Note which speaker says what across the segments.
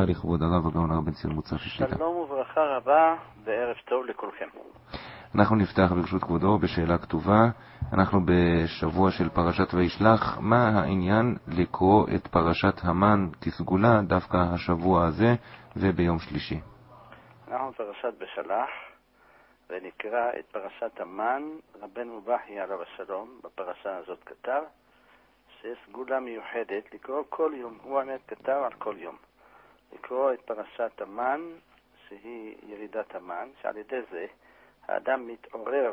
Speaker 1: לכבוד הרב הגאון הרב בן ציון מוצפי שליט"א.
Speaker 2: שלום וברכה רבה וערב טוב לכולכם.
Speaker 1: אנחנו נפתח ברשות כבודו בשאלה כתובה. אנחנו בשבוע של פרשת וישלח. מה העניין לקרוא את פרשת המן כסגולה דווקא השבוע הזה וביום שלישי?
Speaker 2: אנחנו פרשת בשלח ונקרא את פרשת המן. רבנו בכי עליו השלום בפרשה הזאת כתב שיש סגולה מיוחדת לקרוא כל יום. הוא האמת כתב על כל יום לקרוא את פרשת המן, שהיא ירידת המן, שעל ידי זה האדם מתעורר,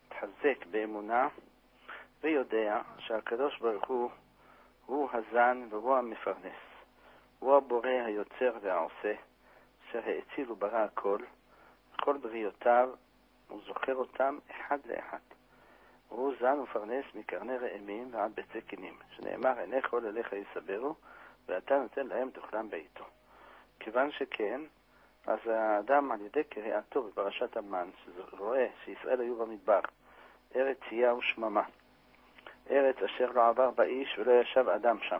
Speaker 2: מתחזק באמונה ויודע שהקדוש ברוך הוא הזן והוא המפרנס, הוא הבורא היוצר והעושה, שהאציל וברא הכל, כל בריאותיו, הוא זוכר אותם אחד לאחד. הוא זן ופרנס מקרני רעמים ועד ביצי קינים, שנאמר עיני כל אליך יסברו ואתה נותן להם תאכלם בעיתו. כיוון שכן, אז האדם על ידי קריאתו בפרשת המן, שרואה שישראל היו במדבר, ארץ צייה ושממה, ארץ אשר לא עבר באיש ולא ישב אדם שם,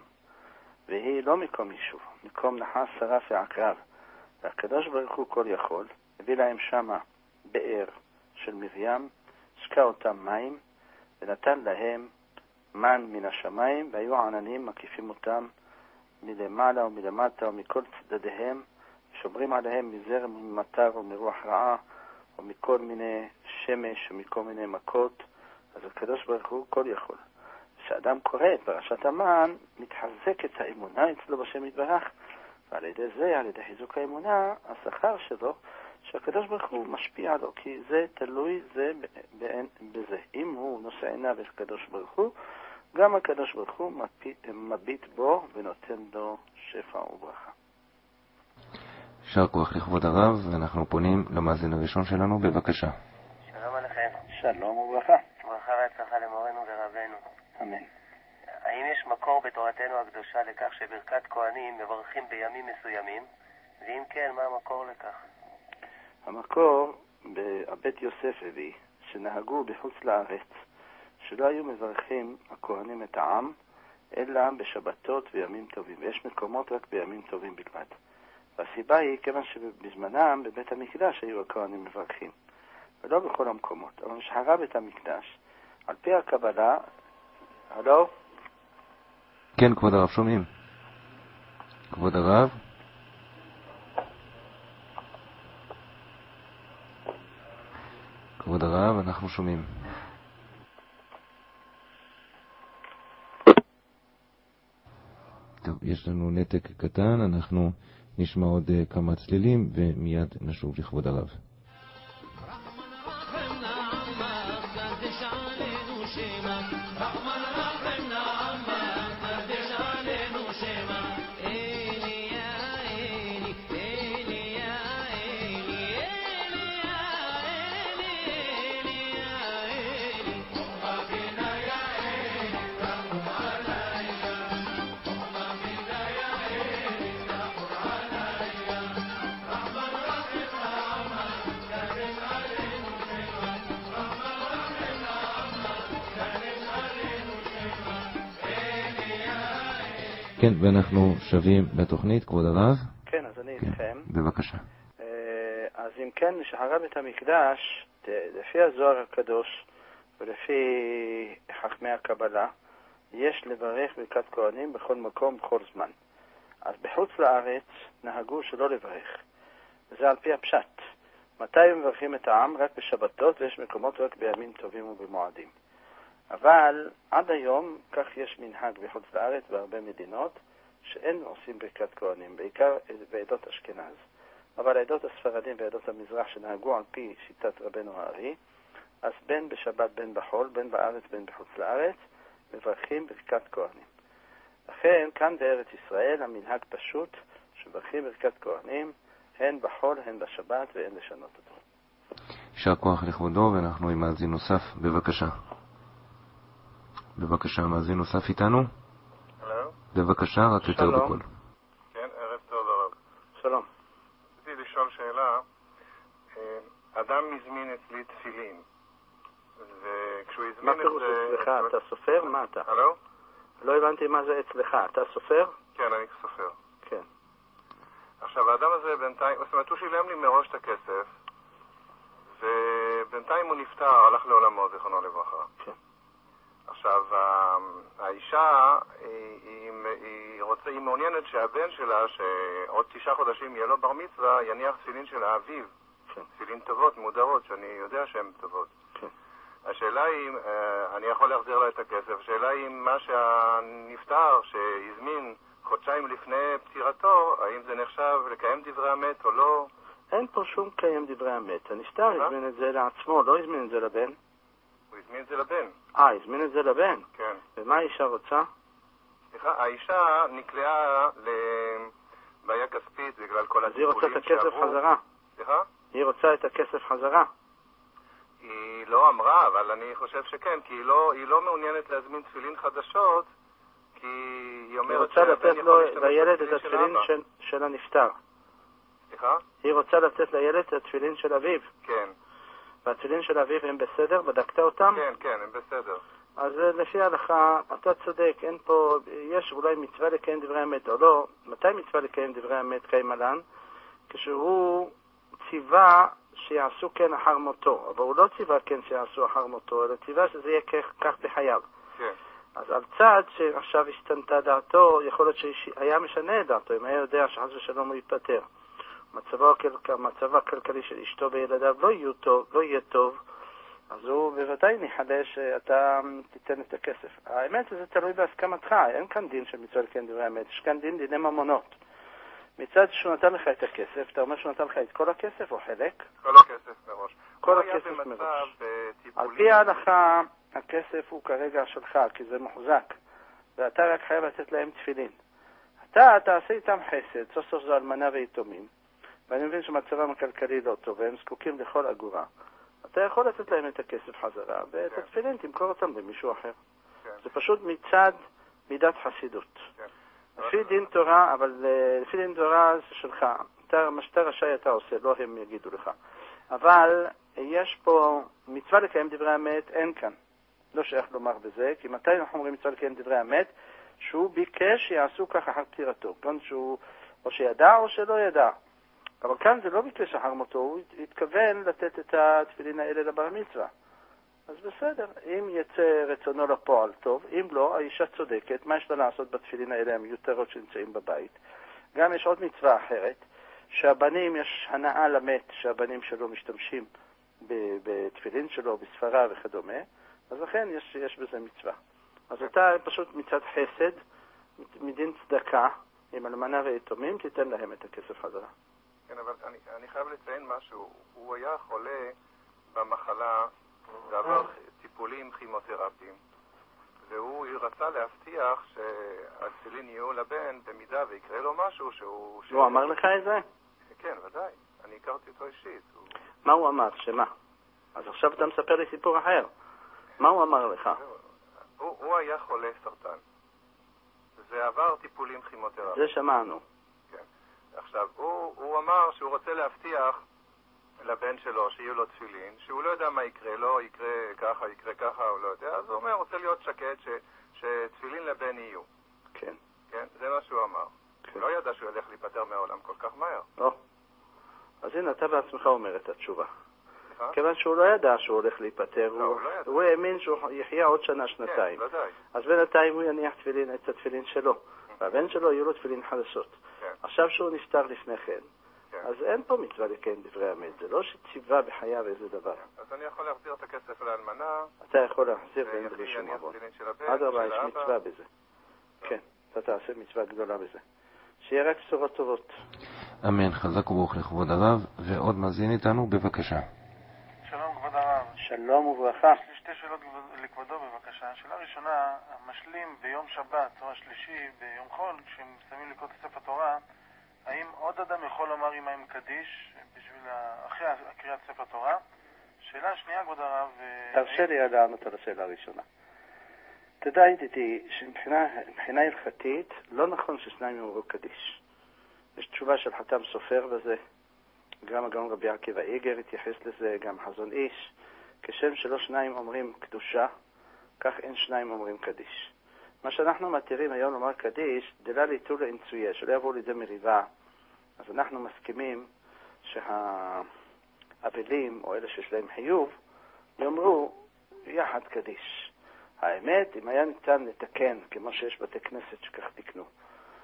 Speaker 2: והיא לא מקום יישוב, מקום נחש שרף ועקרב, והקדוש ברוך הוא כל יכול, הביא להם שמה באר של מרים, שקע אותם מים, ונתן להם מן מן השמיים, והיו עננים מקיפים אותם מלמעלה ומלמטה ומכל צדדיהם, שומרים עליהם מזרם וממטר ומרוח רעה ומכל מיני שמש ומכל מיני מכות. אז הקדוש ברוך הוא כל יכול. כשאדם קורא את פרשת המן, מתחזק את האמונה אצלו בשם יתברך, ועל ידי זה, על ידי חיזוק האמונה, השכר שלו, שהקדוש ברוך הוא משפיע לו, כי זה תלוי זה בזה. אם הוא נושא עיניו אל הקדוש ברוך הוא, גם הקדוש ברוך הוא מביט בו ונותן לו שפע וברכה.
Speaker 1: יישר כוח לכבוד הרב, ואנחנו פונים למאזין הראשון שלנו, בבקשה.
Speaker 3: שלום עליכם.
Speaker 2: שלום וברכה.
Speaker 3: ברכה והצלחה למורנו ורבנו.
Speaker 2: אמן.
Speaker 3: האם יש מקור בתורתנו הקדושה לכך שברכת כהנים מברכים בימים מסוימים? ואם כן, מה המקור לכך?
Speaker 2: המקור בבית יוסף הביא, שנהגו בחוץ לארץ, שלא היו מברכים הכהנים את העם, אלא בשבתות וימים טובים. ויש מקומות רק בימים טובים בלבד. והסיבה היא כיוון שבזמנם בבית המקדש היו הכהנים מברכים, ולא בכל המקומות. אבל משחרר בית המקדש, על פי הקבלה, הלו?
Speaker 1: כן, כבוד הרב, שומעים. כבוד הרב? כבוד הרב, אנחנו שומעים. טוב, יש לנו נתק קטן, אנחנו נשמע עוד כמה צלילים ומיד נשוב לכבוד הרב. כן, ואנחנו שווים בתוכנית, כבוד הרב.
Speaker 2: כן, אז אני איתכם.
Speaker 1: בבקשה.
Speaker 2: אז אם כן, משחרר בית המקדש, לפי הזוהר הקדוש ולפי חכמי הקבלה, יש לברך ברכת כהנים בכל מקום, בכל זמן. אז בחוץ לארץ נהגו שלא לברך. וזה על פי הפשט. מתי מברכים את העם? רק בשבתות, ויש מקומות רק בימים טובים ובמועדים. אבל עד היום, כך יש מנהג בחוץ לארץ בהרבה מדינות, שאין עושים ברכת כהנים, בעיקר בעדות אשכנז. אבל העדות הספרדים ועדות המזרח שנהגו על פי שיטת רבנו הארי, אז בין בשבת, בין בחול, בין בארץ, בין בחוץ לארץ, מברכים ברכת כהנים. לכן, כאן בארץ ישראל המנהג פשוט, שמברכים ברכת כהנים, הן בחול, הן בשבת, ואין לשנות אותו.
Speaker 1: יישר כוח לכבודו, ואנחנו עם מאזין נוסף, בבקשה. בבקשה, מאזין נוסף איתנו.
Speaker 4: הלו?
Speaker 1: בבקשה, רק יותר בקול.
Speaker 4: כן, ערב טוב הרב.
Speaker 2: שלום.
Speaker 4: רציתי לשאול שאלה. אדם הזמין אצלי תפילין, וכשהוא הזמין
Speaker 2: מה פירוש אצלך? אתה סופר? מה אתה?
Speaker 4: הלו?
Speaker 2: לא הבנתי מה זה אצלך. אתה סופר?
Speaker 4: כן, אני סופר.
Speaker 2: כן.
Speaker 4: עכשיו, האדם הזה בינתיים, זאת אומרת, הוא שילם לי מראש את הכסף, ובינתיים הוא נפטר, הלך לעולמו, זיכרונו לברכה.
Speaker 2: כן.
Speaker 4: עכשיו, האישה, היא מעוניינת שהבן שלה, שעוד 9 חודשים יהיה לו בר מצווה, יניח תפילין של האביב.
Speaker 2: כן.
Speaker 4: תפילין טובות, מודרות, שאני יודע שהן טובות.
Speaker 2: כן.
Speaker 4: השאלה היא, אני יכול להחזיר לה את הכסף, השאלה היא מה שהנפטר שהזמין חודשיים לפני פטירתו, האם זה נחשב לקיים דברי המת או לא?
Speaker 2: אין פה שום קיים דברי המת. הנפטר הזמין את זה לעצמו, לא הזמין את זה לבן.
Speaker 4: הוא הזמין את זה לבן.
Speaker 2: הזמין את זה לבן?
Speaker 4: כן.
Speaker 2: ומה האישה רוצה?
Speaker 4: סליחה, האישה נקלעה לבעיה כספית בגלל כל הטיפולים שעברו.
Speaker 2: אז היא רוצה את הכסף חזרה.
Speaker 4: סליחה?
Speaker 2: היא רוצה את הכסף חזרה.
Speaker 4: היא לא אמרה, אבל אני חושב שכן, כי היא לא מעוניינת להזמין תפילין חדשות, כי היא אומרת
Speaker 2: שהבן יכול להשתמש בתפילין לילד את התפילין של הנפטר.
Speaker 4: סליחה?
Speaker 2: היא רוצה לתת לילד את התפילין של אביו.
Speaker 4: כן.
Speaker 2: והתפילין של אביו הם בסדר? בדקת אותם?
Speaker 4: כן, כן, הם בסדר.
Speaker 2: אז לפי ההלכה, אתה צודק, אין פה, יש אולי מצווה לקיים דברי האמת או לא. מתי מצווה לקיים דברי האמת קיימלן? כשהוא ציווה שיעשו כן אחר מותו, אבל הוא לא ציווה כן שיעשו אחר מותו, אלא ציווה שזה יהיה כך בחייו.
Speaker 4: כן.
Speaker 2: אז על צד שעכשיו השתנתה דעתו, יכול להיות שהיה משנה את דעתו, אם היה יודע שחס ושלום הוא ייפטר. מצבו הכלכלי של אשתו וילדיו לא יהיה טוב, אז הוא בוודאי ניחלה שאתה תיתן את הכסף. האמת זה תלוי בהסכמתך, אין כאן דין של מצווה לקיים דברי האמת, יש כאן דיני ממונות. מצד שהוא נתן לך את הכסף, אתה אומר שהוא נתן לך את כל הכסף או חלק?
Speaker 4: כל הכסף מראש.
Speaker 2: כל הכסף מראש. על פי ההלכה, הכסף הוא כרגע שלך, כי זה מוחזק, ואתה רק חייב לתת להם תפילין. אתה תעשה איתם חסד, סוף סוף זו אלמנה ויתומים, ואני מבין שמצבם הכלכלי לא טוב, והם זקוקים לכל אגורה. אתה יכול לתת להם את הכסף חזרה, ואת התפילין תמכור אותם למישהו אחר. זה פשוט מצד מידת חסידות. לפי דין תורה, אבל לפי דין תורה זה שלך. מה שאתה רשאי אתה עושה, לא הם יגידו לך. אבל יש פה מצווה לקיים דברי האמת, אין כאן. לא שייך לומר בזה, כי מתי אנחנו אומרים מצווה לקיים דברי האמת? שהוא ביקש שיעשו כך אחר פטירתו. כאן שהוא או שידע או שלא ידע. אבל כאן זה לא ביקש אחר מותו, הוא התכוון לתת את התפילין האלה לבר מצווה. אז בסדר, אם יצא רצונו לפועל טוב, אם לא, האישה צודקת, מה יש לה לעשות בתפילין האלה המיותרות שנמצאים בבית? גם יש עוד מצווה אחרת, שהבנים, יש הנאה למת שהבנים שלו משתמשים בתפילין שלו, בספרה וכדומה, אז לכן יש בזה מצווה. אז אתה פשוט מצד חסד, מדין צדקה, עם אלמנה ויתומים, תיתן להם את הכסף חזרה.
Speaker 4: כן, אבל אני חייב לציין משהו. הוא היה חולה במחלה, ועבר טיפולים כימותרפיים, והוא רצה להבטיח שהתפילין יהיו לבן במידה ויקרה לו משהו שהוא...
Speaker 2: הוא אמר לך את זה?
Speaker 4: כן, ודאי. אני הכרתי אותו אישית.
Speaker 2: מה הוא אמר? שמה? אז עכשיו אתה מספר לי סיפור אחר. מה הוא אמר לך?
Speaker 4: הוא היה חולה סרטן. ועבר טיפולים כימותרפיים.
Speaker 2: זה שמענו.
Speaker 4: כן. עכשיו, הוא אמר שהוא רוצה להבטיח לבן שלו שיהיו לו תפילין, שהוא לא יודע מה יקרה לו, יקרה ככה, הוא לא יודע, אז הוא אומר, רוצה להיות שקט שתפילין לבן יהיו.
Speaker 2: כן.
Speaker 4: כן, זה מה שהוא אמר. הוא לא ידע שהוא ילך להיפטר מהעולם כל כך מהר.
Speaker 2: לא. אז הנה, אתה בעצמך אומר את התשובה. כיוון שהוא לא ידע שהוא הולך להיפטר, הוא האמין שהוא יחיה עוד שנה, שנתיים.
Speaker 4: כן, ודאי.
Speaker 2: אז בינתיים הוא יניח את התפילין שלו, והבן שלו יהיו לו תפילין חדשות. עכשיו שהוא נפטר לפני כן, אז אין פה מצווה לקיים דברי האמת, זה לא שציווה בחייו איזה דבר.
Speaker 4: אז אני יכול להחזיר את הכסף לאלמנה.
Speaker 2: אתה יכול להחזיר ואין בלי שום עוון. אדרבה, יש מצווה בזה. כן, אתה תעשה מצווה גדולה בזה. שיהיה רק בשורות טובות.
Speaker 1: אמן, חזק וברוך לכבוד הרב, ועוד מאזין איתנו, בבקשה.
Speaker 3: שלום כבוד הרב.
Speaker 2: שלום וברכה.
Speaker 3: יש לי שתי שאלות לכבודו בבקשה. השאלה הראשונה, המשלים ביום שבת או השלישי ביום חול, כשמסיימים לקרוא את ספר תורה, האם עוד אדם יכול לומר עמהם קדיש אחרי קריאת ספר תורה? שאלה שנייה כבוד הרב...
Speaker 2: תרשה לי לענות על השאלה הראשונה. תדע ידידי שמבחינה הלכתית לא נכון ששניים יאמרו קדיש. יש תשובה של חתם סופר בזה, גם הגאון רבי עקיבא איגר התייחס לזה, גם חזון איש. כשם שלא שניים אומרים קדושה, כך אין שניים אומרים קדיש. מה שאנחנו מתירים היום לומר קדיש, דלה ליטול אינצויה, שלא יבואו לידי מריבה אז אנחנו מסכימים שהאבלים, או אלה שיש להם חיוב, יאמרו יחד קדיש. האמת, אם היה ניתן לתקן, כמו שיש בתי כנסת שכך תקנו,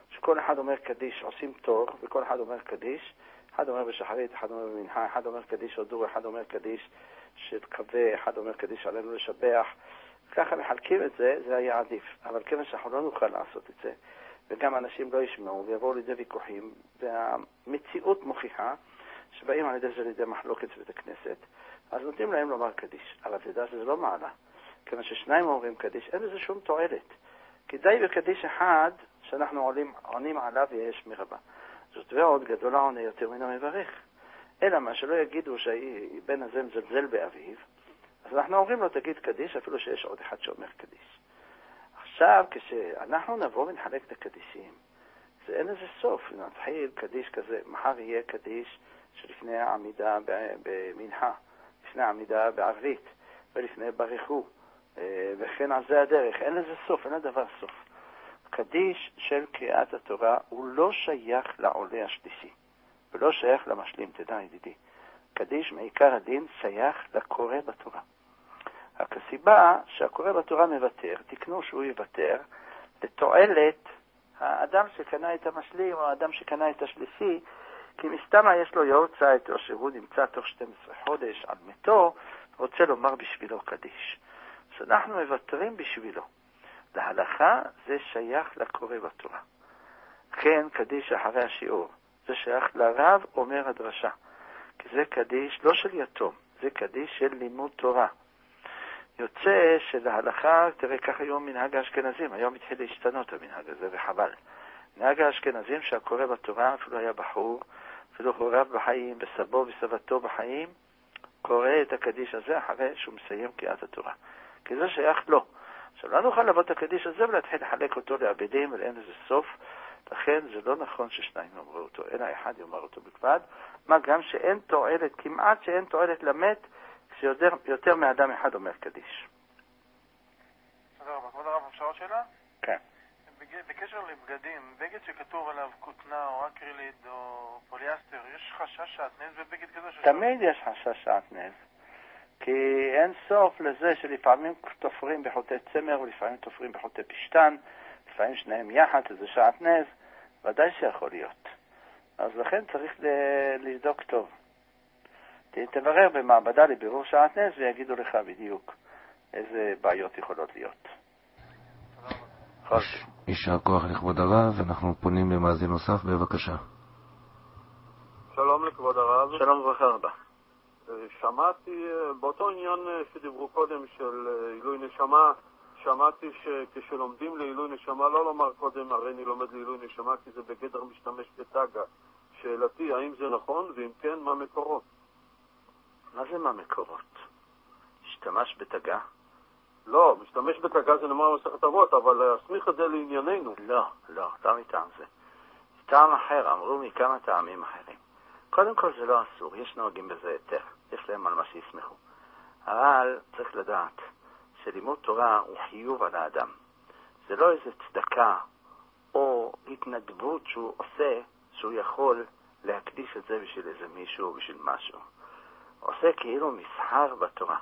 Speaker 2: שכל אחד אומר קדיש, עושים תור, וכל אחד אומר קדיש, אחד אומר בשחרית, אחד אומר במנחה, אחד אומר קדיש הודור, אחד אומר קדיש של קווה, אחד אומר קדיש עלינו לשבח, ככה מחלקים את זה, זה היה עדיף. אבל כיוון שאנחנו לא נוכל לעשות את זה, וגם אנשים לא ישמעו ויבואו לידי ויכוחים, והמציאות מוכיחה שבאים על ידי זה לידי מחלוקת בבית הכנסת, אז נותנים להם לומר קדיש. אבל תדע שזה לא מעלה. כיוון ששניים אומרים קדיש, אין לזה שום תועלת. כי די בקדיש אחד שאנחנו עונים עליו ויש מרבה. זאת ועוד גדולה עונה יותר מן המברך. אלא מה שלא יגידו שבן הזה מזלזל באביו, אז אנחנו אומרים לו תגיד קדיש, אפילו שיש עוד אחד שאומר קדיש. עכשיו, כשאנחנו נבוא ונחלק את הקדישים, זה אין לזה סוף. נתחיל קדיש כזה, מחר יהיה קדיש שלפני העמידה במנחה, לפני העמידה בערבית, ולפני ברכו, וכן על זה הדרך. אין לזה סוף, אין לדבר סוף. קדיש של קריאת התורה הוא לא שייך לעולה השלישי, ולא שייך למשלים, תדע ידידי. קדיש מעיקר הדין שייך לקורא בתורה. הסיבה שהקורא בתורה מוותר, תקנו שהוא יוותר, לתועלת האדם שקנה את המשלים או האדם שקנה את השלישי, כי מסתמה יש לו יורצייט או שהוא נמצא תוך 12 חודש על מתו, רוצה לומר בשבילו קדיש. שאנחנו מבטרים בשבילו. להלכה זה שייך לקורא בתורה. כן, קדיש אחרי השיעור. זה שייך לרב אומר הדרשה. כי זה קדיש לא של יתום, זה קדיש של לימוד תורה. יוצא שלהלכה, תראה כך היום מנהג האשכנזים, היום התחיל להשתנות המנהג הזה וחבל. מנהג האשכנזים שהקורא בתורה אפילו היה בחור, אפילו הוריו בחיים, בסבו וסבתו בחיים, קורא את הקדיש הזה אחרי שהוא מסיים קריאת התורה. כי זה שייך לו. עכשיו לא נוכל לבוא את הקדיש הזה ולהתחיל לחלק אותו לעבדים ואין לזה סוף. לכן זה לא נכון ששניים יאמרו אותו, אלא אחד יאמר אותו בלבד. מה גם שאין תועלת, כמעט שאין תועלת למת, כשיותר מאדם אחד אומר קדיש.
Speaker 3: תודה רבה. כבוד הרב, אפשר עוד שאלה?
Speaker 2: כן.
Speaker 3: בקשר לבגדים, בגד שכתוב עליו כותנה או אקריליד או פוליאסטר, יש חשש שעטנז בבגד כזה?
Speaker 2: תמיד יש חשש שעטנז. כי אין סוף לזה שלפעמים תופרים בחוטי צמר ולפעמים תופרים בחוטי פשטן, לפעמים שניהם יחד, זה שעטנז, ודאי שיכול להיות. אז לכן צריך לבדוק טוב. תברר במעבדה לבירור שעטנז ויגידו לך בדיוק איזה בעיות יכולות להיות.
Speaker 1: יישר כוח לכבוד הרב, אנחנו פונים למאזין נוסף, בבקשה.
Speaker 5: שלום לכבוד הרב.
Speaker 2: שלום וברכה רבה.
Speaker 5: שמעתי באותו עניין שדיברו קודם של עילוי נשמה, שמעתי שכשלומדים לעילוי נשמה לא לומר קודם הרי אני לומד לעילוי נשמה כי זה בגדר משתמש בתגה. שאלתי, האם זה נכון, ואם כן, מה מקורות?
Speaker 2: מה זה מה מקורות? השתמש בתגה?
Speaker 5: לא, משתמש בתגה זה נאמר מסכת אבות, אבל להסמיך את זה לענייננו.
Speaker 2: לא, לא מטעם זה. טעם אחר, אמרו מכמה טעמים אחרים. קודם כל זה לא אסור, יש נוהגים בזה יותר, יש להם על מה שיסמכו. אבל צריך לדעת שלימוד תורה הוא חיוב על האדם. זה לא איזה צדקה או התנדבות שהוא עושה שהוא יכול להקדיש את זה בשביל איזה מישהו או בשביל משהו. עושה כאילו מסחר בתורה.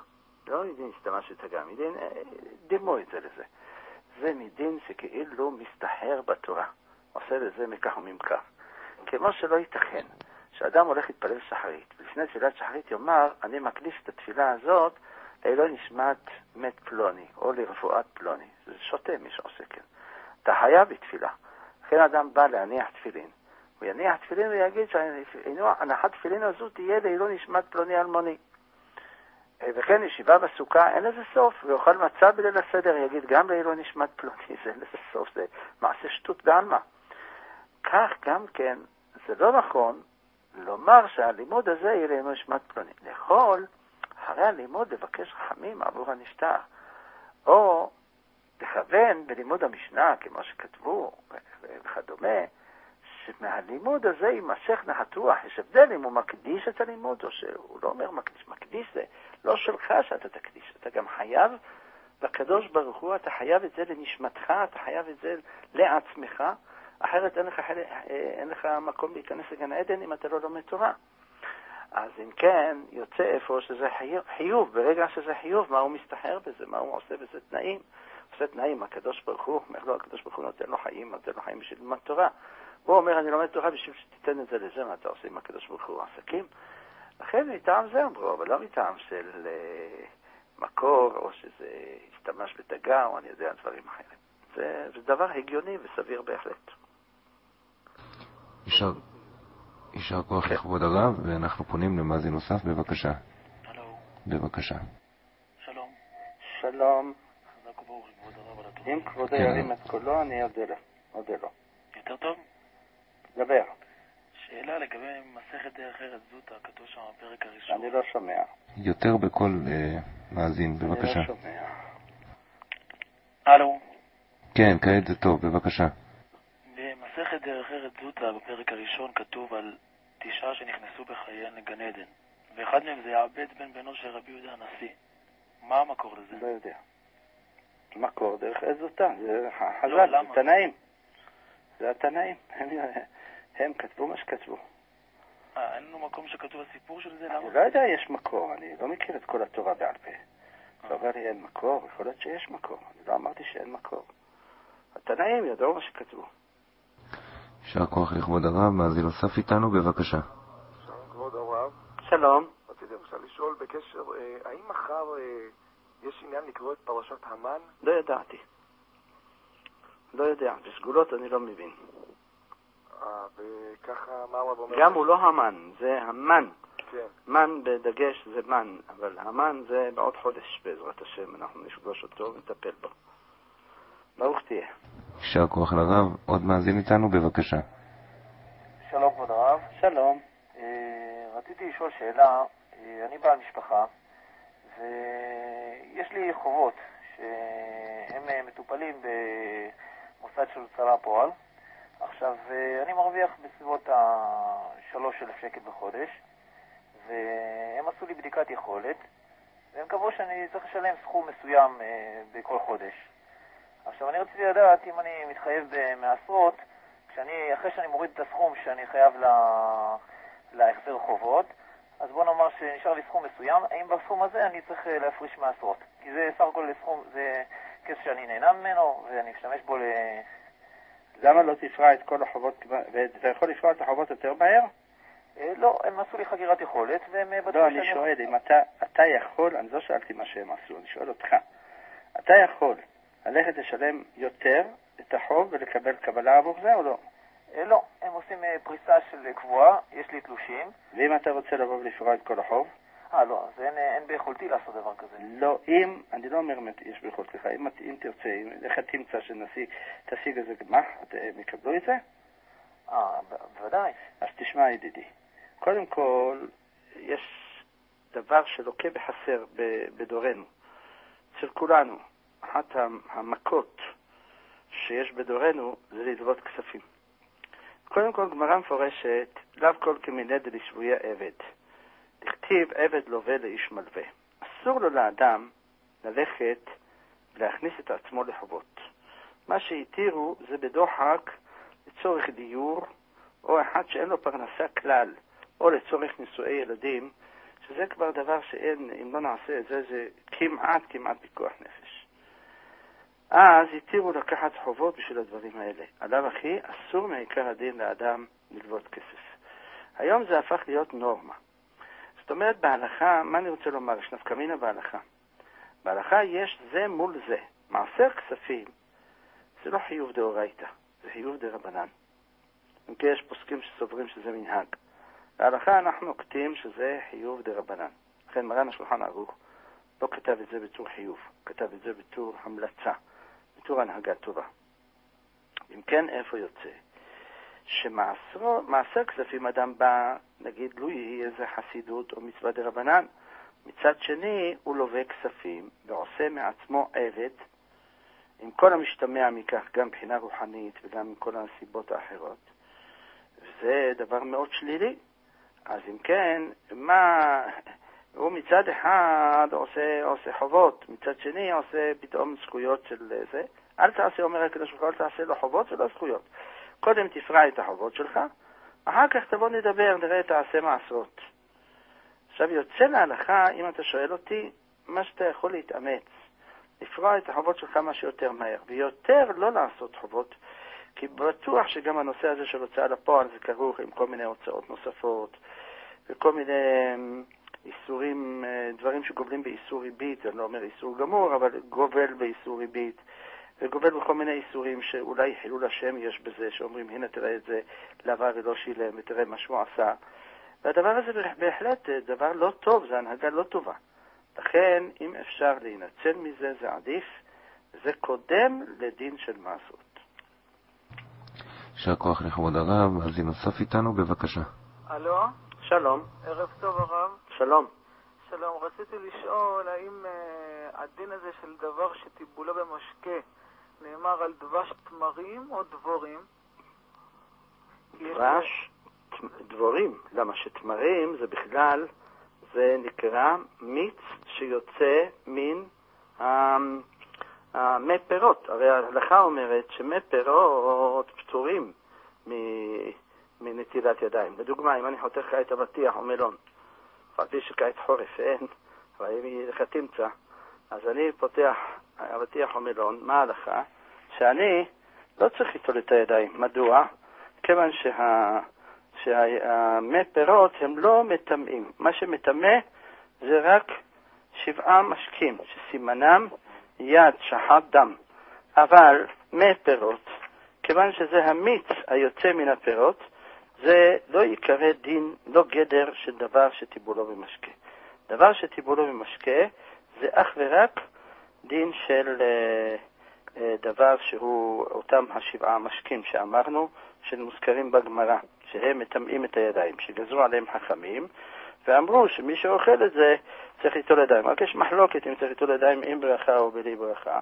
Speaker 2: לא מדין השתמש בתגה, מדין דימו את זה לזה. זה מדין שכאילו מסתחר בתורה. עושה לזה מכך וממכך. כמו שלא ייתכן שאדם הולך להתפלל שחרית, ולפני תפילת שחרית יאמר, אני מקדיש את התפילה הזאת לעילוי נשמת מת פלוני, או לרפואת פלוני. זה שוטה מי שעושה כן. אתה חייב בתפילה. לכן אדם בא להניח תפילין. הוא יניח תפילין ויגיד שהנחת תפילין הזו תהיה לעילוי נשמת פלוני אלמוני. וכן ישיבה בסוכה, אין לזה סוף, ויאכל מצה בליל הסדר, יגיד גם לעילוי נשמת פלוני, זה אין לזה סוף, זה מעשה שטות בעלמא. כך גם כן, זה לא נכון לומר שהלימוד הזה יהיה לעילוי נשמת פלוני. לכל, אחרי הלימוד לבקש חכמים עבור הנשתר, או לכוון בלימוד המשנה, כמו שכתבו וכדומה, שמהלימוד הזה יימשך נחת. יש הבדל אם הוא מקדיש את הלימוד או שהוא לא אומר מקדיש. מקדיש זה לא שלך שאתה תקדיש, אתה גם חייב לקדוש ברוך הוא, אתה חייב את זה לנשמתך, אתה חייב את זה לעצמך, אחרת אין לך מקום להיכנס לגן עדן אם אתה לא לומד תורה. אז אם כן, יוצא איפה שזה חיוב. ברגע שזה חיוב, מה הוא מסתחר בזה? מה הוא עושה בזה תנאים? עושה תנאים, הקדוש ברוך הוא, אומר לו, הקדוש ברוך הוא נותן לו חיים בשביל ללמוד תורה. הוא אומר, אני לומד תורה בשביל שתיתן את זה לזה, מה אתה עושה עם הקדוש ברוך הוא עסקים? לכן מטעם זה אמרו, אבל לא מטעם של מקור, או שזה השתמש בתגה, או אני יודע, דברים אחרים. זה דבר הגיוני וסביר בהחלט.
Speaker 1: יישר כוח לכבוד הרב, ואנחנו פונים למאזין נוסף, בבקשה.
Speaker 6: הלו.
Speaker 1: בבקשה.
Speaker 6: שלום.
Speaker 2: שלום.
Speaker 6: חזק וברוך לכבוד הרב על התורה.
Speaker 2: אם כבודו ירים את קולו, אני אודה לו.
Speaker 6: יותר טוב?
Speaker 2: דבר.
Speaker 6: שאלה לגבי מסכת דרך ארץ זוטא, כתוב שם בפרק הראשון.
Speaker 2: אני לא שומע.
Speaker 1: יותר בכל מאזין, בבקשה.
Speaker 2: אני לא שומע.
Speaker 6: הלו.
Speaker 1: כן, כעת זה טוב, בבקשה.
Speaker 6: במסכת דרך ארץ זוטא, בפרק הראשון, כתוב על 9 שנכנסו בחייהם לגן עדן. ואחד מהם זה יעבד בן בנו של רבי יהודה הנשיא. מה המקור לזה?
Speaker 2: לא יודע. מקור דרך ארץ זוטא, זה חז"ל,
Speaker 6: לא,
Speaker 2: זה תנאים. זה התנאים. הם כתבו מה שכתבו.
Speaker 6: אין לנו מקום שכתוב הסיפור של זה? למה?
Speaker 2: אני לא יודע, יש מקור. אני לא מכיר את כל התורה בעל פה. אתה אומר לי אין מקור, יכול להיות שיש מקור. אני לא אמרתי שאין מקור. התנאים ידעו מה שכתבו.
Speaker 1: יישר כוח לכבוד הרב, מאזין נוסף איתנו, בבקשה.
Speaker 4: שלום כבוד הרב.
Speaker 2: שלום.
Speaker 4: רציתי למשל לשאול בקשר, האם מחר יש עניין לקרוא את פרשת המן?
Speaker 2: לא ידעתי. לא יודע, בסגולות אני לא מבין.
Speaker 4: וככה מה הרב אומר?
Speaker 2: גם הוא לא המן, זה המן.
Speaker 4: כן.
Speaker 2: מן בדגש זה מן, אבל המן זה בעוד חודש בעזרת השם, אנחנו נפגוש אותו ונטפל בו. ברוך תהיה.
Speaker 1: יישר כוח לרב, עוד מאזין איתנו, בבקשה.
Speaker 6: שלום כבוד הרב.
Speaker 2: שלום.
Speaker 6: רציתי לשאול שאלה, אני בעל משפחה, ויש לי חובות שהם מטופלים במוסד של הוצאה לפועל. עכשיו, אני מרוויח בסביבות 3,000 שקל בחודש, והם עשו לי בדיקת יכולת, והם קבעו שאני צריך לשלם סכום מסוים בכל חודש. עכשיו, אני רציתי לדעת אם אני מתחייב במעשרות, אחרי שאני מוריד את הסכום שאני חייב להחזר חובות, אז בוא נאמר שנשאר לי סכום מסוים, האם בסכום הזה אני צריך להפריש מעשרות? כי זה סך הכל סכום, זה כסף שאני נהנה ממנו, ואני משתמש בו
Speaker 2: למה לא תפרע את כל החובות, ואתה יכול לפרוע את החובות יותר מהר?
Speaker 6: לא, הם עשו לי חגירת יכולת, והם בטחו
Speaker 2: לא, אני שואל, אם אתה יכול, אני לא שאלתי מה שהם עשו, אני שואל אותך. אתה יכול ללכת לשלם יותר את החוב ולקבל קבלה עבור זה או לא?
Speaker 6: לא, הם עושים פריסה של קבועה, יש לי תלושים.
Speaker 2: ואם אתה רוצה לבוא ולפרוע את כל החוב?
Speaker 6: לא, אז אין ביכולתי לעשות דבר כזה.
Speaker 2: לא, אני לא אומר יש ביכולתך, אם תרצה, איך תמצא תשיג איזה גמח, הם יקבלו את זה?
Speaker 6: בוודאי.
Speaker 2: אז תשמע ידידי, קודם כל, יש דבר שלוקה בחסר בדורנו, אצל כולנו. אחת המכות שיש בדורנו זה ללוות כספים. קודם כל, גמרא מפורשת, לאו כל כמיני דלשבויה עבד. לכתיב עבד לווה לאיש מלווה. אסור לו לאדם ללכת ולהכניס את עצמו לחובות. מה שהתירו זה בדוחק לצורך דיור, או אחד שאין לו פרנסה כלל, או לצורך נישואי ילדים, שזה כבר דבר שאין, אם לא נעשה את זה, זה כמעט פיקוח נפש. אז התירו לקחת חובות בשביל הדברים האלה. עליו אחי, אסור מעיקר הדין לאדם ללוות כסף. היום זה הפך להיות נורמה. זאת אומרת, בהלכה, מה אני רוצה לומר? יש נפקא מינה בהלכה. בהלכה יש זה מול זה. מעשר כספים, זה לא חיוב דאורייתא, זה חיוב דרבנן. אם כי יש פוסקים שסוברים שזה מנהג. בהלכה אנחנו נוקטים שזה חיוב דרבנן. לכן מרן השולחן ערוך לא כתב את זה בתור חיוב, כתב את זה בתור המלצה, בתור הנהגת טובה. אם כן, איפה יוצא? שמעשר כספים אדם בא, נגיד לו יהיה איזה חסידות או מצווה דרבנן, מצד שני הוא לווה כספים ועושה מעצמו עבד, עם כל המשתמע מכך, גם מבחינה רוחנית וגם עם כל הסיבות האחרות. וזה דבר מאוד שלילי. אז אם כן, הוא מצד אחד עושה חובות, מצד שני עושה פתאום זכויות של זה. אל תעשה, אומר הקדוש ברוך הוא, אל תעשה לו חובות ולא זכויות. קודם תפרע את החובות שלך, אחר כך תבוא נדבר, נראה תעשה מעשרות. עכשיו יוצא להלכה, אם אתה שואל אותי, מה שאתה יכול להתאמץ, לפרוע את החובות שלך מה שיותר מהר, ויותר לא לעשות חובות, כי בטוח שגם הנושא הזה של הוצאה לפועל זה כרוך עם כל מיני הוצאות נוספות, וכל מיני איסורים, דברים שגובלים באיסור ריבית, אני לא אומר איסור גמור, אבל גובל באיסור ריבית, וגובל בכל מיני איסורים שאולי חילול השם יש בזה, שאומרים הנה תראה את זה, למה ולא שילם, ותראה מה שמו עשה. והדבר הזה בהחלט דבר לא טוב, זה הנהגה לא טובה. לכן, אם אפשר להינצל מזה, זה עדיף, זה קודם לדין של מעשות.
Speaker 1: יישר כוח לכבוד הרב. אז נוסף איתנו, בבקשה.
Speaker 7: אלו?
Speaker 2: שלום.
Speaker 7: ערב טוב הרב.
Speaker 2: שלום.
Speaker 7: שלום, רציתי לשאול האם הדין הזה של דבר שטיבולו במשקה נאמר על דבש תמרים או דבורים?
Speaker 2: דבש, דבורים. למה שתמרים זה בכלל, זה נקרא מיץ שיוצא מן מי פירות. הרי ההלכה אומרת שמי פירות פטורים מנטילת ידיים. לדוגמה, אם אני חותך כעת אבטיח או מלון, חלפי שכעת חורף אין, אבל אם היא לך תמצא, אז אני פותח אבטיח או מלון, מה ההלכה? שאני לא צריך ליטול את הידיים. מדוע? כיוון שהמי פירות הם לא מטמאים. מה שמטמא זה רק 7 משקים, שסימנם יד שחט דם. אבל מי פירות, כיוון שזה המיץ היוצא מן הפירות, זה לא יקרא דין, לא גדר של דבר שטיבולו במשקה. דבר שטיבולו במשקה זה אך ורק דין של דבר שהוא אותם 7 משקים שאמרנו, שמוזכרים בגמרא, שהם מטמאים את הידיים, שגזרו עליהם חכמים, ואמרו שמי שאוכל את זה צריך ליטול ידיים. רק יש מחלוקת אם צריך ליטול ידיים עם ברכה או בלי ברכה.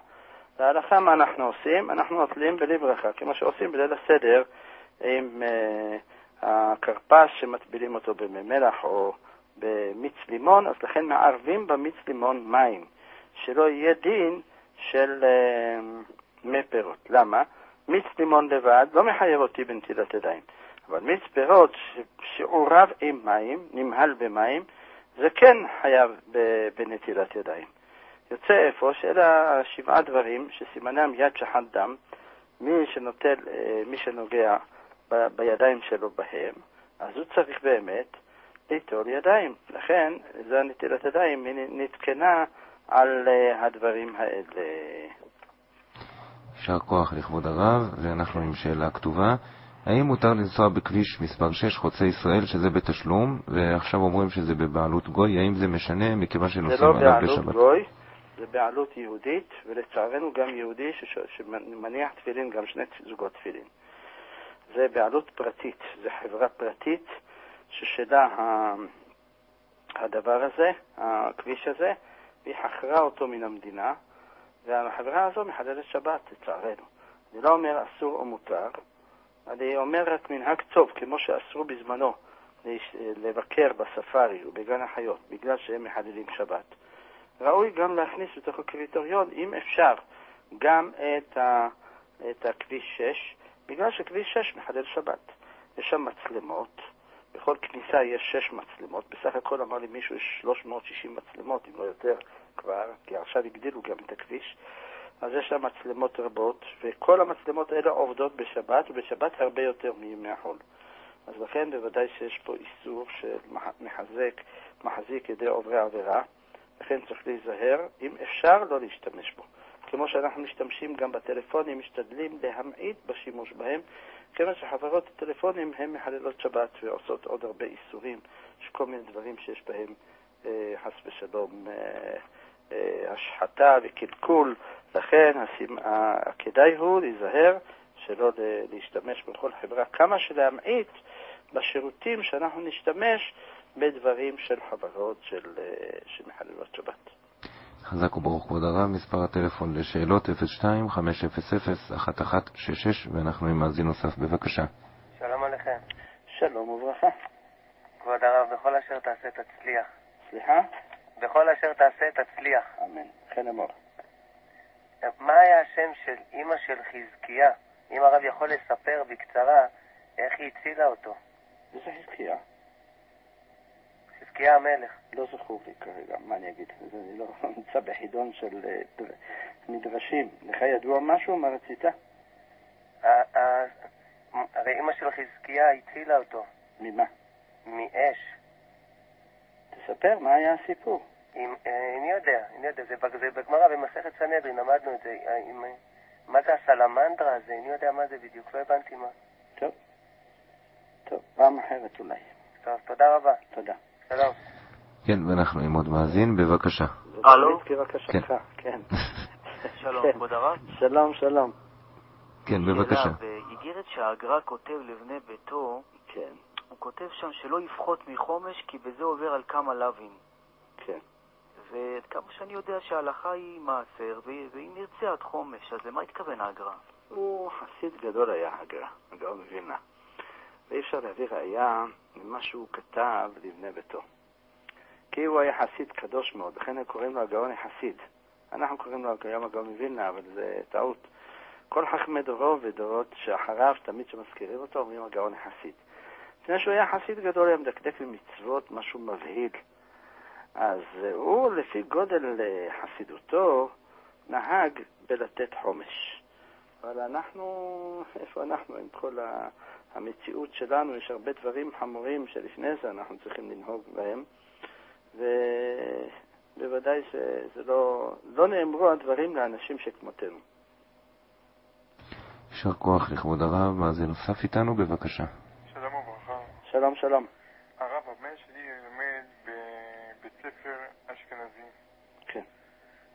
Speaker 2: להלכה מה אנחנו עושים? אנחנו נוטלים בלי ברכה, כמו שעושים בליל הסדר עם הכרפס שמטבילים אותו במלח או במיץ לימון, אז לכן מערבים במיץ לימון מים, שלא יהיה דין של מי פירות. למה? מיץ לימון לבד לא מחייב אותי בנטילת ידיים, אבל מיץ פירות שעורב עם מים, נמהל במים, זה כן חייב בנטילת ידיים. יוצא איפה שאלה 7 דברים שסימנם יד שחט דם, מי שנוגע בידיים שלו בהם, אז הוא צריך באמת ליטול ידיים. לכן, זה נטילת ידיים נתקנה על הדברים האלה.
Speaker 1: יישר כוח לכבוד הרב. ואנחנו עם שאלה כתובה. האם מותר לנסוע בכביש מספר 6 חוצה ישראל שזה בתשלום, ועכשיו אומרים שזה בבעלות גוי? האם זה משנה מכיוון שנוסעים עליו בשבת?
Speaker 2: זה לא בעלות גוי, זה בעלות יהודית, ולצערנו גם יהודי שמניח תפילין, גם 2 זוגות תפילין. זה בעלות פרטית, זה חברה פרטית ששלה הדבר הזה, הכביש הזה, והיא חכרה אותו מן המדינה, והחברה הזו מחללת שבת, לצערנו. אני לא אומר אסור או מותר, אני אומר רק מנהג טוב, כמו שאסרו בזמנו לבקר בספארי ובגן החיות, בגלל שהם מחללים שבת. ראוי גם להכניס בתוך הקריטריון, אם אפשר, גם את הכביש 6, בגלל שכביש 6 מחלל שבת. יש שם מצלמות, בכל כניסה יש 6 מצלמות, בסך הכל אמר לי מישהו יש 360 מצלמות, אם לא יותר כבר, כי עכשיו הגדילו גם את הכביש, אז יש שם מצלמות רבות, וכל המצלמות האלה עובדות בשבת, ובשבת הרבה יותר מימי החול. אז לכן בוודאי שיש פה איסור שמחזיק ידי עוברי עבירה, לכן צריך להיזהר, אם אפשר לא להשתמש בו. כמו שאנחנו משתמשים גם בטלפונים, משתדלים להמעיט בשימוש בהם, כיוון שחברות הטלפונים הן מחללות שבת ועושות עוד הרבה איסורים, שכל מיני דברים שיש בהם חס ושלום השחתה וקלקול. לכן כדאי הוא להיזהר שלא להשתמש בכל חברה, כמה שלהמעיט בשירותים שאנחנו נשתמש בדברים של חברות שמחללות שבת.
Speaker 1: חזק וברוך כבוד הרב. מספר הטלפון לשאלות 02-500-1166, ואנחנו עם מאזין נוסף, בבקשה.
Speaker 6: שלום עליכם.
Speaker 2: שלום וברכה.
Speaker 6: כבוד הרב, בכל אשר תעשה תצליח.
Speaker 2: סליחה?
Speaker 6: בכל אשר תעשה תצליח.
Speaker 2: אמן. כן אמור.
Speaker 6: מה היה השם של אמא של חזקיה אם הרב יכול לספר בקצרה איך היא הצילה אותו.
Speaker 2: וזה חזקיה.
Speaker 6: חזקיה המלך.
Speaker 2: לא זכור לי כרגע, מה אני אגיד? אני לא נמצא בחידון של מדרשים. לך ידוע משהו? מה רצית?
Speaker 6: הרי אמא של חזקיה הצילה אותו.
Speaker 2: ממה?
Speaker 6: מאש.
Speaker 2: תספר, מה היה הסיפור?
Speaker 6: אני יודע. זה בגמרא במסכת סנהדרין, למדנו את זה. מה זה הסלמנדרה הזה? אני יודע מה זה בדיוק, לא הבנתי מה.
Speaker 2: טוב, פעם אחרת אולי.
Speaker 6: טוב, תודה רבה.
Speaker 2: תודה.
Speaker 6: שלום.
Speaker 1: כן, ואנחנו עם עוד מאזין, בבקשה.
Speaker 5: הלו?
Speaker 2: בבקשתך, כן.
Speaker 8: שלום, כבוד הרב.
Speaker 2: שלום.
Speaker 1: כן, בבקשה.
Speaker 8: באיגרת שהאגרא כותב לבני ביתו,
Speaker 2: כן.
Speaker 8: הוא כותב שם שלא יפחות מחומש, כי בזה עובר על כמה לווים.
Speaker 2: כן.
Speaker 8: וכמה שאני יודע שההלכה היא מעשר, והיא נרצה עד חומש, אז למה התכוון האגרא?
Speaker 2: הוא חסיד גדול היה הגאון מווילנה. ואי אפשר להביא ראיה ממה שהוא כתב לבני ביתו. כי הוא היה חסיד קדוש מאוד, לכן קוראים לו הגאון החסיד. אנחנו קוראים לו היום הגאון מווילנה, אבל זה טעות. כל חכמי דורו ודורות שאחריו, תמיד שמזכירים אותו, אומרים הגאון החסיד. לפני שהוא היה חסיד גדול, היה מדקדק במצוות, משהו מבהיל. אז הוא, לפי גודל חסידותו, נהג בלתת חומש. אבל איפה אנחנו עם כל המציאות שלנו? יש הרבה דברים חמורים שלפני זה אנחנו צריכים לנהוג בהם, ובוודאי שזה לא נאמרו הדברים לאנשים שכמותנו.
Speaker 1: יישר כוח לכבוד הרב. מאזין נוסף איתנו, בבקשה.
Speaker 3: שלום וברכה.
Speaker 2: שלום.
Speaker 3: הרב, הבן שלי לומד בבית ספר אשכנזי.
Speaker 2: כן.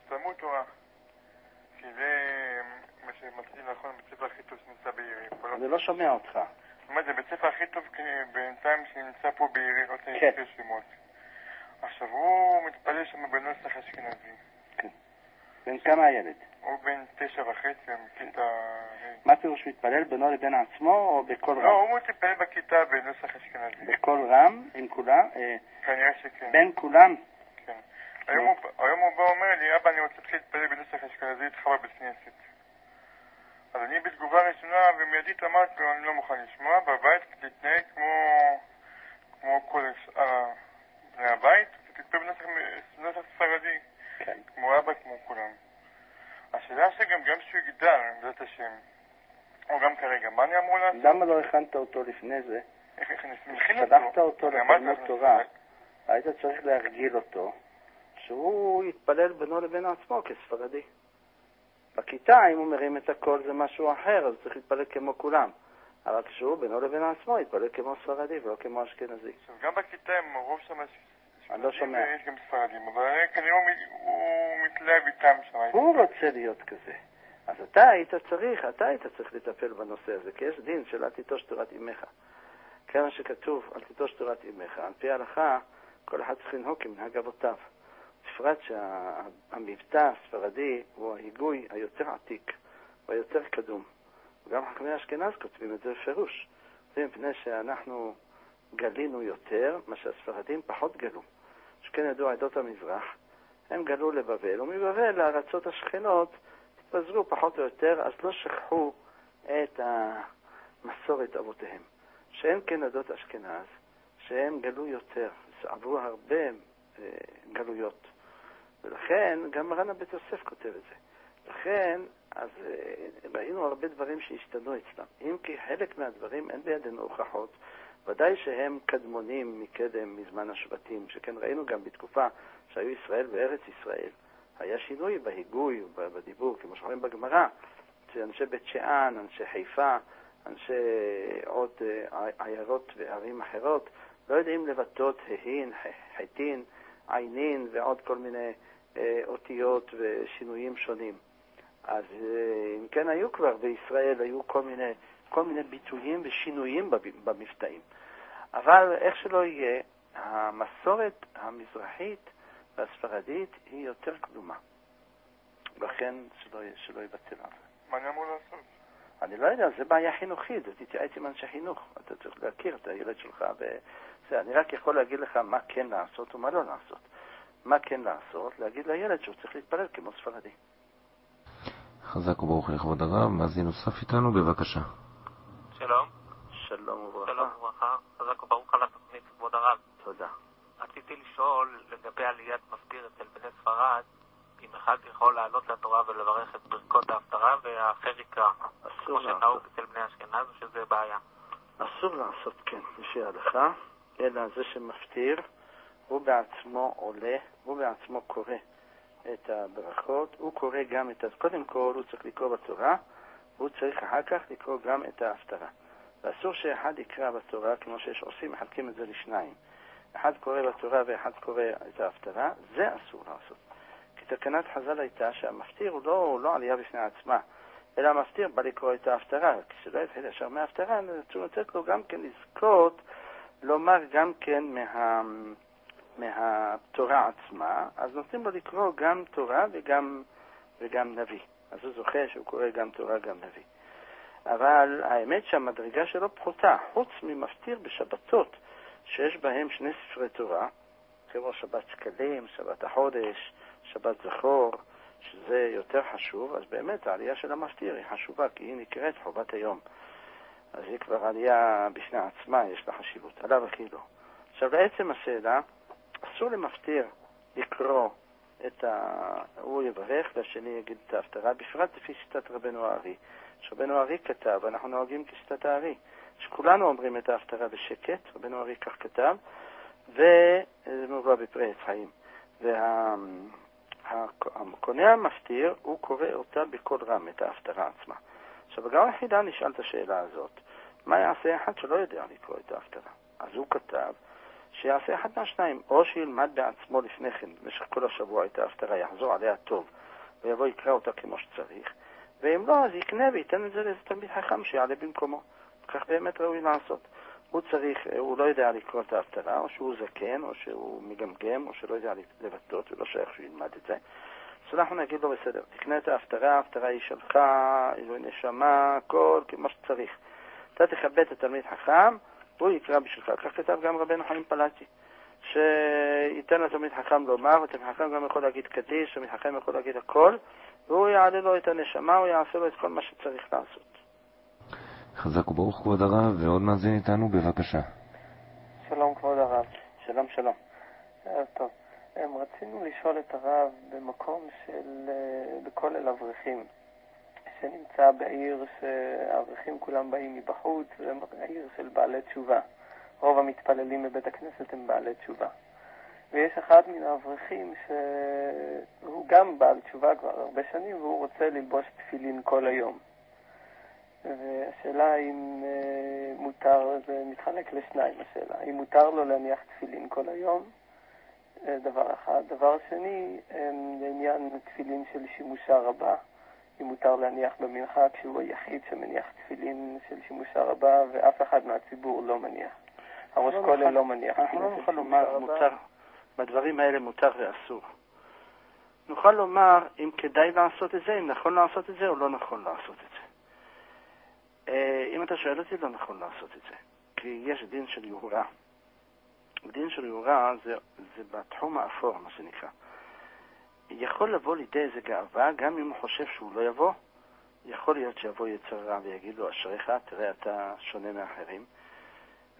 Speaker 3: תלמוד תורה. כי זה מה שמצאתי לאחרונה, בית ספר הכי טוב שנמצא בעירי.
Speaker 2: אני לא שומע אותך.
Speaker 3: זה בית ספר הכי טוב בינתיים שנמצא פה בעירי, לא צריך
Speaker 2: כן.
Speaker 3: שמות. עכשיו, הוא מתפלל שם בנוסח אשכנזי.
Speaker 2: כן. בן כמה הילד?
Speaker 3: הוא בן 9.5, מכיתה...
Speaker 2: מה פירוש מתפלל בינו לבין עצמו או בכל רם?
Speaker 3: לא, הוא מתפלל בכיתה בנוסח אשכנזי.
Speaker 2: בכל רם? עם כולם?
Speaker 3: כנראה שכן.
Speaker 2: בין כולם?
Speaker 3: כן. היום הוא בא אומר לי, אבא, אני רוצה להתפלל בנוסח אשכנזי איתך בבית כנסת. אז אני בתגובה ראשונה ומיידית אמרתי לו, אני לא מוכן לשמוע, בבית תתנהג כמו כל בני הבית, תתפלל בנוסח ספרדי,
Speaker 2: כן.
Speaker 3: כמו אבא, כמו כולם. השאלה שגם שהוא יגדל, בעזרת השם, או גם כרגע, מה אני אמור לעשות?
Speaker 2: למה לא הכנת אותו לפני זה?
Speaker 3: איך הכנסים?
Speaker 2: שלחת אותו לתלמוד תורה, היית צריך להרגיל אותו, שהוא יתפלל בינו לבין עצמו כספרדי. בכיתה, אם הוא מרים את הכל זה משהו אחר, אז צריך להתפלל כמו כולם. אבל כשהוא בינו לבין עצמו יתפלל כמו ספרדי ולא כמו אשכנזי.
Speaker 3: גם בכיתה הם רוב שם
Speaker 2: אני לא שומע.
Speaker 3: יש גם ספרדים, אבל כנראה הוא מתלהב איתם שם.
Speaker 2: הוא רוצה להיות כזה. אז אתה היית צריך לטפל בנושא הזה, כי יש דין של אל תיטוש תורת אמך. כמה שכתוב, אל תיטוש תורת אמך. על פי ההלכה, כל אחד צריך לנהוג כמנהג אבותיו. בפרט שהמבטא הספרדי הוא ההיגוי היותר עתיק והיותר קדום. וגם חכמי אשכנז כותבים את זה בפירוש. זה מפני שאנחנו גלינו יותר, מה שהספרדים פחות גלו. שכן ידעו עדות המזרח, הם גלו לבבל, ומבבל לארצות השכנות התפזרו פחות או יותר, אז לא שכחו את המסורת אבותיהם. שאין כן עדות אשכנז, שהם גלו יותר, עברו הרבה גלויות. ולכן גם מרן הבית יוסף כותב את זה. לכן, אז ראינו הרבה דברים שהשתנו אצלם. אם כי חלק מהדברים אין בידינו הוכחות, ודאי שהם קדמונים מקדם מזמן השבטים, שכן ראינו גם בתקופה שהיו ישראל בארץ ישראל. היה שינוי בהיגוי ובדיבור, כמו שאומרים בגמרא, שאנשי בית שאן, אנשי חיפה, אנשי עוד עיירות וערים אחרות, לא יודעים לבטאות ההין, חיתין, עינין ועוד כל מיני אותיות ושינויים שונים. אז אם כן היו כבר בישראל, היו כל מיני ביטויים ושינויים במבטאים. אבל איך שלא יהיה, המסורת המזרחית והספרדית היא יותר קדומה. לכן שלא יבטל על זה.
Speaker 3: מה אני אמור לעשות?
Speaker 2: אני לא יודע, זה בעיה חינוכית, תתייעץ עם אנשי חינוך. אתה צריך להכיר את הילד שלך. אני רק יכול להגיד לך מה כן לעשות ומה לא לעשות. מה כן לעשות? להגיד לילד שהוא צריך להתפלל כמו ספרדי.
Speaker 1: חזק וברוך לכבוד הרב. מאזין נוסף איתנו, בבקשה.
Speaker 9: שלום.
Speaker 2: שלום וברכה.
Speaker 9: שלום וברכה. חזק וברוך על התוכנית, כבוד הרב.
Speaker 2: תודה.
Speaker 9: רציתי לשאול לגבי עליית מפטיר אצל בני ספרד, אם אחד יכול לעלות לתורה ולברך את ברכות ההפטרה והאחר יקרא, כמו שנהוג אצל בני אשכנז, או שזה בעיה?
Speaker 2: אסור לעשות כן, לפי ההלכה, אלא זה שמפטיר, הוא בעצמו עולה, הוא בעצמו קורא את הברכות, הוא קורא גם את... קודם כל הוא צריך לקרוא בתורה, הוא צריך אחר כך לקרוא גם את ההפטרה. ואסור שאחד יקרא בתורה, כמו שיש עושים, מחלקים את זה לשניים. אחד קורא בתורה ואחד קורא את ההפטרה, זה אסור לעשות. כי תקנת חז"ל הייתה שהמפטיר הוא לא עלייה בפני עצמה, אלא המפטיר בא לקרוא את ההפטרה. כשלא יתחיל ישר מההפטרה, צריך לתת לו גם כן לזכות, לומר גם כן מהתורה עצמה, אז נותנים לו לקרוא גם תורה וגם נביא. אז הוא זוכה שהוא קורא גם תורה גם נביא. אבל האמת שהמדרגה שלו פחותה, חוץ ממפטיר בשבתות, שיש בהם שני ספרי תורה, כמו שבת שקלים, שבת החודש, שבת זכור, שזה יותר חשוב, אז באמת העלייה של המפטיר היא חשובה, כי היא נקראת חובת היום. אז היא כבר עלייה בפני עצמה, יש לה חשיבות, עליו הכי לא. עכשיו לעצם השאלה, אסור למפטיר לקרוא הוא יברך והשני יגיד את ההפטרה, בפרט לפי שיטת רבנו הארי. שרבנו הארי כתב, אנחנו נוהגים כשיטת הארי, שכולנו אומרים את ההפטרה בשקט, רבנו הארי כך כתב, וזה מובא בפרי עץ חיים. והקונה המפטיר, הוא קורא אותה בקול רם, את ההפטרה עצמה. עכשיו, גם היחידה נשאל את השאלה הזאת, מה יעשה אחד שלא יודע לקרוא את ההפטרה? אז הוא כתב, שיעשה אחד מהשניים, או שילמד בעצמו לפני כן, במשך כל השבוע את ההפטרה, יחזור עליה טוב, ויבוא יקרא אותה כמו שצריך, ואם לא, אז יקנה וייתן את זה לאיזה תלמיד חכם שיעלה במקומו. כך באמת ראוי לעשות. הוא לא יודע לקרוא את ההפטרה, או שהוא זקן, או שהוא מגמגם, או שלא יודע לבטות, ולא שייך שהוא ילמד את זה. אז אנחנו נגיד לו בסדר, תקנה את ההפטרה, ההפטרה היא שלך, אלוהי נשמה, הכל כמו שצריך. אתה תכבד את התלמיד חכם, הוא יקרא בשבילך. כך כתב גם רבנו חיים פלאטי, שייתן לתלמיד חכם לומר, ותלמיד חכם גם יכול להגיד קדיש, תלמיד חכם יכול להגיד הכל, והוא יעלה לו את הנשמה, הוא יעשה לו את כל מה שצריך לעשות.
Speaker 1: חזק וברוך כבוד הרב, ועוד מאזין איתנו, בבקשה.
Speaker 10: שלום כבוד הרב.
Speaker 2: שלום שלום.
Speaker 10: טוב, רצינו לשאול את הרב במקום של בכולל אברכים, שנמצא בעיר שהאברכים כולם באים מבחוץ, זה העיר של בעלי תשובה. רוב המתפללים בבית הכנסת הם בעלי תשובה. ויש אחד מן האברכים שהוא גם בעל תשובה כבר הרבה שנים, והוא רוצה ללבוש תפילין כל היום. והשאלה אם מותר, זה מתחלק לשניים השאלה, אם מותר לו להניח תפילין כל היום, דבר אחד. דבר שני, לעניין תפילין של שימושה רבה, אם מותר להניח במנחה כשהוא היחיד שמניח תפילין של שימושה רבה ואף אחד מהציבור לא מניח. הראש כולל לא מניח.
Speaker 2: אנחנו לא נוכל לומר מותר, בדברים האלה מותר ואסור. נוכל לומר אם כדאי לעשות את זה, אם נכון לעשות את זה או לא נכון לעשות את זה. אם אתה שואל אותי, לא נכון לעשות את זה. כי יש דין של יהורה. דין של יהורה זה בתחום האפור, מה שנקרא. יכול לבוא לידי איזה גאווה, גם אם הוא חושב שהוא לא יבוא. יכול להיות שיבוא יצר רע ויגיד לו, אשריך, תראה, אתה שונה מאחרים.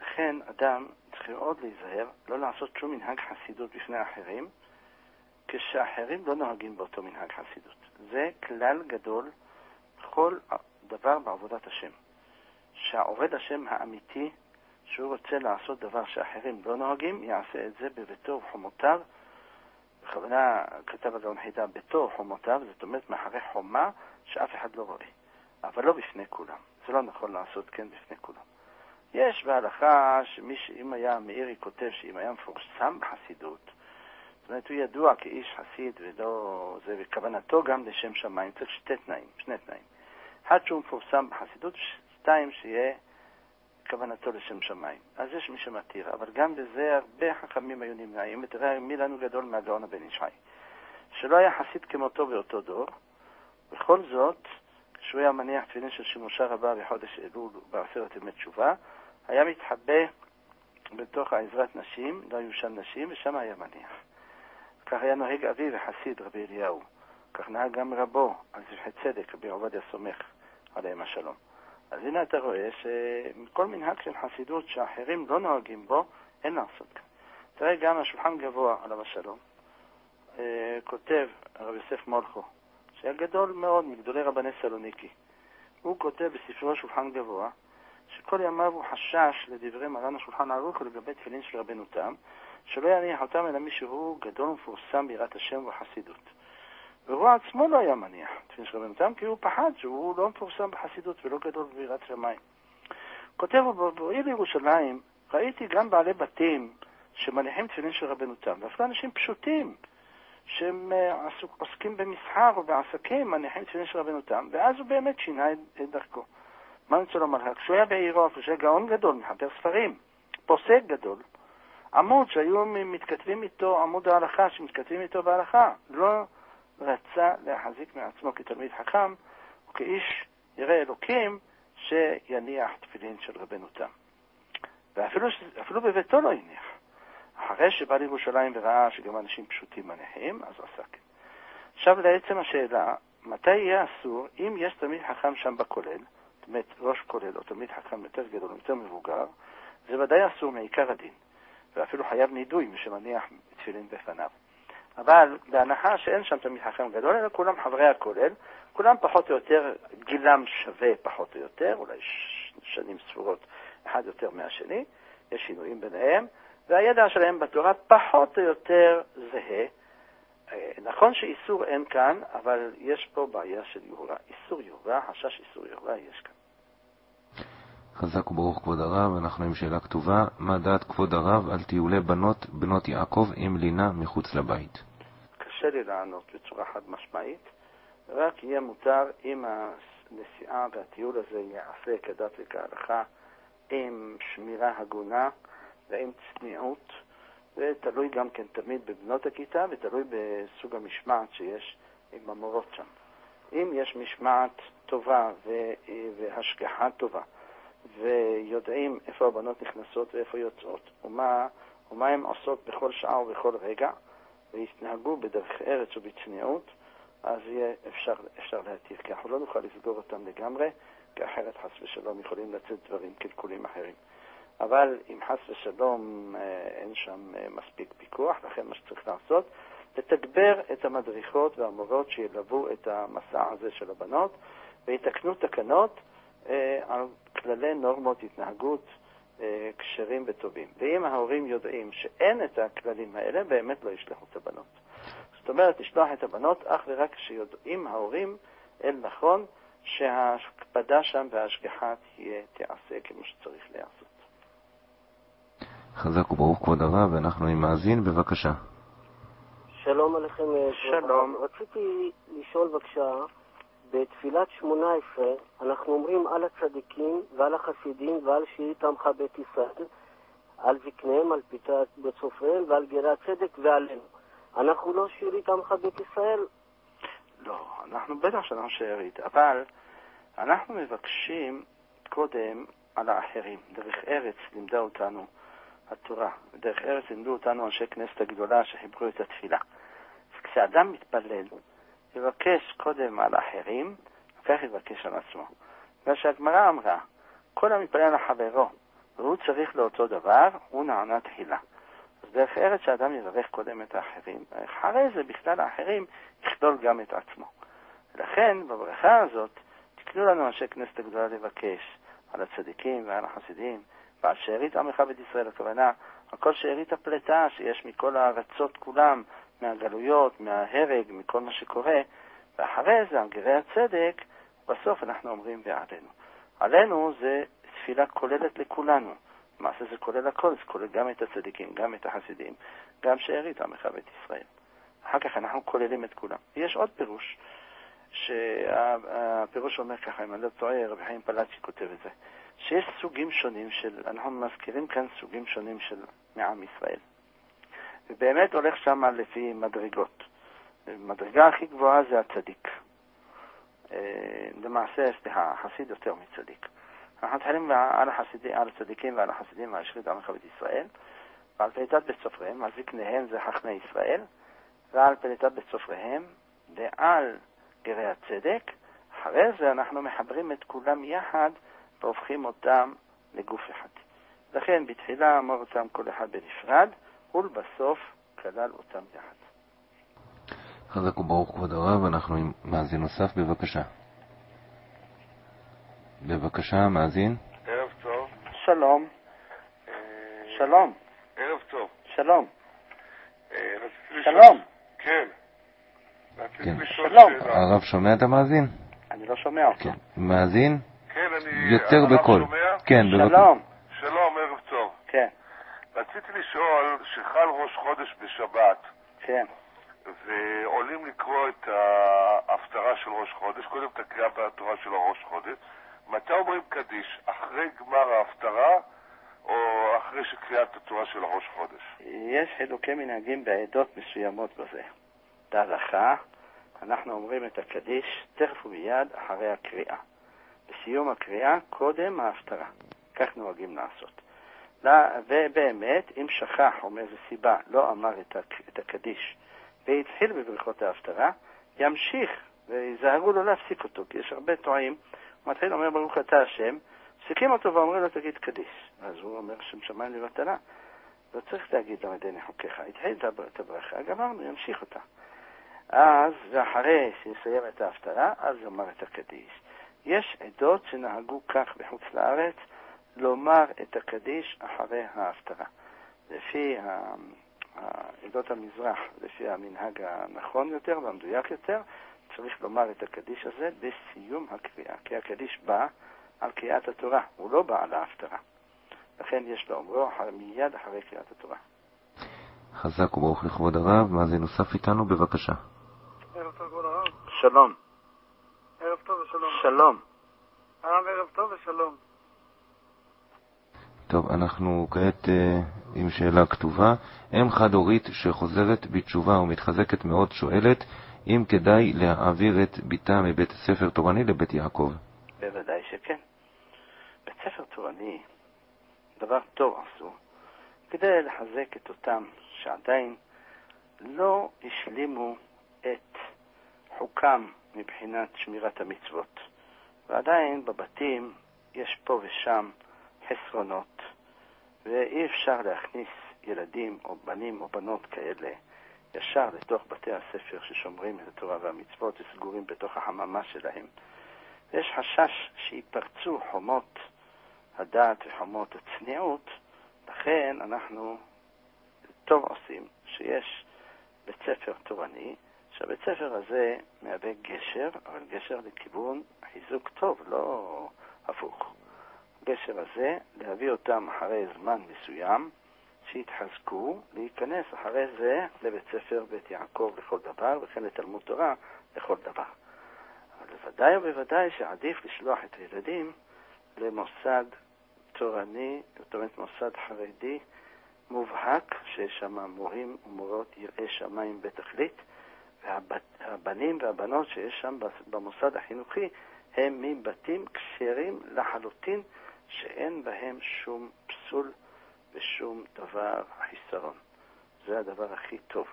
Speaker 2: לכן אדם צריך מאוד להיזהר, לא לעשות שום מנהג חסידות בפני האחרים, כשאחרים לא נוהגים באותו מנהג חסידות. זה כלל גדול בכל דבר בעבודת השם. שהעובד השם האמיתי, שהוא רוצה לעשות דבר שאחרים לא נוהגים, יעשה את זה בביתו ובחומותיו. בכוונה כתב הגאון חידה, ביתו ובחומותיו, זאת אומרת מאחורי חומה שאף אחד לא רואה. אבל לא בפני כולם. זה לא נכון לעשות כן בפני כולם. יש בהלכה שאם היה מאירי כותב שאם היה מפורסם בחסידות, זאת אומרת הוא ידוע כאיש חסיד ולא זה, וכוונתו גם לשם שמיים, צריך שני תנאים. אחד שהוא מפורסם בחסידות, שתיים שיהיה כוונתו לשם שמיים. אז יש מי שמתיר, אבל גם בזה הרבה חכמים היו נמנעים, ותראה מי לנו גדול מהגאון הבן איש חי. שלא היה חסיד כמותו באותו דור, בכל זאת, כשהוא היה מניח תפילין של שימושה רבה בחודש אלול בעשרת ימי תשובה, היה מתחבא בתוך העזרת נשים, לא היו שם נשים, ושם היה מניח. כך היה נוהג אבי וחסיד רבי אליהו. כך נהג גם רבו על זבחי צדק, רבי עובדיה סומך עליהם השלום. אז הנה אתה רואה שמכל מנהג של חסידות שאחרים לא נוהגים בו, אין לעשות כאן. תראה גם השולחן גבוה עליו השלום, כותב הרב יוסף מולכו, שהיה גדול מאוד מגדולי רבני סלוניקי. הוא כותב בספרו שולחן גבוה, שכל ימיו הוא חשש לדברי מרן השולחן ערוך לגבי תפילין של רבנו תם, שלא יניח אותם אלא מישהו גדול ומפורסם ביראת השם ובחסידות. והוא עצמו לא היה מניח תפילין של רבנו תם, כי הוא פחד שהוא לא מפורסם בחסידות ולא גדול ביראת שמיים. כותב הוא, בעיר ירושלים ראיתי גם בעלי בתים שמניחים תפילין של רבנו תם, ואפילו אנשים פשוטים שהם עוסקים במסחר ובעסקים מניחים תפילין של רבנו תם, ואז הוא באמת שינה את דרכו. מה אני רוצה לומר? כשהוא היה בעירו, כשהיה גאון גדול, מחבר ספרים, פוסק גדול, עמוד שהיו מתכתבים איתו, עמוד ההלכה שמתכתבים איתו בהלכה, לא רצה להחזיק מעצמו כתלמיד חכם וכאיש ירא אלוקים שיניח תפילין של רבנו תם. ואפילו בביתו לא הניח. אחרי שבא לירושלים וראה שגם אנשים פשוטים מניחים, אז עשה כן. עכשיו לעצם השאלה, מתי יהיה אסור אם יש תלמיד חכם שם בכולל, זאת אומרת ראש כולל או תלמיד חכם יותר גדול או יותר מבוגר, זה ודאי אסור מעיקר הדין, ואפילו חייב נידוי מי שמניח תפילין בפניו. אבל בהנחה שאין שם תלמיד חכם גדול, אלא כולם חברי הכולל, כולם פחות או יותר, גילם שווה פחות או יותר, אולי שנים ספורות אחד יותר מהשני, יש שינויים ביניהם, והידע שלהם בתורה פחות או יותר זהה. נכון שאיסור אין כאן, אבל יש פה בעיה של יהורה. איסור יהורה, חשש איסור יהורה יש כאן.
Speaker 1: חזק וברוך כבוד הרב, אנחנו עם שאלה כתובה. מה דעת כבוד הרב על טיולי בנות יעקב עם לינה מחוץ לבית?
Speaker 2: קשה לי לענות בצורה חד משמעית. רק יהיה מותר אם הנסיעה והטיול הזה יעשה כדת וכהלכה, עם שמירה הגונה ועם צניעות, ותלוי גם כן תמיד בבנות הכיתה ותלוי בסוג המשמעת שיש עם המורות שם. אם יש משמעת טובה והשגחה טובה ויודעים איפה הבנות נכנסות ואיפה יוצאות ומה הן עושות בכל שעה ובכל רגע והתנהגו בדרך ארץ ובצניעות, אז יהיה אפשר להתיר, כי אנחנו לא נוכל לסגור אותם לגמרי, כי אחרת חס ושלום יכולים לצאת דברים קלקולים אחרים. אבל אם חס ושלום אין שם מספיק פיקוח, לכן מה שצריך לעשות, לתגבר את המדריכות והמורות שילוו את המסע הזה של הבנות, ויתקנו תקנות על כללי נורמות התנהגות קשרים וטובים. ואם ההורים יודעים שאין את הכללים האלה, באמת לא ישלחו את הבנות. זאת אומרת, לשלוח את הבנות אך ורק כשיודעים ההורים אל נכון שההקפדה שם וההשגחה תיעשה כמו שצריך לעשות.
Speaker 1: חזק וברוך כבוד הרב, ואנחנו עם מאזין, בבקשה.
Speaker 11: שלום עליכם.
Speaker 2: שלום.
Speaker 11: רציתי לשאול בבקשה, בתפילת 18 אנחנו אומרים על הצדיקים ועל החסידים ועל שירית עמך בית ישראל, על זקניהם, על פיתת בית סופריהם ועל גרי הצדק ועלינו. אנחנו לא שירית עמך בית ישראל?
Speaker 2: לא, אנחנו בטח שאנחנו שירית, אבל אנחנו מבקשים קודם על האחרים. דרך ארץ לימדה אותנו התורה, בדרך ארץ לימדו אותנו אנשי כנסת הגדולה שחיברו את התפילה. כשאדם מתפלל, יבקש קודם על האחרים, וכך יבקש על עצמו. והשהגמרא אמרה, כל המתפלל על חברו, והוא צריך לאותו דבר, הוא נענה תחילה. אז דרך ארץ שאדם יברך קודם את האחרים, אחרי זה בכלל האחרים יכלול גם את עצמו. ולכן בברכה הזאת, תקנו לנו אנשי כנסת הגדולה לבקש על הצדיקים ועל החסידים, ועל שארית עמך בית ישראל, הכוונה, על כל שארית הפלטה שיש מכל הארצות כולם, מהגלויות, מההרג, מכל מה שקורה, ואחרי זה, על גרי הצדק, בסוף אנחנו אומרים ועלינו. עלינו זה תפילה כוללת לכולנו. למעשה זה כולל הכל, זה כולל גם את הצדיקים, גם את החסידים, גם שארית עמך בית ישראל. אחר כך אנחנו כוללים את כולם. יש עוד פירוש, שהפירוש אומר ככה, אם אני לא טועה, רבי חיים פלאצ'י כותב את זה, שיש סוגים שונים אנחנו מזכירים כאן סוגים שונים של מעם ישראל. ובאמת הולך שם לפי מדרגות. המדרגה הכי גבוהה זה הצדיק. למעשה, החסיד יותר מצדיק. אנחנו מתחילים על הצדיקים ועל החסידים ועל שארית עמך בית ישראל, ועל פליטת בית סופריהם, על זקניהם זה חכמי ישראל, ועל פליטת בית סופריהם ועל גרי הצדק. אחרי זה אנחנו מחברים את כולם יחד והופכים אותם לגוף אחד. לכן בתחילה אמר אותם כל אחד בנפרד, ולבסוף כלל אותם יחד.
Speaker 1: חזק וברוך כבוד הרב. אנחנו עם מאזין נוסף, בבקשה. בבקשה, מאזין.
Speaker 12: ערב טוב.
Speaker 2: שלום. שלום.
Speaker 12: ערב טוב.
Speaker 2: שלום.
Speaker 12: שלום. כן.
Speaker 1: כן.
Speaker 2: שלום.
Speaker 1: הרב שומע את המאזין?
Speaker 2: אני לא שומע אותו.
Speaker 1: כן. מאזין?
Speaker 12: כן, אני...
Speaker 1: יותר בקול. כן,
Speaker 2: שלום.
Speaker 12: שלום, ערב טוב.
Speaker 2: כן.
Speaker 12: רציתי לשאול שחל ראש חודש בשבת.
Speaker 2: כן.
Speaker 12: ועולים לקרוא את ההפטרה של ראש חודש, קודם את הקריאה בתורה של הראש חודש. מתי אומרים קדיש? אחרי גמר ההפטרה או אחרי שקריאת התורה של הראש חודש?
Speaker 2: יש חילוקי מנהגים בעדות מסוימות בזה. בהלכה אנחנו אומרים את הקדיש תכף ומיד אחרי הקריאה. בסיום הקריאה קודם ההפטרה. כך נוהגים לעשות. ובאמת, אם שכח או מאיזו סיבה לא אמר את הקדיש והתחיל בברכות ההפטרה, ימשיך ויזהרו לו להפסיק אותו, כי יש הרבה טועים. הוא מתחיל אומר ברוך אתה השם, מפסיקים אותו ואומרים לו תגיד קדיש. אז הוא אומר שם שמיים לבטלה. לא צריך להגיד למדני חוקיך. התחיל את הברכה, גמרנו, ימשיך אותה. אז, ואחרי שיסיים את ההפטרה, אז יאמר את הקדיש. יש עדות שנהגו כך בחוץ לארץ, לומר את הקדיש אחרי ההפטרה. לפי עדות המזרח, לפי המנהג הנכון יותר והמדויק יותר, צריך לומר את הקדיש הזה בסיום הקריאה. כי הקדיש בא על קריאת התורה, הוא לא בא על ההפטרה. לכן יש לאומרו מיד אחרי קריאת התורה.
Speaker 1: חזק וברוך לכבוד הרב. מאזין נוסף איתנו, בבקשה.
Speaker 5: ערב טוב כבוד הרב.
Speaker 2: שלום.
Speaker 5: ערב טוב ושלום.
Speaker 2: שלום.
Speaker 5: הרב ערב טוב ושלום.
Speaker 1: טוב, אנחנו כעת עם שאלה כתובה. אם חד-הורית שחוזרת בתשובה ומתחזקת מאוד שואלת אם כדאי להעביר את ביתה מבית ספר תורני לבית יעקב.
Speaker 2: בוודאי שכן. בית ספר תורני דבר טוב עשו כדי לחזק את אותם שעדיין לא השלימו את חוקם מבחינת שמירת המצוות, ועדיין בבתים יש פה ושם חסרונות, ואי אפשר להכניס ילדים או בנים או בנות כאלה ישר לתוך בתי הספר ששומרים את התורה והמצוות וסגורים בתוך החממה שלהם. יש חשש שיפרצו חומות הדעת וחומות הצניעות. לכן אנחנו טוב עושים שיש בית ספר תורני, שהבית ספר הזה מהווה גשר, אבל גשר לכיוון חיזוק טוב, לא הפוך. גשר הזה להביא אותם אחרי זמן מסוים שיתחזקו, להיכנס אחרי זה לבית ספר בית יעקב לכל דבר, וכן לתלמוד תורה לכל דבר. אבל בוודאי ובוודאי שעדיף לשלוח את הילדים למוסד תורני, זאת אומרת מוסד חרדי מובהק, שיש שם מורים ומורות יראי שמיים בתכלית, והבנים והבנות שיש שם במוסד החינוכי הם מבתים כשרים לחלוטין, שאין בהם שום פסול ושום דבר חיסרון. זה הדבר הכי טוב.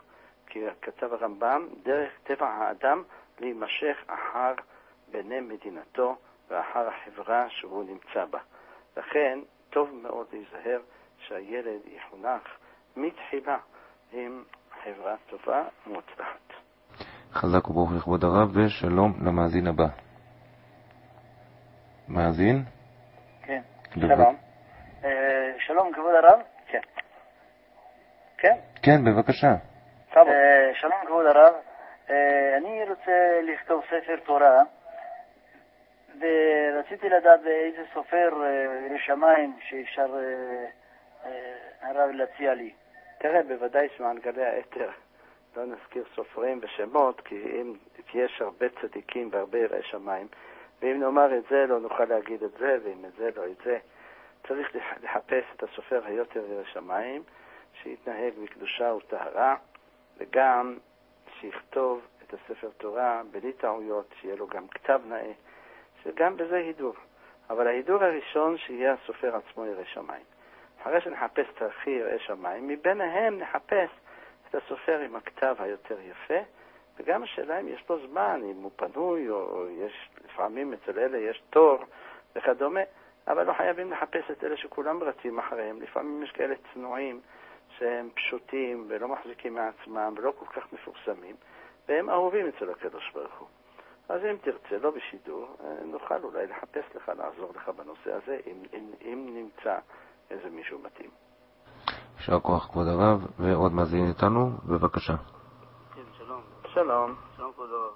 Speaker 2: כי כתב הרמב"ם, דרך טבע האדם להימשך אחר בני מדינתו ואחר החברה שהוא נמצא בה. לכן טוב מאוד להיזהר שהילד יחונך מתחילה עם חברה טובה ומוצלחת.
Speaker 1: חזק וברוך לכבוד הרב, ושלום למאזין הבא. מאזין?
Speaker 13: כן, שלום. שלום כבוד הרב?
Speaker 2: כן. כן?
Speaker 1: כן, בבקשה.
Speaker 13: שלום כבוד הרב. אני רוצה לכתוב ספר תורה, ורציתי לדעת באיזה סופר לשמיים שאפשר הרב להציע לי.
Speaker 2: תראה, בוודאי שמעגלי האתר לא נזכיר סופרים ושמות, כי אם יש הרבה צדיקים והרבה יראי שמיים, ואם נאמר את זה לא נוכל להגיד את זה, ואם את זה לא את זה. צריך לחפש את הסופר היותר יראי שמיים, שיתנהג בקדושה וטהרה, וגם שיכתוב את הספר תורה בלי טעויות, שיהיה לו גם כתב נאה, שגם בזה הידור. אבל ההידור הראשון שיהיה הסופר עצמו יראי שמיים. אחרי שנחפש את הכי יראי שמיים, מביניהם נחפש את הסופר עם הכתב היותר יפה, וגם השאלה אם יש לו זמן, אם הוא פנוי, או יש, לפעמים אצל אלה יש תור וכדומה, אבל לא חייבים לחפש את אלה שכולם רצים אחריהם. לפעמים יש כאלה צנועים שהם פשוטים ולא מחזיקים מעצמם ולא כל כך מפורסמים, והם אהובים אצל הקדוש ברוך הוא. אז אם תרצה, לא בשידור, נוכל אולי לחפש לך, לעזור לך בנושא הזה, אם נמצא איזה מישהו מתאים.
Speaker 1: יישר כוח כבוד הרב, ועוד מאזין איתנו, בבקשה.
Speaker 13: כן, שלום.
Speaker 2: שלום.
Speaker 13: שלום כבוד הרב.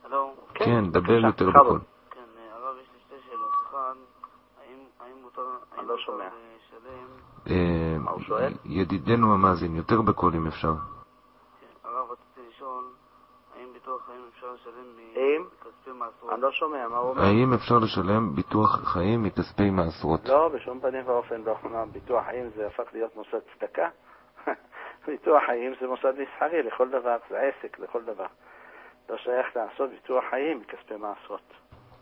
Speaker 13: הלו?
Speaker 1: כן, דבר יותר בכל.
Speaker 13: כן, הרב, יש לי שתי שאלות. אחד, האם מותר לשלם...
Speaker 2: מה הוא שואל?
Speaker 1: ידידנו המאזין, יותר בכל אם אפשר.
Speaker 13: כן, הרב, רציתי לשאול, האם ביטוח חיים אפשר לשלם מכספי מעשרות?
Speaker 2: אני לא שומע, מה הוא אומר?
Speaker 1: האם אפשר לשלם ביטוח חיים מכספי מעשרות?
Speaker 2: לא, בשום פנים ואופן לא. ביטוח חיים זה הפך להיות מוסד צדקה. ביטוח חיים זה מוסד מסחרי לכל דבר, זה עסק לכל דבר. לא שייך לעשות ביטוח חיים מכספי מעשרות.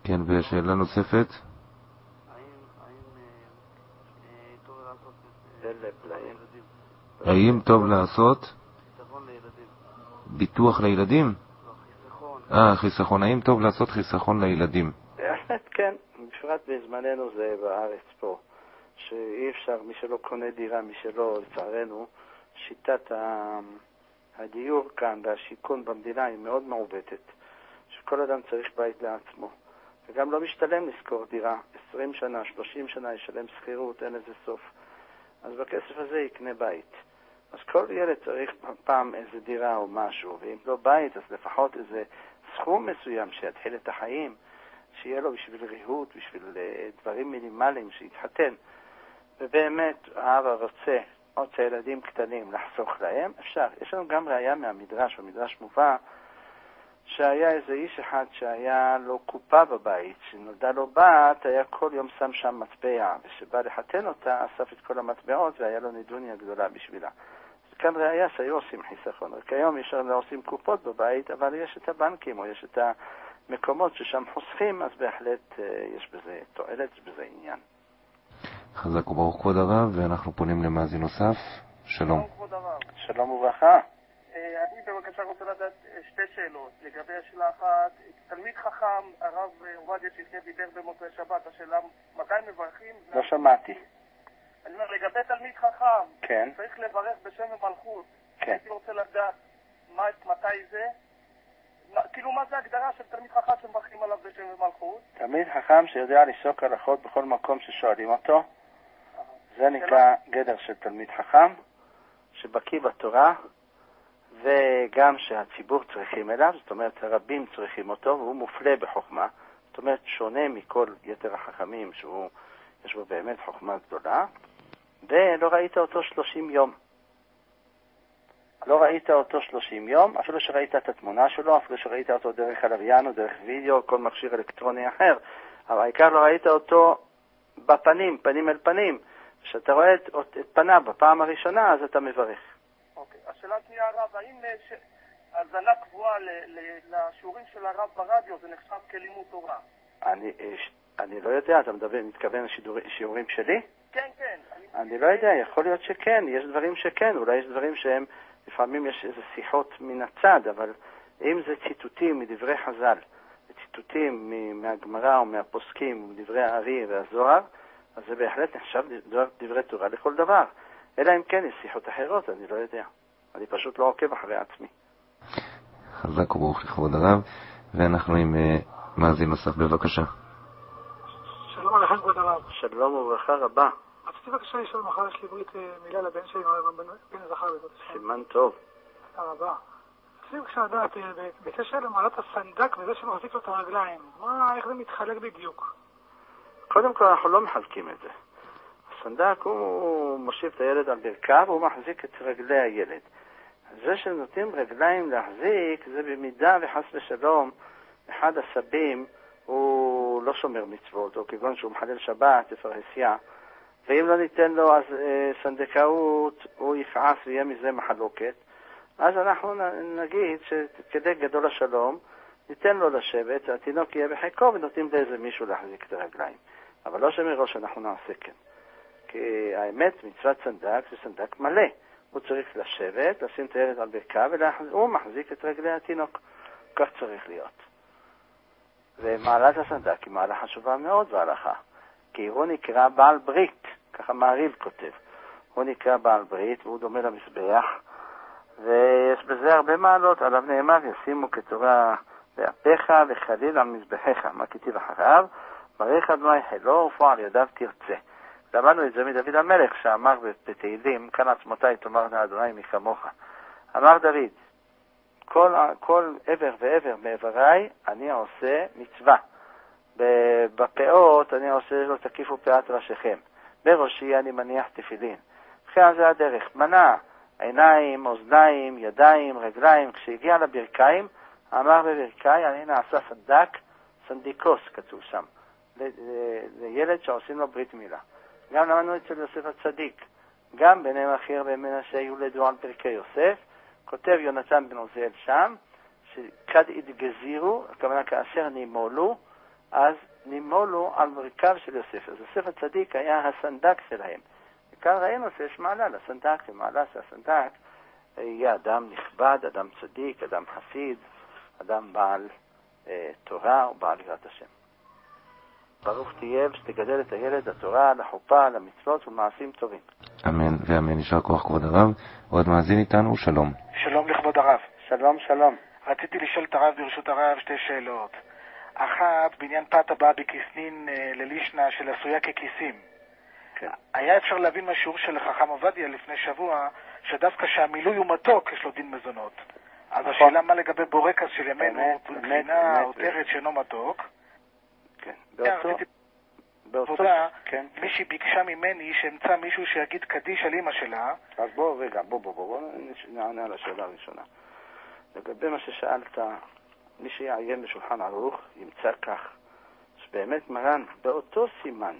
Speaker 1: כן, ושאלה נוספת? האם טוב לעשות ביטוח לילדים? חיסכון. האם טוב לעשות חיסכון לילדים?
Speaker 2: כן, בפרט בזמננו זה בארץ פה, שאי אפשר, מי שלא קונה דירה, מי שלא, לצערנו, שיטת הדיור כאן והשיכון במדינה היא מאוד מעובדת, שכל אדם צריך בית לעצמו, וגם לא משתלם לשכור דירה. 20 שנה, 30 שנה ישלם שכירות, אין לזה סוף. אז בכסף הזה יקנה בית. אז כל ילד צריך פעם איזה דירה או משהו, ואם לא בית, אז לפחות איזה סכום מסוים שיתחיל את החיים, שיהיה לו בשביל ריהוט, בשביל דברים מינימליים, שיתחתן. ובאמת, האבא רוצה ילדים קטנים לחסוך להם, אפשר. יש לנו גם ראייה מהמדרש, במדרש מובא, שהיה איזה איש אחד שהיה לו קופה בבית, שנולדה לו בת, היה כל יום שם שם מטבע, ושבא לחתן אותה, אסף את כל המטבעות, והיה לו נדוניה גדולה בשבילה. אז כאן ראייה שהיו עושים חיסכון. רק היום יש לנו עושים קופות בבית, אבל יש את הבנקים, או יש את המקומות ששם חוסכים, אז בהחלט יש בזה תועלת, יש בזה עניין.
Speaker 1: חזק וברוך כבוד הרב, ואנחנו פונים למאזין נוסף. שלום.
Speaker 2: שלום וברכה.
Speaker 14: אני בבקשה רוצה לדעת שתי שאלות. לגבי השאלה אחת, תלמיד חכם, הרב עובדיה שיחיה דיבר במוצאי שבת, השאלה מתי מברכים?
Speaker 2: לא שמעתי.
Speaker 14: אני אומר, לגבי תלמיד חכם,
Speaker 2: כן.
Speaker 14: צריך לברך בשם ומלכות.
Speaker 2: כן.
Speaker 14: הייתי רוצה לדעת מתי זה, כאילו מה זה הגדרה של תלמיד חכם שמברכים עליו בשם ומלכות?
Speaker 2: תלמיד חכם שיודע לשוק הלכות בכל מקום ששואלים אותו, זה נקרא גדר של תלמיד חכם, שבקיא בתורה, וגם שהציבור צריכים אליו, זאת אומרת הרבים צריכים אותו, והוא מופלה בחוכמה, זאת אומרת שונה מכל יתר החכמים, יש בו באמת חוכמה גדולה, ולא ראית אותו 30 יום. לא ראית אותו 30 יום, אפילו שראית את התמונה שלו, אפילו שראית אותו דרך הלוויין או דרך וידאו, כל מכשיר אלקטרוני אחר, אבל העיקר לא ראית אותו בפנים, פנים אל פנים. כשאתה רואה את פניו בפעם הראשונה, אז אתה מברך.
Speaker 14: אוקיי, השאלה שנייה הרב, האם הזנה קבועה לשיעורים של הרב ברדיו זה נחשב כלימוד תורה?
Speaker 2: אני לא יודע, אתה מתכוון לשיעורים שלי?
Speaker 14: כן, כן.
Speaker 2: אני לא יודע, יכול להיות שכן, יש דברים שכן, אולי יש דברים שהם, לפעמים יש איזה שיחות מן הצד, אבל אם זה ציטוטים מדברי חז"ל, ציטוטים מהגמרא או מהפוסקים ומדברי הארי והזוהר, אז זה בהחלט נחשב דברי תורה לכל דבר. אלא אם כן יש שיחות אחרות, אני לא יודע. אני פשוט לא עוקב אחרי עצמי.
Speaker 1: חזק וברוך לכבוד הרב, ואנחנו עם מאזין נוסף, בבקשה.
Speaker 15: שלום עליכם כבוד הרב.
Speaker 2: שלום וברכה רבה.
Speaker 15: רציתי בבקשה לשאול, מחר יש לי ברית מילה לבן שלי, בן הזכר בזאת.
Speaker 2: סימן טוב.
Speaker 15: תודה רבה. רציתי בבקשה לדעת, בקשר למעלת הסנדק וזה שמחזיק לו את הרגליים, איך זה מתחלק בדיוק?
Speaker 2: קודם כל אנחנו לא מחלקים את זה. הסנדק הוא מושיב את הילד על ברכיו והוא מחזיק את רגלי הילד. זה שנותנים רגליים להחזיק זה במידה וחס ושלום אחד הסבים הוא לא שומר מצוות, או כגון שהוא מחלל שבת, בפרהסיה, ואם לא ניתן לו אז סנדקאות הוא יפעס ויהיה מזה מחלוקת, אז אנחנו נגיד שכדי גדול השלום ניתן לו לשבת, התינוק יהיה בחיקו ונותנים לאיזה מישהו להחזיק את הרגליים. אבל לא שמראש אנחנו נעשה כן. כי האמת, מצוות סנדק זה סנדק מלא. הוא צריך לשבת, לשים את הילד על ברכיו, והוא מחזיק את רגלי התינוק. כך צריך להיות. ומעלת הסנדק היא מעלה חשובה מאוד בהלכה, כי הוא נקרא בעל ברית, ככה מעריב כותב. הוא נקרא בעל ברית והוא דומה למזבח, ויש בזה הרבה מעלות. עליו נאמר, ישימו כתורה באפיך וחליל על מזבחיך, מה כתיב אחריו, ברך אדוני חילו ופועל ידיו תרצה. למדנו את זה מדוד המלך, שאמר בתהילים, כאן עצמותיי תאמרנה אדוני מכמוך. אמר דוד, כל עבר ועבר מעבריי אני עושה מצווה. בפאות אני עושה לא תקיפו פאת ראשיכם. בראשי אני מניח תפילין. אחרי זה הדרך, מנה, עיניים, אוזניים, ידיים, רגליים. כשהגיע לברכיים, אמר בברכיים, אני נעשה סנדק, סנדיקוס כתוב שם, לילד שעושים לו ברית מילה. גם למדנו אצל יוסף הצדיק, גם בני מחיר ומנשה יולדו על ברכי יוסף. כותב יונתן בן עוזיאל שם, שכד התגזירו, הכוונה כאשר נימולו, אז נימולו על ברכיו של יוסף. אז יוסף הצדיק היה הסנדק שלהם. וכאן ראינו שיש מעלה לסנדק, ומעלה שהסנדק יהיה אדם נכבד, אדם צדיק, אדם חסיד, אדם בעל תורה ובעל יראת השם. ברוך תהיה ושתגדל את הילד לתורה, לחופה, למצוות ולמעשים טובים.
Speaker 1: אמן ואמן. יישר כוח כבוד הרב. עוד מאזין איתנו, שלום.
Speaker 16: שלום לכבוד הרב.
Speaker 2: שלום, שלום.
Speaker 16: רציתי לשאול את הרב ברשות הרב שתי שאלות. אחת, בעניין פת הבאה בכיסנין ללישנה של עשויה ככיסים.
Speaker 2: כן.
Speaker 16: היה אפשר להבין מהשיעור של חכם עובדיה לפני שבוע, שדווקא שהמילוי הוא מתוק, יש לו דין מזונות. אז השאלה מה לגבי בורקס של ימינו, בחינה או תרת שאינו מתוק.
Speaker 2: כן.
Speaker 16: באותו מישהי ביקשה ממני שאמצא מישהו שיגיד קדיש על אמא שלה.
Speaker 2: אז בוא נענה על השאלה הראשונה. לגבי מה ששאלת, מי שיעיין בשולחן ערוך ימצא כך, שבאמת מרן באותו סימן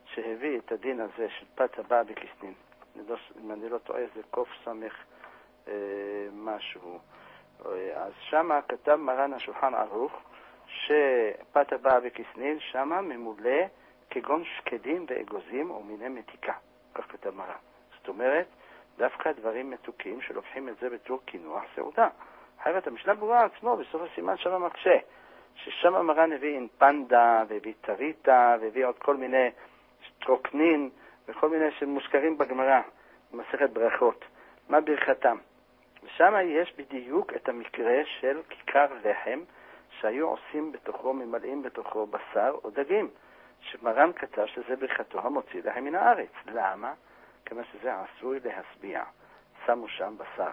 Speaker 2: שהביא את הדין הזה של פת הבאה בכיסנין, אם אני לא טועה זה קוף סמך משהו, אז שמה כתב מרן השולחן ערוך שפת הבאה בכיסנין שמה ממולא כגון שקדים ואגוזים ומיני מתיקה, כך כתב מרן. זאת אומרת, דווקא דברים מתוקים שלוקחים את זה בתור כינוח סעודה. אחרת המשנה ברורה עצמו בסוף הסימן שמה מקשה, ששמה מרן הביא עם פנדה והביא טריטה והביא עוד כל מיני טרוקנין וכל מיני שמוזכרים בגמרא במסכת ברכות. מה ברכתם? ושם יש בדיוק את המקרה של כיכר לחם שהיו עושים בתוכו, ממלאים בתוכו בשר או דגים, שמרן כתב שזה ברכתו המוציא לחם מן הארץ. למה? כמה שזה עשוי להשביע. שמו שם בשר.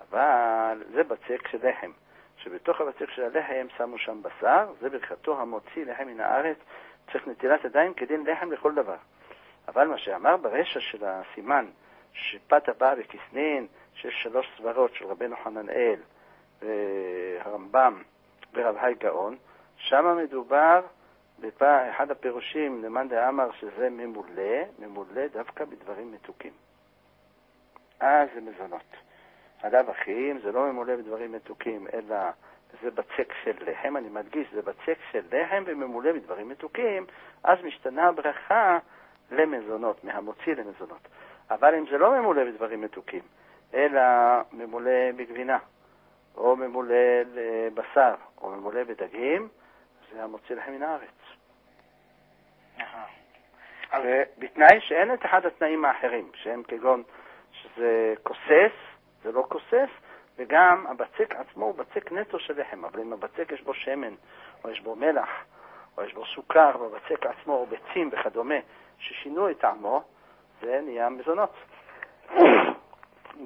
Speaker 2: אבל זה בצק של לחם. שבתוך הבצק של הלחם שמו שם בשר, זה ברכתו המוציא לחם מן הארץ, צריך נטילת ידיים כדין לחם לכל דבר. אבל מה שאמר ברשע של הסימן, שפת הבאה בכיסנין, שיש 3 סברות של רבנו חננאל, הרמב"ם ורב היי גאון, שם מדובר אחד הפירושים למאן דאמר שזה ממולא דווקא בדברים מתוקים. זה מזונות. עליו אחים זה לא ממולא בדברים מתוקים, אלא זה בצק של לחם, אני מדגיש, זה בצק של לחם וממולא בדברים מתוקים, אז משתנה הברכה למזונות, מהמוציא למזונות. אבל אם זה לא ממולא בדברים מתוקים, אלא ממולא בגבינה, או ממולא בשר, או ממולא בדגים, זה המוציא לחם מן הארץ. ובתנאי שאין את אחד התנאים האחרים, שהם כגון שזה כוסס, זה לא כוסס, וגם הבצק עצמו הוא בצק נטו של לחם, אבל אם הבצק יש בו שמן, או יש בו מלח, או יש בו סוכר, בבצק עצמו, או ביצים וכדומה, ששינו את טעמו, זה נהיה מזונות.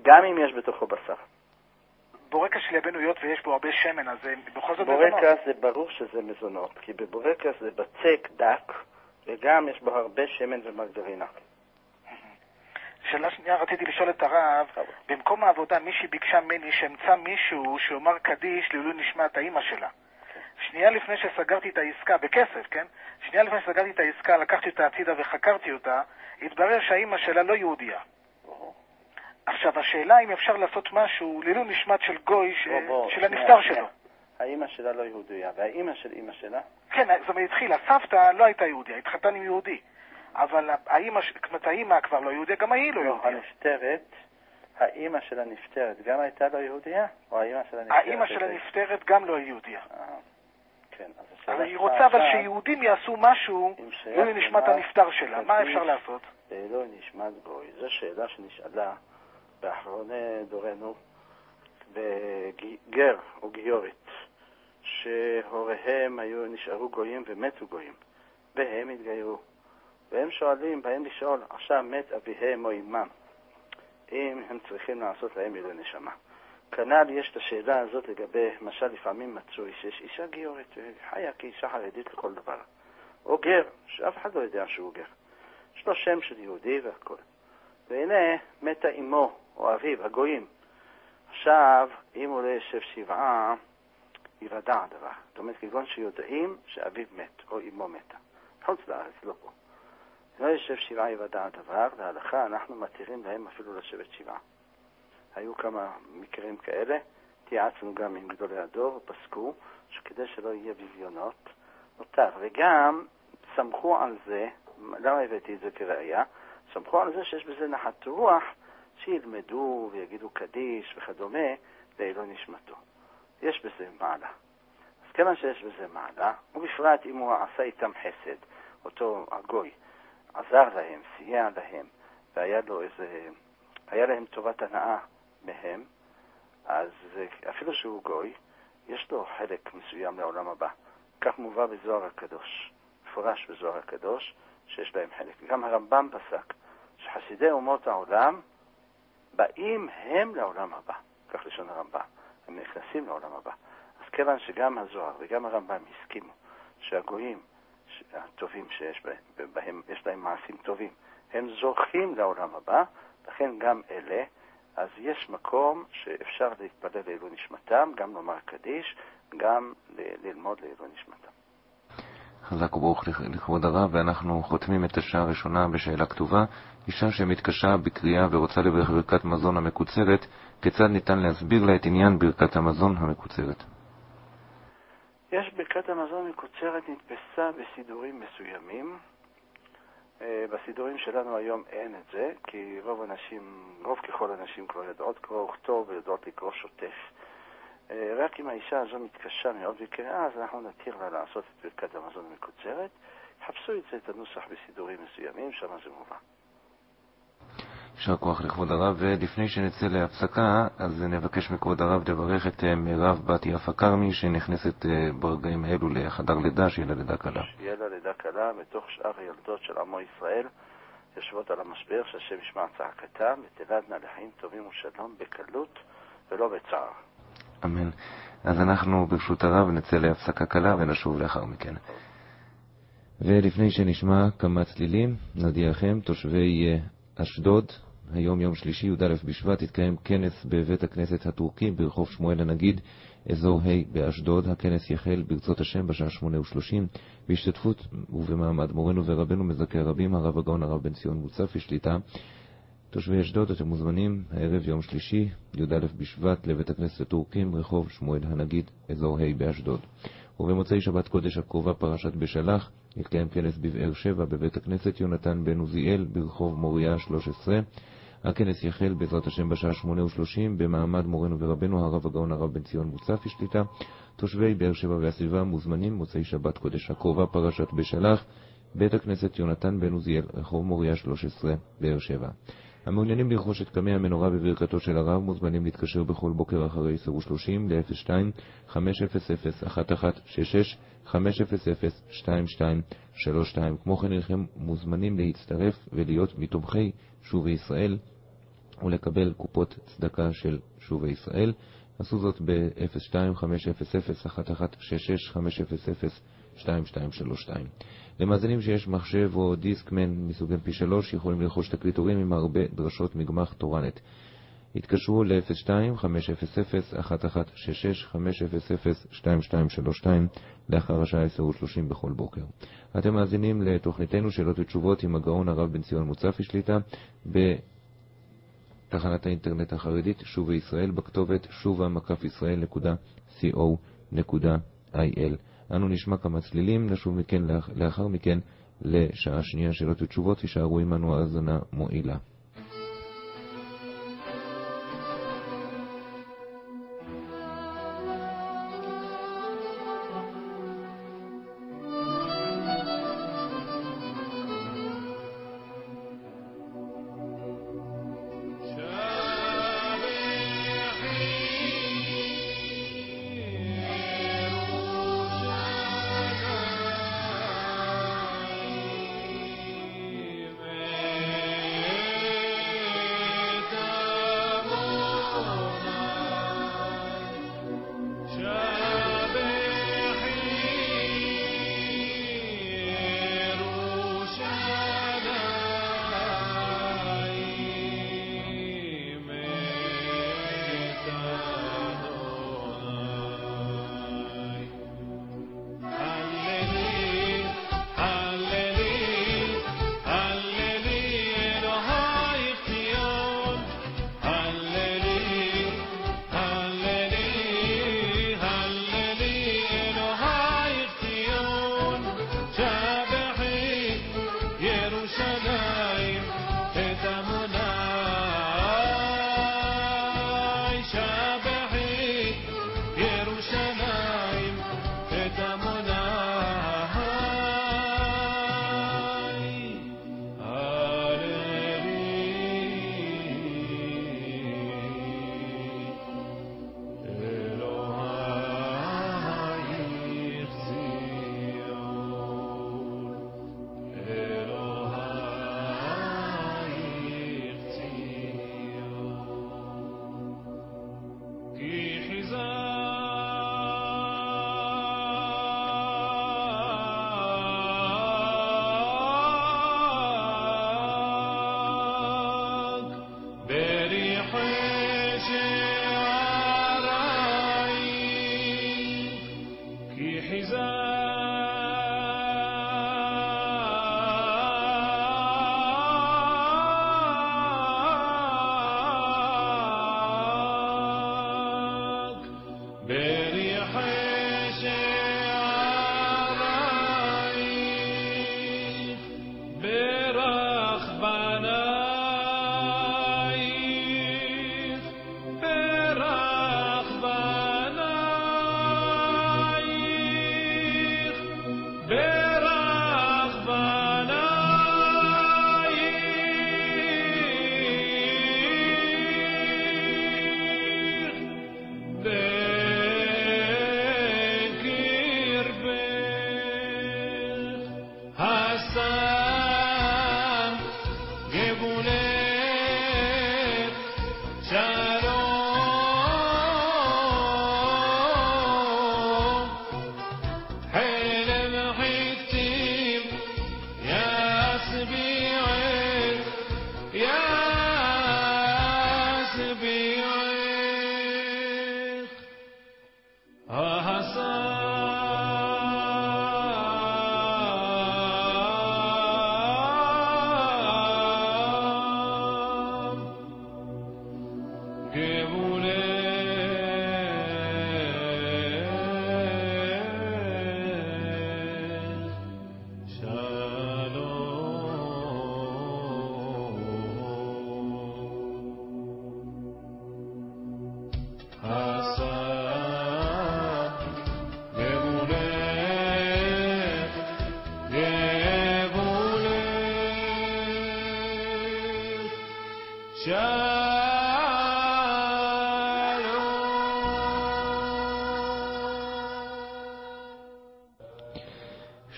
Speaker 2: גם אם יש בתוכו בשר.
Speaker 16: בורקס של יבנויות ויש בו הרבה שמן, אז זה בכל זאת מזונות.
Speaker 2: בורקס זה ברור שזה מזונות, כי בבורקס זה בצק דק, וגם יש בו הרבה שמן ומרגרינה.
Speaker 16: שאלה שנייה, רציתי לשאול את הרב, במקום העבודה מישהי ביקשה ממני שאמצא מישהו שאומר קדיש לעילוי נשמת האמא שלה. שנייה לפני שסגרתי את העסקה, בכסף, כן? שנייה לפני שסגרתי את העסקה, לקחתי אותה הצידה וחקרתי אותה, התברר שהאמא שלה לא יהודיה. עכשיו, השאלה אם אפשר לעשות משהו לעילוי נשמת של גוי של הנפטר שלו.
Speaker 2: האמא שלה לא יהודיה, והאמא של אמא שלה?
Speaker 16: כן, זאת אומרת, התחילה, סבתא לא הייתה יהודיה, התחתן עם יהודי. אבל האמא כבר לא יהודיה, גם היא לא יהודיה.
Speaker 2: הנפטרת האמא של הנפטרת גם הייתה לא יהודיה? או האמא של הנפטרת?
Speaker 16: האמא של הנפטרת גם לא יהודיה.
Speaker 2: כן,
Speaker 16: אז היא רוצה אבל שיהודים יעשו משהו לעילוי נשמת הנפטר שלה. מה אפשר לעשות?
Speaker 2: לעילוי נשמת גוי. זו שאלה שנשאלה באחרוני דורנו בגר או גיורית, שהוריהם נשארו גויים ומתו גויים, והם התגיירו. והם שואלים, באים לשאול, עכשיו מת אביהם או אמם, אם הם צריכים לעשות להם עילוי נשמה. כנ"ל יש את השאלה הזאת לגבי, משל לפעמים מצוי שיש אישה גיורית, חיה כאישה חרדית לכל דבר, או גר, שאף אחד לא יודע שהוא גר. יש לו שם של יהודי והכל. והנה מתה אמו או אביו, הגויים. עכשיו, אם הוא לא ישב שבעה, יוודע הדבר. זאת אומרת, כגון שיודעים שאביו מת או אמו מתה. חוץ לארץ, לא פה. לא ישב שבעה יוודע הדבר, להלכה אנחנו מתירים להם אפילו לשבת שבעה. היו כמה מקרים כאלה, תייעצנו גם עם גדולי הדור, פסקו, שכדי שלא יהיה ביזיונות, נותר. וגם סמכו על זה, למה הבאתי את זה כראיה? סמכו על זה שיש בזה נחת רוח, שילמדו ויגידו קדיש וכדומה, לעילוי נשמתו. יש בזה מעלה. אז כמה שיש בזה מעלה, ובפרט אם הוא עשה איתם חסד, אותו הגוי, עזר להם, סייע להם, והיה לו היה להם טובת הנאה מהם, אז אפילו שהוא גוי, יש לו חלק מסוים לעולם הבא. כך מובא בזוהר הקדוש, מפורש בזוהר הקדוש, שיש להם חלק. גם הרמב"ם פסק, שחסידי אומות העולם באים הם לעולם הבא, כך לשון הרמב"ם, הם נכנסים לעולם הבא. אז כיוון שגם הזוהר וגם הרמב"ם הסכימו שהגויים הטובים שיש בהם, יש להם מעשים טובים, הם זוכים לעולם הבא, לכן גם אלה, אז יש מקום שאפשר להתפלל לעילוי נשמתם, גם לומר קדיש, גם ללמוד לעילוי נשמתם.
Speaker 1: חזק וברוך לכבוד הרב, ואנחנו חותמים את השעה הראשונה בשאלה כתובה. אישה שמתקשה בקריאה ורוצה לברך ברכת מזון המקוצרת, כיצד ניתן להסביר לה את עניין ברכת המזון המקוצרת?
Speaker 2: יש ברכת המזון המקוצרת נתפסה בסידורים מסוימים. בסידורים שלנו היום אין את זה, כי רוב ככל הנשים כבר יודעות קרוא וכתוב ויודעות לקרוא שוטף. רק אם האישה הזו מתקשה מאוד בקריאה, אז אנחנו נתיר לה לעשות את ברכת המזון המקוצרת. חפשו את הנוסח בסידורים מסוימים, שם זה מובא.
Speaker 1: יישר כוח לכבוד הרב, ולפני שנצא להפסקה, אז נבקש מכבוד הרב לברך את מירב בת יפה כרמי, שנכנסת ברגעים האלו לחדר לידה, שיהיה לה לידה קלה.
Speaker 2: שיהיה לה לידה קלה, בתוך שאר הילדות של עמו ישראל, יושבות על המשבר, שהשם ישמע צעקתם, ותלדנה לחיים טובים ושלום בקלות ולא בצער.
Speaker 1: אמן. אז אנחנו ברשות הרב נצא להפסקה קלה ונשוב לאחר מכן. ולפני שנשמע כמה צלילים, נודיעכם, תושבי אשדוד, היום יום שלישי, י"א בשבט, התקיים כנס בבית הכנסת הטורקי ברחוב שמואל הנגיד, אזור ה' באשדוד. הכנס יחל ברצות השם בשעה 8:30, בהשתתפות ובמעמד מורנו ורבנו מזכה הרבים, הרב הגאון הרב בן ציון מוצפי שליטה. תושבי אשדוד, אתם מוזמנים הערב יום שלישי, י"א בשבט, לבית הכנסת הטורקי ברחוב שמואל הנגיד, אזור ה' באשדוד. ובמוצאי שבת קודש הקרובה, פרשת בשלח, יתקיים כנס בבאר שבע בבית הכנסת יונתן בן עוזיאל ברחוב מוריה 13. הכנס יחל בעזרת השם בשעה 8:30 במעמד מורנו ורבנו הרב הגאון הרב בן ציון מוצפי שליטה. תושבי באר שבע והסביבה מוזמנים, מוצאי שבת קודש הקרובה, פרשת בשלח, בית הכנסת יונתן בן עוזיאל, רחוב מוריה 13, באר שבע. המעוניינים לרכוש את קמי המנורה בברכתו של הרב מוזמנים להתקשר בכל בוקר אחרי 10:30 ל-02-500-1166 500-2232. כמו כן אינכם מוזמנים להצטרף ולהיות מתומכי שובי ישראל ולקבל קופות צדקה של שובי ישראל. עשו זאת ב-02-500-1166 500-2232. למאזינים שיש מחשב או דיסקמן מסוג MP3 יכולים לרכוש תקליטורים עם הרבה דרשות מגמח תורנת. התקשרו ל-02-500-1166 500-2232 לאחר השעה 10:30 בכל בוקר. אתם מאזינים לתוכניתנו שאלות ותשובות עם הגאון הרב בן ציון מוצפי שליטה בתחנת האינטרנט החרדית שובי ישראל, בכתובת shuva-israel.co.il. אנו נשמע כמה צלילים, נשוב מכן לאחר מכן לשעה שנייה שאלות ותשובות. תישארו עמנו, האזנה מועילה.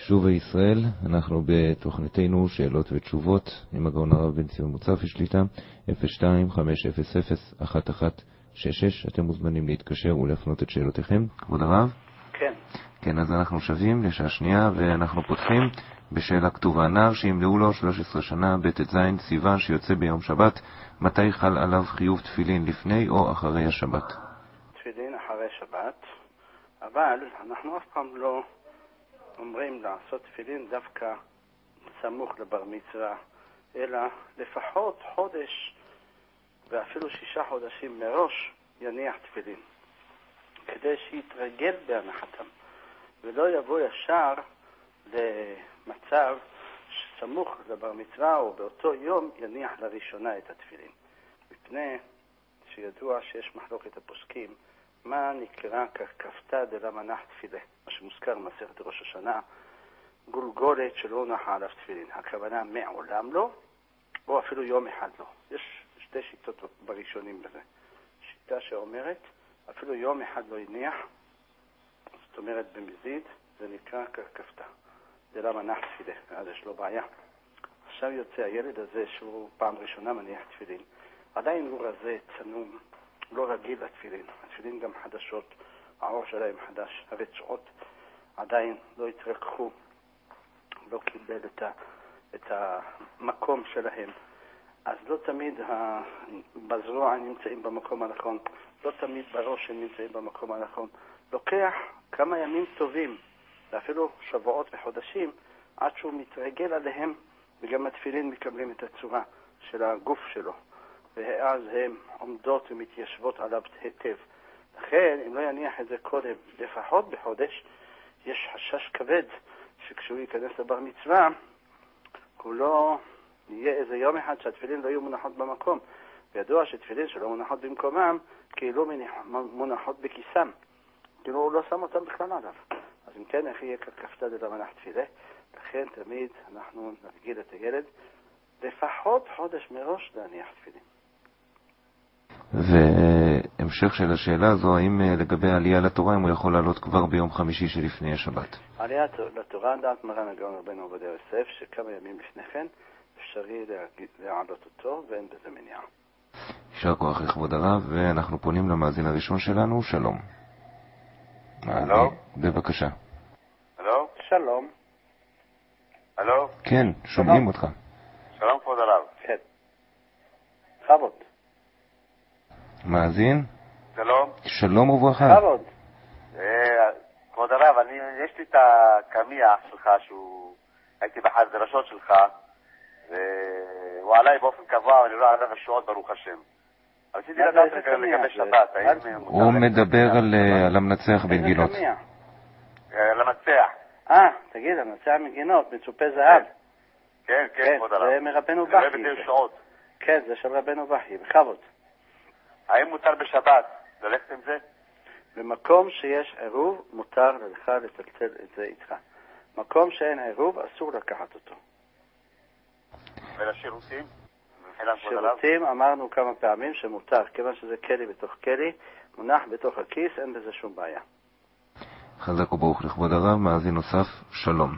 Speaker 1: שוב ישראל, אנחנו בתוכניתנו שאלות ותשובות עם הגאון הרב בן ציון מוצפי שליטה 02-500-1166. אתם מוזמנים להתקשר ולהפנות את שאלותיכם. כבוד הרב?
Speaker 2: כן.
Speaker 1: כן, אז אנחנו שווים לשעה שנייה ואנחנו פותחים בשאלה כתובה. נער שימלאו לו 13 שנה בט"ז סיוון שיוצא ביום שבת, מתי חל עליו חיוב תפילין, לפני או אחרי השבת?
Speaker 2: תפילין אחרי שבת, אבל אנחנו אף פעם לא אומרים לעשות תפילין דווקא סמוך לבר מצווה, אלא לפחות חודש ואפילו 6 חודשים מראש יניח תפילין, כדי שיתרגל בהנחתם, ולא יבוא ישר למצב שסמוך לבר מצווה או באותו יום יניח לראשונה את התפילין. מפני שידוע שיש מחלוקת הפוסקים מה נקרא ככפתא דלא מנח תפילה, מה שמוזכר במסכת ראש השנה, גולגולת שלא נחה עליו תפילין. הכוונה מעולם לא, או אפילו יום אחד לא. יש 2 שיטות בראשונים בזה. שיטה שאומרת, אפילו יום אחד לא יניח, זאת אומרת במזיד, זה נקרא ככפתא דלא מנח תפילה, אז יש לו בעיה. עכשיו יוצא הילד הזה שהוא פעם ראשונה מניח תפילין, עדיין הוא רזה, צנום, לא רגיל לתפילין. התפילין גם חדשות, העור שלהם חדש, הרצועות עדיין לא התרככו, לא קיבל את המקום שלהם. אז לא תמיד בזרוע נמצאים במקום הנכון, לא תמיד בראש הם נמצאים במקום הנכון. לוקח כמה ימים טובים, ואפילו שבועות וחודשים, עד שהוא מתרגל עליהם, וגם התפילין מקבלים את הצורה של הגוף שלו. ואז הן עומדות ומתיישבות עליו היטב. לכן, אם לא יניח את זה קודם, לפחות בחודש, יש חשש כבד שכשהוא ייכנס לבר מצווה, הוא לא יהיה איזה יום אחד שהתפילין לא יהיו מונחות במקום. וידוע שתפילין שלא מונחות במקומם, כאילו מונחות בכיסם. כאילו הוא לא שם אותם בכלל עליו. אז אם כן, איך יהיה ככפתא דלא מנח תפילה? לכן תמיד אנחנו נרגיל את הילד לפחות חודש מראש להניח תפילין.
Speaker 1: והמשך של השאלה הזו, האם לגבי העלייה לתורה, אם הוא יכול לעלות כבר ביום חמישי שלפני השבת?
Speaker 2: העלייה לתורה, דעת מרן הגאון רבנו עובדיה יוסף, שכמה ימים לפני כן אפשרי להעלות אותו ואין בזה מניעה.
Speaker 1: יישר כוח לכבוד הרב, ואנחנו פונים למאזין הראשון שלנו. שלום.
Speaker 17: הלו?
Speaker 1: בבקשה.
Speaker 17: הלו?
Speaker 2: שלום.
Speaker 17: הלו?
Speaker 1: כן, שומעים אותך.
Speaker 17: שלום כבוד הרב.
Speaker 2: כן. חבוד.
Speaker 1: מאזין?
Speaker 17: שלום.
Speaker 1: שלום וברכה.
Speaker 2: חבוד.
Speaker 17: כבוד הרב, יש לי את הקמיח שלך, הייתי באחד הדרשות שלך, והוא עליי באופן קבוע, ואני רואה עליו השעות ברוך השם. רציתי לדעת לגבי שבת,
Speaker 1: הוא מדבר על המנצח בנגינות.
Speaker 17: על המנצח.
Speaker 2: תגיד, המנצח מגינות, מצופה זהב.
Speaker 17: כן, כן, כבוד הרב.
Speaker 2: זה מרבנו בכי. כן, זה של רבנו בכי, בכבוד.
Speaker 17: האם מותר בשבת ללכת עם זה?
Speaker 2: במקום שיש עירוב, מותר לך לטלטל את זה איתך. מקום שאין עירוב, אסור לקחת אותו.
Speaker 17: ולשירותים?
Speaker 2: שירותים אמרנו כמה פעמים שמותר, כיוון שזה כלי בתוך כלי, מונח בתוך הכיס, אין בזה שום בעיה.
Speaker 1: חזק וברוך לכבוד הרב. מאזין נוסף, שלום.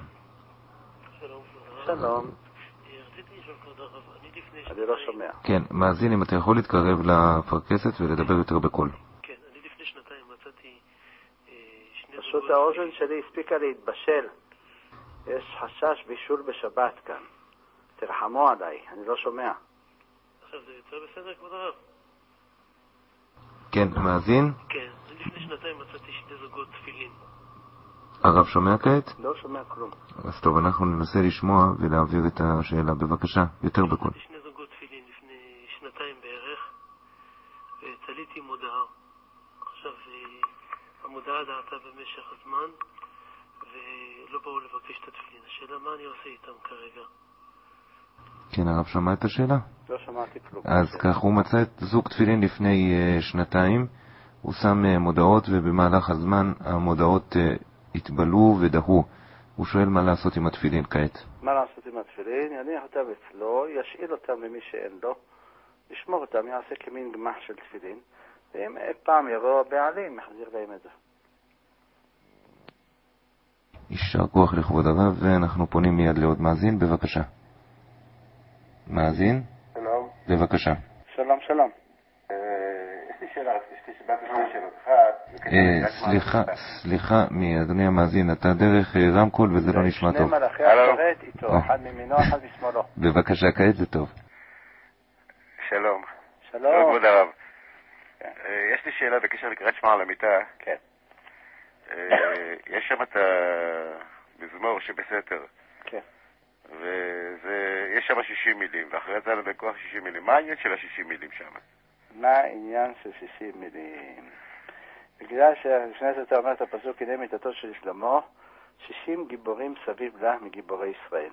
Speaker 2: שלום. אני לא שומע.
Speaker 1: כן, מאזין, אם אתה יכול להתקרב לפרקסת ולדבר יותר בקול.
Speaker 18: כן, אני לפני 2 מצאתי
Speaker 2: פשוט האוזן שלי הספיקה להתבשל. יש חשש בישול בשבת כאן. תרחמו עליי, אני לא שומע.
Speaker 18: עכשיו זה יוצא בסדר, כבוד הרב?
Speaker 1: כן, מאזין?
Speaker 18: כן, אני לפני 2 מצאתי 2 זוגות תפילין.
Speaker 1: הרב שומע כעת?
Speaker 2: לא שומע כלום.
Speaker 1: אז טוב, אנחנו ננסה לשמוע ולהעביר את השאלה. בבקשה, יותר בקול.
Speaker 18: 2 זוגות תפילין לפני 2 בערך, ויצא תליתי מודעה. עכשיו, המודעה דעתה במשך הזמן, ולא באו לבקש את התפילין. השאלה, מה אני עושה איתם כרגע?
Speaker 1: כן, הרב שמע את השאלה?
Speaker 2: לא שמעתי כלום.
Speaker 1: אז כך, הוא מצא את זוג תפילין לפני שנתיים, הוא שם מודעות, ובמהלך הזמן המודעות התבלו ודהו. הוא שואל מה לעשות עם התפילין כעת.
Speaker 2: מה לעשות עם התפילין? יניח אותם אצלו, ישאיל אותם למי שאין לו, ישמור אותם, יעשה כמין גמח של תפילין, ואם פעם יבוא הבעלים, יחזיר להם את זה.
Speaker 1: יישר כוח לכבוד הרב, ואנחנו פונים מיד לעוד מאזין, בבקשה. מאזין?
Speaker 19: שלום.
Speaker 1: בבקשה.
Speaker 2: שלום, שלום.
Speaker 19: יש לי שאלה, יש לי שאלות. אחת.
Speaker 1: סליחה, מאדוני המאזין, אתה דרך רמקול וזה לא נשמע טוב.
Speaker 2: שני מלאכי השרת איתו, אחד מימינו, אחד משמאלו.
Speaker 1: בבקשה, כעת זה טוב.
Speaker 19: שלום.
Speaker 2: שלום.
Speaker 19: כבוד הרב. יש לי שאלה בקשר לקראת שמע על המיטה.
Speaker 2: כן.
Speaker 19: יש שם את המזמור שבסתר.
Speaker 2: כן.
Speaker 19: ויש שם 60 מילים, ואחרי זה בכוח 60 מילים. מה העניין של ה-60 מילים שם?
Speaker 2: מה העניין של 60 מילים? בגלל שלפני זה אתה אומר את הפסוק, הנה מיתתו של שלמה, 60 גיבורים סביב לה מגיבורי ישראל.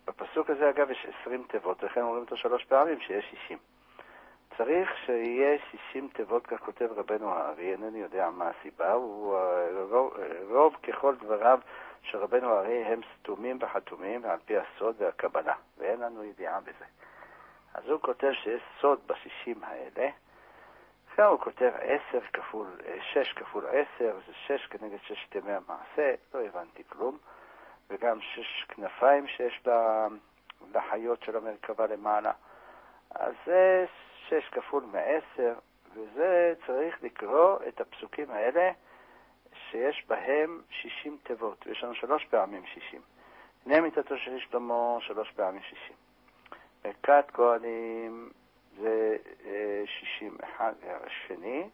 Speaker 2: בפסוק הזה אגב יש 20 תיבות, לכן אומרים אותו 3 פעמים שיש 60. צריך שיהיה 60 תיבות, כך כותב רבנו הארי, אינני יודע מה הסיבה, רוב ככל דבריו של רבנו הארי הם סתומים וחתומים על פי הסוד והקבלה, ואין לנו ידיעה בזה. אז הוא כותב שיש סוד ב-60 האלה, עכשיו הוא כותב 6 כפול 10, זה 6 כנגד 6 תמי המעשה, לא הבנתי כלום, וגם 6 כנפיים שיש לחיות של המרכבה למעלה. אז זה 6 כפול 10, וזה צריך לקרוא את הפסוקים האלה שיש בהם 60 תיבות, ויש לנו 3 פעמים 60. הנה מיתתו של שלמה 3 פעמים 60. ברכת כהנים זה 60 אחד השני,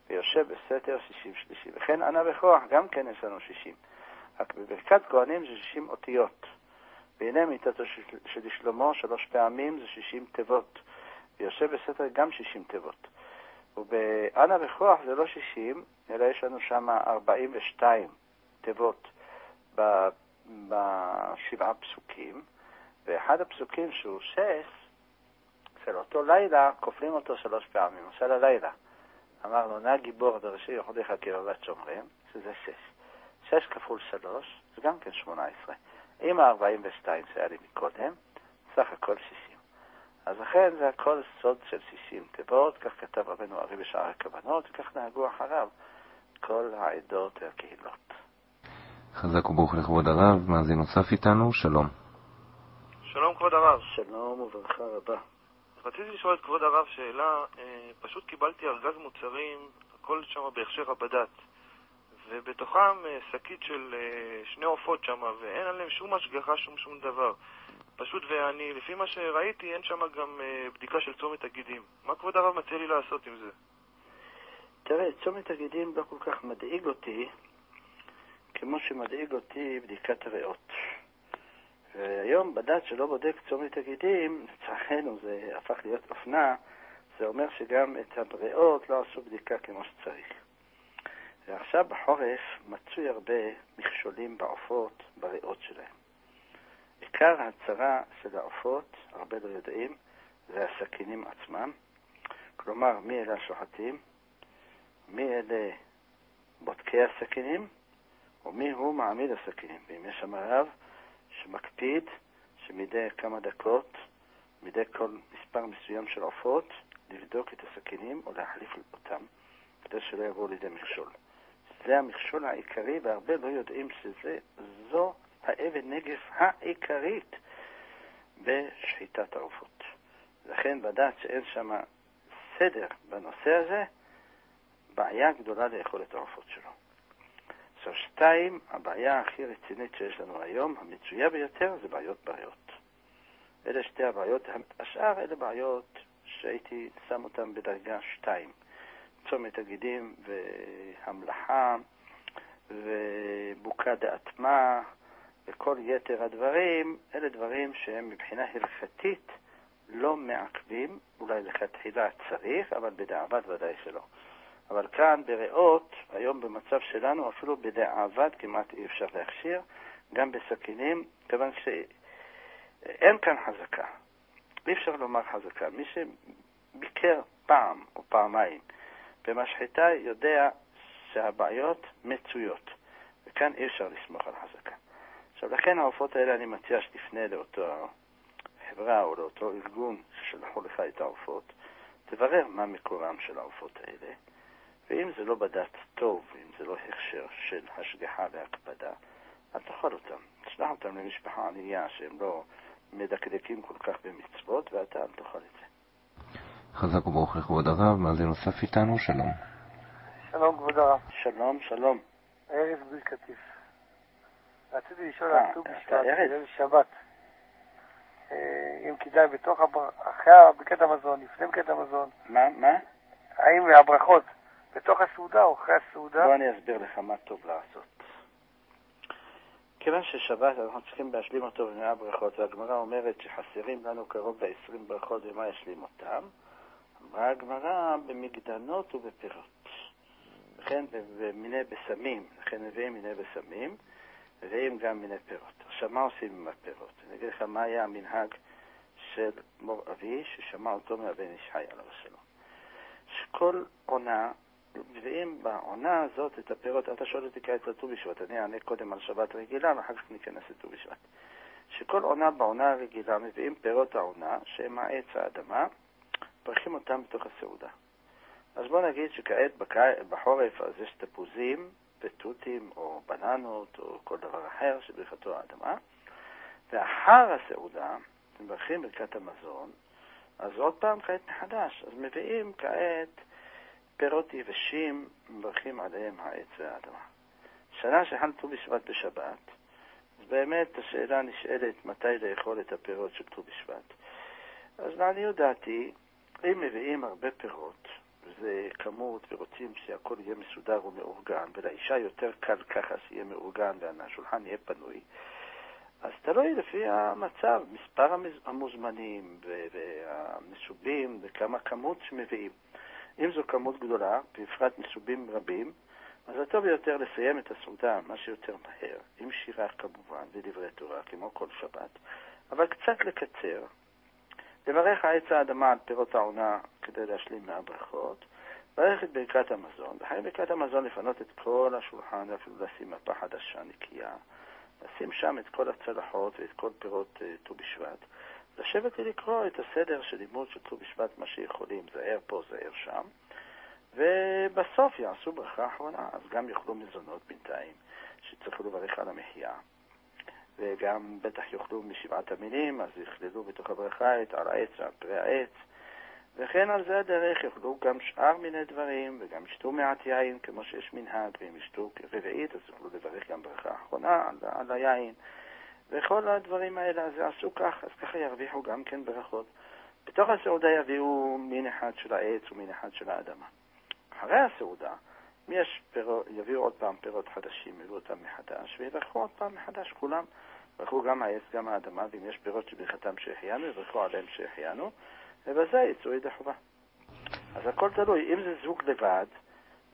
Speaker 2: ויושב בסתר 60 שלישי. וכן ענה בכוח גם כן יש לנו 60. רק בברכת כהנים זה 60 אותיות. והנה מיתתו של שלמה 3 פעמים זה 60 תיבות. ויושב בסתר גם 60 תיבות. ובענה בכוח זה לא 60, אלא יש לנו שם 42 תיבות בשבעה פסוקים. ואחד הפסוקים שהוא 6, אצל אותו לילה, כופלים אותו 3 פעמים. למשל הלילה, אמרנו, נא גיבור דרשי יחודיך כרבת שומרים, שזה 6. 6 כפול 3, זה גם כן 18. עם ה-42 שהיה לי מקודם, סך הכל 60. אז לכן זה הכל סוד של 60 תיבות, כך כתב רבנו הארי בשער הכוונות, וכך נהגו אחריו כל העדות והקהילות.
Speaker 1: חזק וברוך לכבוד הרב, מאזין נוסף איתנו, שלום.
Speaker 20: שלום כבוד הרב.
Speaker 2: שלום וברכה רבה.
Speaker 20: רציתי לשאול את כבוד הרב שאלה, פשוט קיבלתי ארגז מוצרים, הכל שם בהכשר הבדת, ובתוכם שקית של 2 עופות שם, ואין עליהם שום השגחה, שום דבר. פשוט, ואני, לפי מה שראיתי, אין שם גם בדיקה של צומת הגידים. מה כבוד הרב מציע לי לעשות עם זה?
Speaker 2: תראה, צומת הגידים לא כל כך מדאיג אותי, כמו שמדאיג אותי בדיקת הריאות. והיום בדת שלא בודק צומת הגידים, לצערנו זה הפך להיות אופנה, זה אומר שגם את הבריאות לא עשו בדיקה כמו שצריך. ועכשיו בחורף מצוי הרבה מכשולים בעופות, בריאות שלהם. עיקר הצרה של העופות, הרבה לא יודעים, זה הסכינים עצמם. כלומר, מי אלה השוחטים, מי אלה בודקי הסכינים, ומי הוא מעמיד הסכינים. ואם יש שם רב שמקפיד שמדי כמה דקות, מדי כל מספר מסוים של עופות, לבדוק את הסכינים או להחליף אותם, כדי שלא יבואו לידי מכשול. זה המכשול העיקרי, והרבה לא יודעים שזו האבן נגף העיקרית בשחיטת העופות. לכן בדעת שאין שם סדר בנושא הזה, בעיה גדולה לאכול את העופות שלו. 2, הבעיה הכי רצינית שיש לנו היום, המצויה ביותר, זה בעיות בריאות. אלה 2 הבעיות, השאר אלה בעיות שהייתי שם אותם בדרגה 2. צומת הגידים והמלאכה ובוקה דאטמה וכל יתר הדברים, אלה דברים שהם מבחינה הלכתית לא מעכבים, אולי לכתחילה צריך, אבל בדיעבד ודאי שלא. אבל כאן בריאות, היום במצב שלנו, אפילו בדיעבד כמעט אי אפשר להכשיר, גם בסכינים, כיוון שאין כאן חזקה. אי אפשר לומר חזקה. מי שביקר פעם או פעמיים במשחטה יודע שהבעיות מצויות, וכאן אי אפשר לסמוך על חזקה. עכשיו, לכן העופות האלה אני מציע שתפנה לאותו חברה או לאותו ארגון ששלחו לך את העופות, תברר מה מקורם של העופות האלה, ואם זה לא בדת טוב, אם זה לא הכשר של השגחה והקפדה, אל תאכל אותם. תשלח אותם למשפחה ענייה שהם לא מדקדקים כל כך במצוות, ואתה אל תאכל את זה.
Speaker 1: חזק וברוך לכבוד הרב. מה זה נוסף איתנו? שלום.
Speaker 21: שלום כבוד הרב.
Speaker 2: שלום, שלום.
Speaker 21: ארז בלי קטיף. רציתי לשאול על ט"ו בשבט, ליל שבת. אם כדאי אחרי ברכת המזון, לפני ברכת המזון.
Speaker 2: מה?
Speaker 21: האם הברכות בתוך הסעודה או אחרי הסעודה?
Speaker 2: בוא אני אסביר לך מה טוב לעשות. כיוון ששבת אנחנו צריכים להשלים אותו במאה ברכות, והגמרא אומרת שחסרים לנו קרוב ל-20 ברכות, ומה ישלים אותם? אמרה הגמרא במגדנות ובפירות. לכן במיני בסמים, לכן מביאים מיני בסמים, מביאים גם מיני פירות. עכשיו מה עושים עם הפירות? אני אגיד לך מה היה המנהג של מור אבי, ששמע אותו מהבן איש חי עליו השלום. שכל עונה, מביאים בעונה הזאת את הפירות. אתה שואל אותי כעת לט"ו בשבט, אני אענה קודם על שבת רגילה, ואחר כך ניכנס לט"ו בשבט. שכל עונה בעונה הרגילה מביאים פירות העונה, שהם העץ האדמה, ברכים אותם בתוך הסעודה. אז בוא נגיד שכעת בחורף אז יש תפוזים, פטוטים או בננות או כל דבר אחר שברכתו האדמה, ואחר הסעודה מברכים ברכת המזון, אז עוד פעם כעת מחדש, אז מביאים כעת פירות יבשים, מברכים עליהם העץ והאדמה. שנה שחל ט"ו בשבט בשבת, אז באמת השאלה נשאלת מתי לאכול את הפירות של ט"ו בשבט. אז לעניות דעתי, אם מביאים הרבה פירות, וזה כמות ורוצים שהכל יהיה מסודר ומאורגן, ולאישה יותר קל ככה שיהיה מאורגן והשולחן יהיה פנוי, אז תלוי לפי המצב, מספר המוזמנים והמסובים וכמה כמות שמביאים. אם זו כמות גדולה, בפרט מסובים רבים, אז הטוב יותר לסיים את הסעודה מה שיותר מהר, עם שירה כמובן ודברי תורה כמו כל שבת, אבל קצת לקצר, לברך העץ האדמה על פירות העונה כדי להשלים מהברכות, לברך את ברכת המזון, ואחרי ברכת המזון לפנות את כל השולחן ואפילו לשים מפה חדשה נקייה, לשים שם את כל הצלחות ואת כל פירות ט"ו בשבט, לשבת ולקרוא את הסדר של לימוד של ט"ו בשבט, מה שיכולים, זהר פה, זהר שם, ובסוף יעשו ברכה אחרונה, אז גם יאכלו מזונות בינתיים, שצריכו לברך על המחיה, וגם בטח יאכלו משבעת המינים, אז יכללו בתוך הברכה את על העץ ועל פרי העץ, וכן על זה הדרך יאכלו גם שאר מיני דברים, וגם ישתו מעט יין, כמו שיש מנהג, ואם ישתו רביעית, אז יוכלו לברך גם ברכה אחרונה על היין, וכל הדברים האלה, אז יעשו כך, אז ככה ירוויחו גם כן ברכות. בתוך הסעודה יביאו מין אחד של העץ ומין אחד של האדמה. אחרי הסעודה, יביאו עוד פעם פירות חדשים, יביאו אותם מחדש, ויברכו עוד פעם מחדש, כולם. יברכו גם העץ, גם האדמה, ואם יש פירות שברכתם שהחיינו, יברכו עליהם שהחיינו, ובזה יצאו ידי חובה. אז הכל תלוי, אם זה זוג לבד,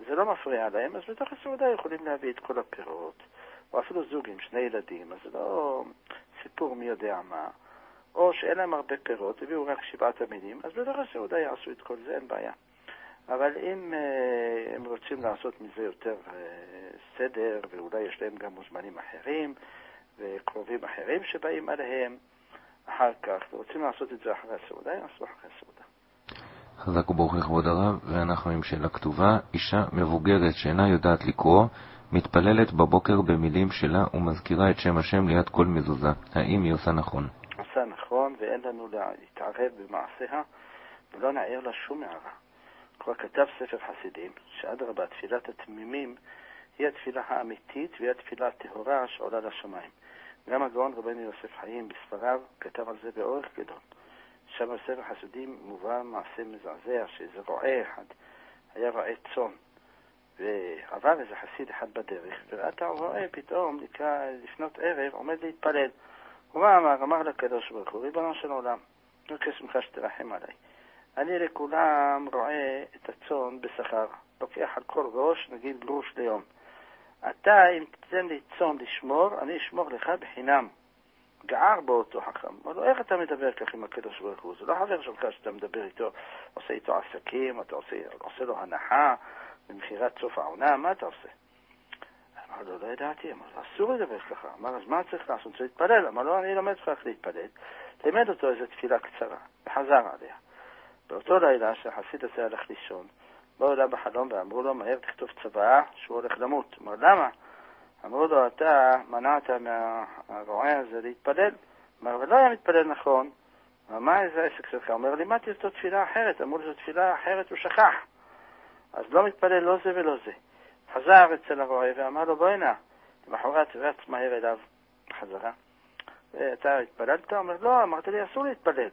Speaker 2: זה לא מפריע להם, אז בתוך הסעודה יכולים להביא את כל הפירות, או אפילו זוג עם שני ילדים, אז זה לא סיפור מי יודע מה, או שאין להם הרבה פירות, הביאו רק 7 המינים, אז בתוך הסעודה יעשו את כל זה, אין בעיה. אבל אם הם רוצים לעשות מזה יותר סדר, ואולי יש להם גם מוזמנים אחרים, וקרובים אחרים שבאים עליהם, אחר כך, ורוצים לעשות את זה אחרי הסעודה, יעשו אחרי הסעודה.
Speaker 1: חזק וברוך לכבוד הרב, ואנחנו עם שאלה כתובה. אישה מבוגרת שאינה יודעת לקרוא, מתפללת בבוקר במילים שלה ומזכירה את שם השם ליד כל מזוזה. האם היא עושה נכון?
Speaker 2: עושה נכון, ואין לנו להתערב במעשיה, ולא נעיר לה שום הערה. כבר כתב ספר חסידים, שאדרבה, תפילת התמימים היא התפילה האמיתית, והיא התפילה הטהורה שעולה לשמיים. גם הגאון רבנו יוסף חיים בספריו כתב על זה באורך גדול. שם בספר חסידים מובא מעשה מזעזע, שאיזה רועה אחד היה רועה צאן, ועבר איזה חסיד אחד בדרך, וראה את הרועה פתאום לפנות ערב עומד להתפלל. ומה אמר? אמר לקדוש ברוך הוא, ריבונו של עולם, מבקש ממך שתרחם עליי. אני לכולם רואה את הצאן בשכר, לוקח על כל ראש, נגיד גרוש ליום. אתה, אם תתן לי צאן לשמור, אני אשמור לך בחינם. גער באותו חכם. אומר לו, איך אתה מדבר כך עם הקדוש ברוך הוא? זה לא חבר שלך שאתה מדבר איתו, עושה איתו עסקים, אתה עושה לו הנחה במחירת סוף העונה, מה אתה עושה? אמר לו, לא ידעתי. אמר לו, אסור לדבר ככה. אמר, אז מה צריך לעשות? צריך להתפלל. אמר לו, אני אלמד לך איך להתפלל. לימד אותו איזו תפילה קצרה, וחזר עליה. באותו לילה שהחסיד הזה הלך לישון, באו אליו בחלום ואמרו לו, מהר תכתוב צוואה שהוא הולך למות. אמר, למה? אמרו לו, אתה מנעת מהרועה הזה להתפלל. אמר, ולא היה מתפלל נכון. אמר, מה איזה העסק שלך? אומר, לימדתי אותו תפילה אחרת. אמרו לו, זו תפילה אחרת, הוא שכח. אז לא מתפלל לא זה ולא זה. חזר אצל הרועה ואמר לו, בוא הנה. למחרת רץ מהר אליו בחזרה. ואתה התפללת? אומר, לא, אמרת לי, אסור להתפלל.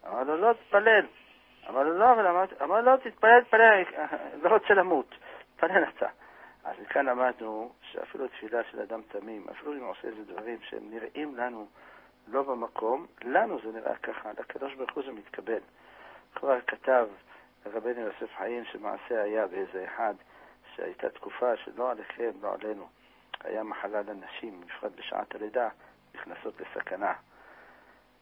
Speaker 2: אמר לו, לא תתפלל. אמר לו, לא, אמר לו, תתפלל, לא רוצה למות. תתפלל אתה. אז מכאן למדנו שאפילו תפילה של אדם תמים, אפילו אם עושה איזה דברים שהם נראים לנו לא במקום, לנו זה נראה ככה, לקדוש ברוך הוא זה מתקבל. כבר כתב רבנו יוסף חיים שמעשה היה באיזה אחד שהייתה תקופה שלא עליכם, לא עלינו. היה מחלה לנשים, בפרט בשעת הלידה, נכנסות לסכנה.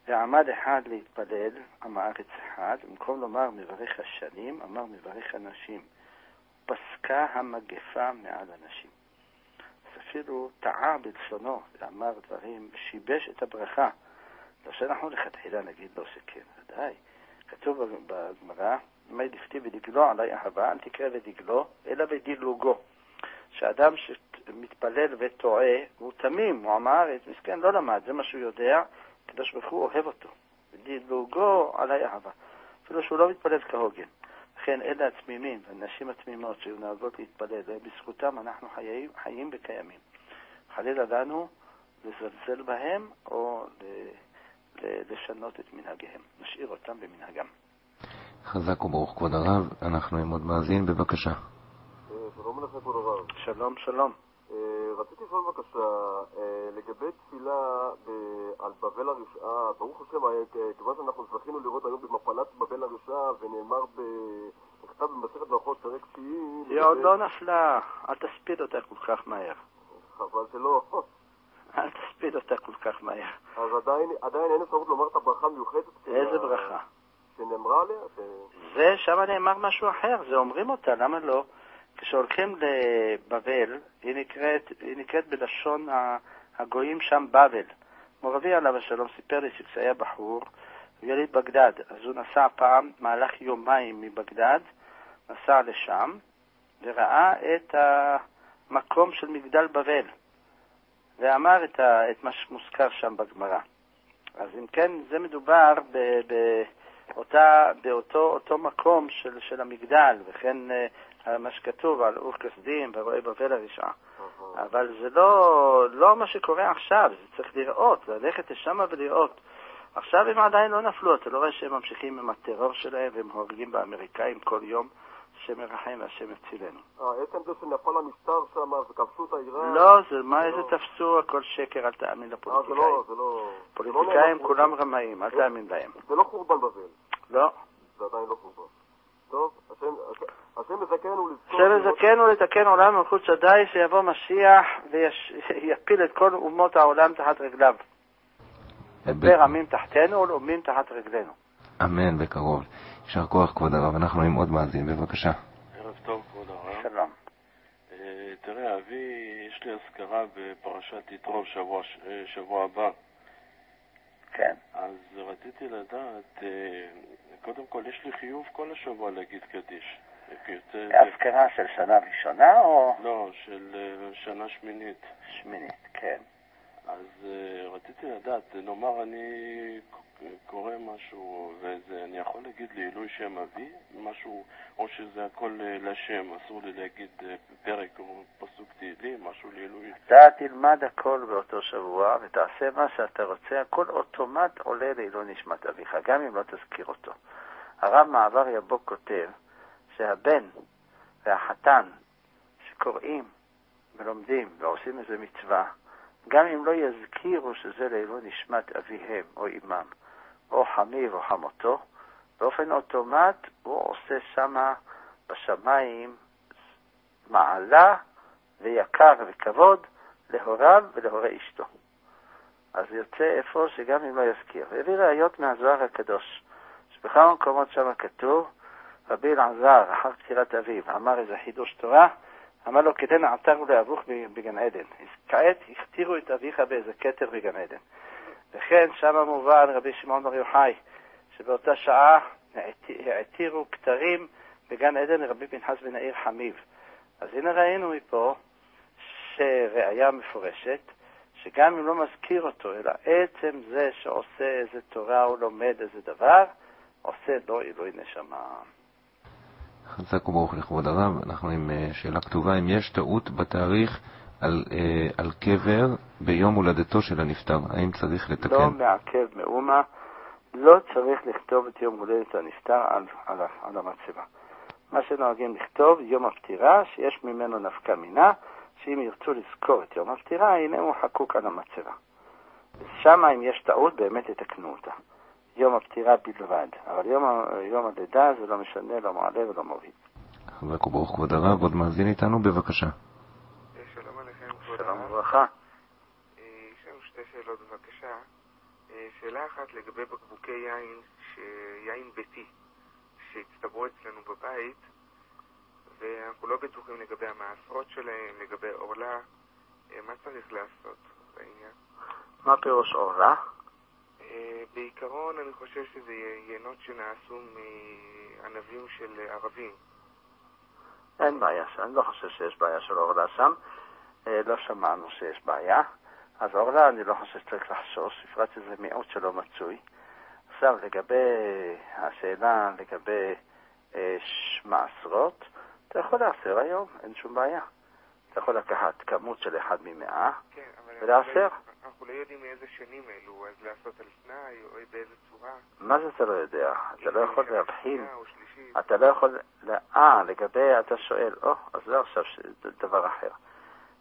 Speaker 2: ועמד אחד להתפלל, עם הארץ אחד, במקום לומר מברך השנים, אמר מברך הנשים. פסקה המגפה מעל אנשים. אז אפילו טעה בלשונו ואמר דברים, שיבש את הברכה. לא שאנחנו לכתחילה נגיד לו שכן, ודאי. כתוב בגמרא, מי דפתי ודגלו עלי אהבה, אל תקרא ודגלו, אלא ודילוגו. שאדם שמתפלל וטועה, הוא תמים, הוא עם הארץ, מסכן, לא למד, זה מה שהוא יודע, הקדוש ברוך הוא אוהב אותו. ודילוגו עלי אהבה. אפילו שהוא לא מתפלל כהוגן. לכן אלה התמימים, הנשים התמימות שהיו נהגות להתפלל, ובזכותם אנחנו חיים וקיימים. חלילה לנו לזלזל בהם או לשנות את מנהגיהם. נשאיר אותם במנהגם.
Speaker 1: חזק וברוך כבוד הרב, אנחנו עם עוד מאזין, בבקשה.
Speaker 5: שלום לך כבוד הרב.
Speaker 2: שלום, שלום.
Speaker 5: רציתי לשאול בבקשה, לגבי תפילה על בבל הרשעה, ברוך השם, כיוון שאנחנו זכינו לראות היום במפלת בבל הרשעה, ונאמר נכתב במסכת ברכות פרק 9,
Speaker 2: היא עוד לא נפלה, אל תספיד אותה כל כך מהר.
Speaker 5: חבל שלא.
Speaker 2: אל תספיד אותה כל כך מהר.
Speaker 5: אז עדיין אין אפשרות לומר את הברכה המיוחדת?
Speaker 2: איזה ברכה?
Speaker 5: שנאמרה עליה?
Speaker 2: זה, שם נאמר משהו אחר, זה אומרים אותה, למה לא? כשהולכים לבבל, היא נקראת בלשון הגויים שם בבל. מורבי עליו השלום סיפר לי שכשהיה בחור, הוא יליד בגדד, אז הוא נסע פעם, מהלך יומיים מבגדד, נסע לשם, וראה את המקום של מגדל בבל, ואמר את מה שמוזכר שם בגמרא. אז אם כן, זה מדובר באותו מקום של המגדל, וכן מה שכתוב על אור כסדים ורואה בבל הרשעה. אבל זה לא מה שקורה עכשיו, זה צריך לראות, ללכת לשם ולראות. עכשיו הם עדיין לא נפלו, אתה לא רואה שהם ממשיכים עם הטרור שלהם והם הורגים באמריקאים כל יום, השם ירחם והשם יצילנו.
Speaker 5: עצם זה שנפל המשטר שם וכבשו את העירה?
Speaker 2: לא, איזה תפסו, הכל שקר, אל תאמין לפוליטיקאים.
Speaker 5: זה לא...
Speaker 2: פוליטיקאים כולם רמאים, אל תאמין להם.
Speaker 5: זה לא חורבן בבל.
Speaker 2: לא.
Speaker 5: זה עדיין לא חורבן. טוב, השם מזכנו לזכור...
Speaker 2: השם מזכנו לתקן עולם מלכות שדי, שיבוא משיח ויפיל את כל אומות העולם תחת רגליו. דבר עמים תחתנו ולאומים תחת רגלינו.
Speaker 1: אמן, בקרוב. יישר כוח כבוד הרב, אנחנו עם עוד מאזין, בבקשה.
Speaker 4: ערב טוב כבוד הרב.
Speaker 2: שלום.
Speaker 4: תראה, אבי, יש לי הזכרה בפרשת יתרו שבוע הבא.
Speaker 2: כן.
Speaker 4: אז רציתי לדעת, קודם כל יש לי חיוב כל השבוע להגיד קדיש.
Speaker 2: הזכרה של שנה ראשונה או?
Speaker 4: לא, של שנה שמינית.
Speaker 2: שמינית, כן.
Speaker 4: אז רציתי לדעת, נאמר אני קורא משהו, ואני יכול להגיד לעילוי שם אבי, משהו, או שזה הכל לשם, אסור לי להגיד פרק או פסוק תהילים, משהו לעילוי.
Speaker 2: אתה תלמד הכל באותו שבוע, ותעשה מה שאתה רוצה, הכל אוטומט עולה לעילוי נשמת אביך, גם אם לא תזכיר אותו. הרב מעבר יבוק כותב שהבן והחתן שקוראים ולומדים ועושים איזה מצווה, גם אם לא יזכירו שזה לעילוי נשמת אביהם או אמם, או חמיו או חמותו, באופן אוטומט הוא עושה שמה בשמיים מעלה ויקר וכבוד להוריו ולהורי אשתו. אז יוצא איפה שגם אם לא יזכיר. והביא ראיות מהזוהר הקדוש, שבכמה מקומות שם כתוב, רבי אלעזר, אחר פטירת אביו, אמר איזה חידוש תורה, אמר לו, כדי נעתרו לאבוך בגן עדן. כעת הכתירו את אביך באיזה כתר בגן עדן. וכן שם מובן רבי שמעון בר יוחאי, שבאותה שעה העתירו כתרים בגן עדן לרבי פנחס בן העיר חמיב. אז הנה ראינו מפה שראיה מפורשת, שגם אם לא מזכיר אותו, אלא עצם זה שעושה איזה תורה או לומד איזה דבר, עושה לו עילוי נשמה.
Speaker 1: חזק וברוך לכבוד הרב. אנחנו עם שאלה כתובה, אם יש טעות בתאריך על קבר ביום הולדתו של הנפטר, האם צריך לתקן?
Speaker 2: לא מעכב מאומה, לא צריך לכתוב את יום הולדת הנפטר על המצבה. מה שנוהגים לכתוב, יום הפטירה, שיש ממנו נפקא מינה, שאם ירצו לזכור את יום הפטירה, הנה הוא חקוק על המצבה. שם אם יש טעות, באמת יתקנו אותה. יום הפטירה בלבד, אבל יום הלידה זה לא משנה, לא מעלה ולא מוריד.
Speaker 1: חזק וברוך כבוד הרב. עוד מאזין איתנו, בבקשה.
Speaker 7: שלום עליכם כבוד
Speaker 2: שלום
Speaker 7: הרב.
Speaker 2: וברכה.
Speaker 7: יש לנו שתי שאלות בבקשה. שאלה אחת לגבי בקבוקי יין, יין ביתי, שהצטברו אצלנו בבית, ואנחנו לא בטוחים לגבי המעשרות שלהם, לגבי אורלה, מה צריך לעשות בעניין?
Speaker 2: מה פירוש אורלה?
Speaker 7: בעיקרון אני חושב שזה יינות שנעשו מענבים של ערבים.
Speaker 2: אין בעיה, אני לא חושב שיש בעיה של אורלה שם, לא שמענו שיש בעיה, אז אורלה אני לא חושב שצריך לחשוש, בפרט שזה מיעוט שלא מצוי. עכשיו לגבי השאלה לגבי מעשרות, אתה יכול לעשר היום, אין שום בעיה. אתה יכול לקחת כמות של 1 מ-100 ולעשר.
Speaker 7: אנחנו לא יודעים מאיזה שנים אלו, אז לעשות על תנאי או באיזה צורה.
Speaker 2: מה זה אתה לא יודע? אתה לא יכול להבחין. אתה לא יכול... לגבי, אתה שואל, אז זה עכשיו דבר אחר.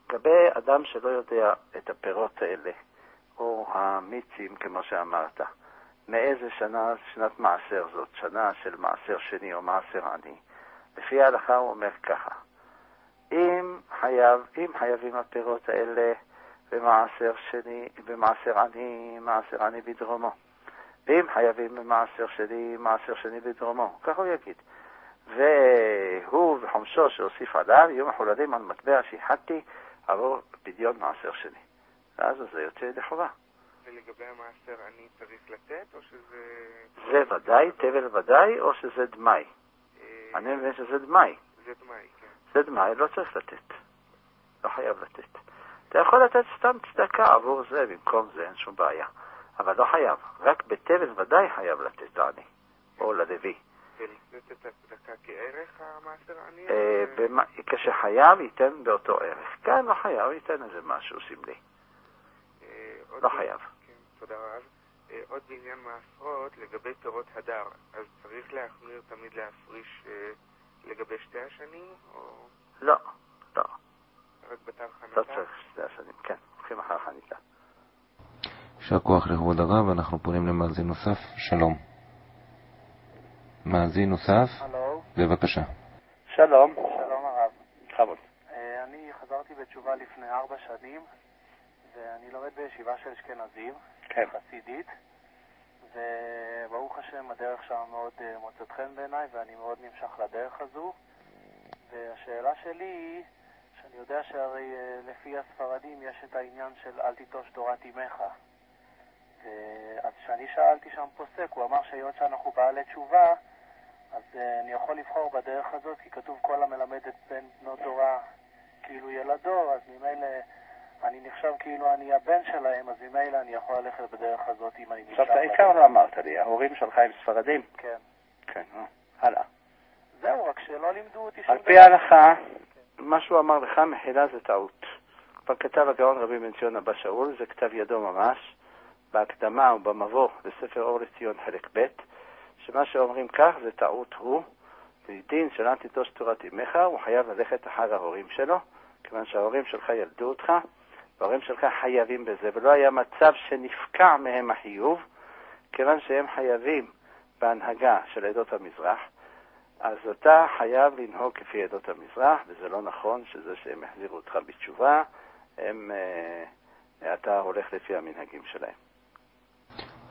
Speaker 2: לגבי אדם שלא יודע את הפירות האלה, או המיצים, כמו שאמרת, מאיזה שנת מעשר זאת, שנה של מעשר שני או מעשר עני, לפי ההלכה הוא אומר ככה, אם חייבים הפירות האלה במעשר שני, במעשר עני בדרומו, ואם חייבים במעשר שני, מעשר שני בדרומו, ככה הוא יגיד. והוא וחומשו שהוסיף עליו, יום החולדים על מטבע שיחדתי עבור בדיון מעשר שני. ואז זה יוצא ידי חובה.
Speaker 7: ולגבי המעשר אני צריך לתת, או שזה...
Speaker 2: זה ודאי, תבל ודאי, או שזה דמי. אני מבין שזה דמי.
Speaker 7: זה דמי, כן.
Speaker 2: זה דמי, לא צריך לתת. לא חייב לתת. אתה יכול לתת סתם צדקה עבור זה, במקום זה אין שום בעיה. אבל לא חייב. רק בתבל ודאי חייב לתת לעני, או ללוי.
Speaker 7: ולתת את הצדקה כערך המעשר עני?
Speaker 2: כשחייב ייתן באותו ערך. כאן לא חייב, ייתן איזה משהו סמלי. לא חייב.
Speaker 7: כן, תודה רב. עוד בעניין מעשרות, לגבי פירות הדר, אז צריך להחמיר תמיד להפריש לגבי 2 השנים, או...
Speaker 2: לא.
Speaker 7: רק בתר חניתה?
Speaker 2: לא צריך 2 השנים, כן. הולכים אחר חניתה.
Speaker 1: יישר כוח לכבוד הרב, אנחנו פונים למאזין נוסף. שלום. מאזין נוסף.
Speaker 22: הלו.
Speaker 1: בבקשה.
Speaker 2: שלום.
Speaker 22: שלום הרב.
Speaker 2: חמוד.
Speaker 22: אני חזרתי בתשובה לפני 4 שנים, ואני לומד בישיבה של אשכנזים,
Speaker 2: כן.
Speaker 22: חסידית, וברוך השם הדרך שם מאוד מוצאת חן בעיניי, ואני מאוד נמשך לדרך הזו. והשאלה שלי היא, שאני יודע שהרי לפי הספרדים יש את העניין של אל תיטוש תורת אמך. אז כשאני שאלתי שם פוסק, הוא אמר שהיות שאנחנו בעלי תשובה, אז אני יכול לבחור בדרך הזאת, כי כתוב כל המלמד את בן בנו תורה כאילו ילדו, אז ממילא אני נחשב כאילו אני הבן שלהם, אז ממילא אני יכול ללכת בדרך הזאת אם אני נשאר.
Speaker 2: עכשיו, העיקר לא אמרת לי, ההורים שלך הם ספרדים?
Speaker 22: כן.
Speaker 2: כן, הלאה.
Speaker 22: זהו, רק שלא לימדו אותי
Speaker 2: על פי ההלכה, מה שהוא אמר לך, מחילה זה טעות. כבר כתב הגאון רבי בן ציון אבא שאול, זה כתב ידו ממש, בהקדמה ובמבוא לספר אור לציון חלק ב', שמה שאומרים כך זה טעות הוא, דין של אל תיטוש תורת אמך, הוא חייב ללכת אחר ההורים שלו, כיוון שההורים שלך ילדו אותך, וההורים שלך חייבים בזה, ולא היה מצב שנפקע מהם החיוב, כיוון שהם חייבים בהנהגה של עדות המזרח, אז אתה חייב לנהוג כפי עדות המזרח, וזה לא נכון שזה שהם החזירו אותך בתשובה, אתה הולך לפי המנהגים שלהם.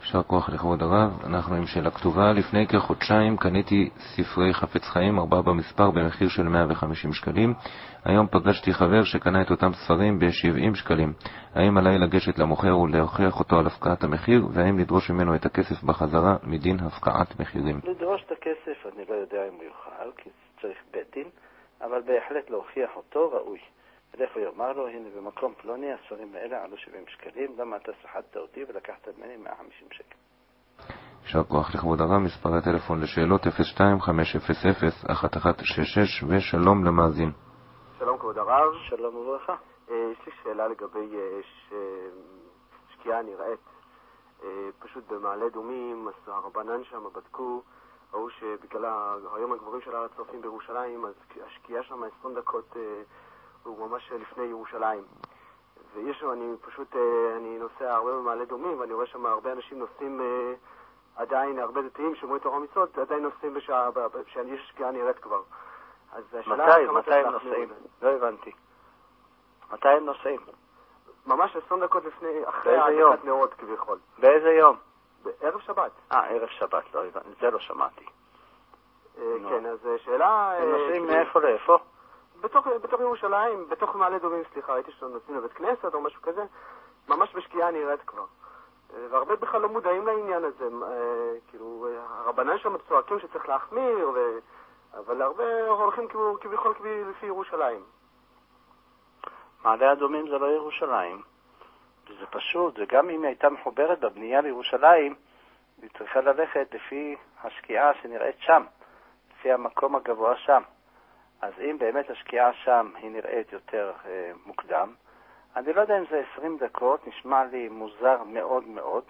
Speaker 1: יישר כוח לכבוד הרב. אנחנו עם שאלה כתובה. לפני כחודשיים קניתי ספרי חפץ חיים, 4 במספר, במחיר של 150 שקלים. היום פגשתי חבר שקנה את אותם ספרים ב-70 שקלים. האם עליי לגשת למוכר ולהוכיח אותו על הפקעת המחיר, והאם לדרוש ממנו את הכסף בחזרה מדין הפקעת מחירים?
Speaker 2: לדרוש את הכסף אני לא יודע אם הוא יוכל, כי צריך בית דין, אבל בהחלט להוכיח אותו ראוי. ולך הוא יאמר לו, הנה במקום פלוני הספרים האלה עלו 70 שקלים, למה אתה סחטת אותי ולקחת ממני 150 שקל.
Speaker 1: יישר כוח לכבוד הרב. מספר הטלפון לשאלות 02-500-1166 ושלום למאזין.
Speaker 6: שלום כבוד הרב.
Speaker 2: שלום וברכה.
Speaker 6: יש לי שאלה לגבי שקיעה נראית. פשוט במעלה אדומים, אז הרבנן שם בדקו, ראו שבגלל היום הגבורים של הר הצופים בירושלים, אז השקיעה שם 20 דקות הוא ממש לפני ירושלים. אני נוסע הרבה במעלה אדומים, ואני רואה שם הרבה אנשים נוסעים, עדיין הרבה דתיים שומרי תורה ומצוות, עדיין נוסעים שיש שקיעה נראית כבר. אז
Speaker 2: מתי הם נוסעים? לא הבנתי. מתי הם נוסעים?
Speaker 6: ממש 20 דקות אחרי הדלקת נרות כביכול.
Speaker 2: באיזה יום?
Speaker 6: בערב שבת.
Speaker 2: ערב שבת, לא הבנתי. זה לא שמעתי.
Speaker 6: כן, אז שאלה...
Speaker 2: הם נוסעים מאיפה לאיפה?
Speaker 6: בתוך ירושלים, בתוך מעלה אדומים, סליחה, ראיתי שאתם נוסעים לבית כנסת או משהו כזה, ממש בשקיעה נראית כבר. והרבה בכלל לא מודעים לעניין הזה, כאילו, הרבנן שם צועקים שצריך להחמיר, אבל הרבה הולכים כביכול לפי ירושלים.
Speaker 2: מעלה אדומים זה לא ירושלים, וזה פשוט, וגם אם היא הייתה מחוברת בבנייה לירושלים, היא צריכה ללכת לפי השקיעה שנראית שם, לפי המקום הגבוה שם. אז אם באמת השקיעה שם היא נראית יותר מוקדם, אני לא יודע אם זה 20 דקות, נשמע לי מוזר מאוד מאוד.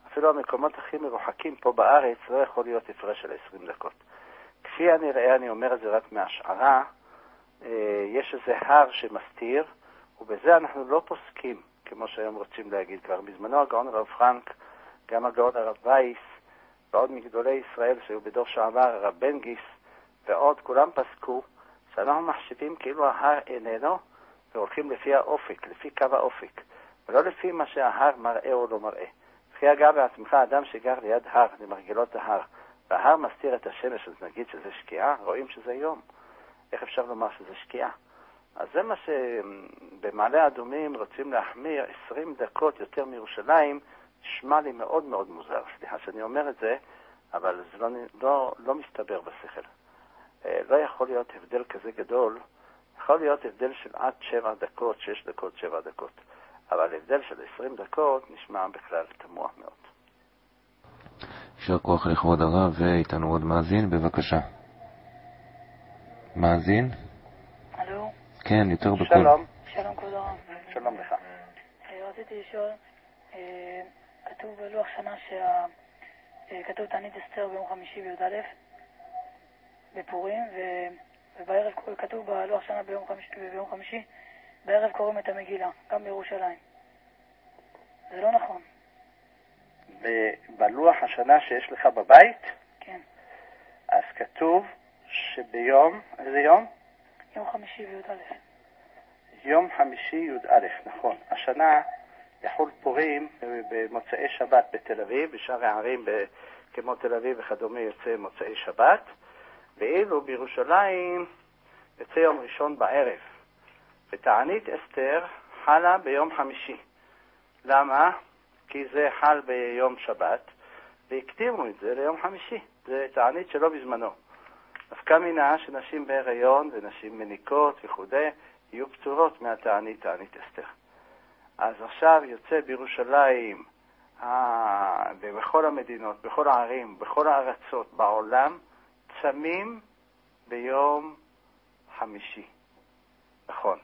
Speaker 2: אפילו המקומות הכי מרוחקים פה בארץ לא יכול להיות הפרש של 20 דקות. כפי הנראה, אני אומר את זה רק מהשערה, יש איזה הר שמסתיר, ובזה אנחנו לא פוסקים, כמו שהיום רוצים להגיד. כבר בזמנו הגאון הרב פרנק, גם הגאון הרב וייס, ועוד מגדולי ישראל שהיו בדור שעבר, הרב בן גיס, ועוד כולם פסקו, שאנחנו מחשבים כאילו ההר איננו, והולכים לפי האופק, לפי קו האופק, ולא לפי מה שההר מראה או לא מראה. וכי אגב בעצמך, אדם שגר ליד הר, למרגלות ההר, וההר מסתיר את השמש, אז נגיד שזה שקיעה, רואים שזה יום. איך אפשר לומר שזה שקיעה? אז זה מה שבמעלה אדומים רוצים להחמיר 20 דקות יותר מירושלים, נשמע לי מאוד מאוד מוזר. סליחה שאני אומר את זה, אבל זה לא מסתבר בשכל. לא יכול להיות הבדל כזה גדול, יכול להיות הבדל של עד 7 דקות, 6 דקות, 7 דקות. אבל הבדל של 20 דקות נשמע בכלל תמוה מאוד.
Speaker 1: יישר כוח לכבוד הרב, ואיתנו עוד מאזין, בבקשה. מאזין?
Speaker 8: הלו?
Speaker 1: כן, יותר בקול.
Speaker 2: שלום.
Speaker 8: שלום כבוד הרב.
Speaker 2: שלום לך.
Speaker 8: רציתי לשאול, כתוב בלוח שנה כתוב תענית אסתר ביום חמישי בי"א בפורים, ובערב כתוב בלוח שנה ביום חמישי, בערב קוראים את המגילה, גם בירושלים. זה לא נכון.
Speaker 2: בלוח השנה שיש לך בבית?
Speaker 8: כן.
Speaker 2: אז כתוב שביום, איזה יום?
Speaker 8: יום חמישי בי"א.
Speaker 2: יום חמישי י"א, נכון. השנה יחול פורים במוצאי שבת בתל אביב, בשאר הערים כמו תל אביב וכדומה יוצא מוצאי שבת, ואילו בירושלים יוצא יום ראשון בערב. ותענית אסתר חלה ביום חמישי. למה? כי זה חל ביום שבת, והקדימו את זה ליום חמישי. זה תענית שלא בזמנו. נפקא מינה שנשים בהיריון ונשים מניקות וכו' יהיו פטורות מהתענית, תענית אסתר. אז עכשיו יוצא בירושלים, ובכל המדינות, בכל הערים, בכל הארצות בעולם, צמים ביום חמישי. נכון,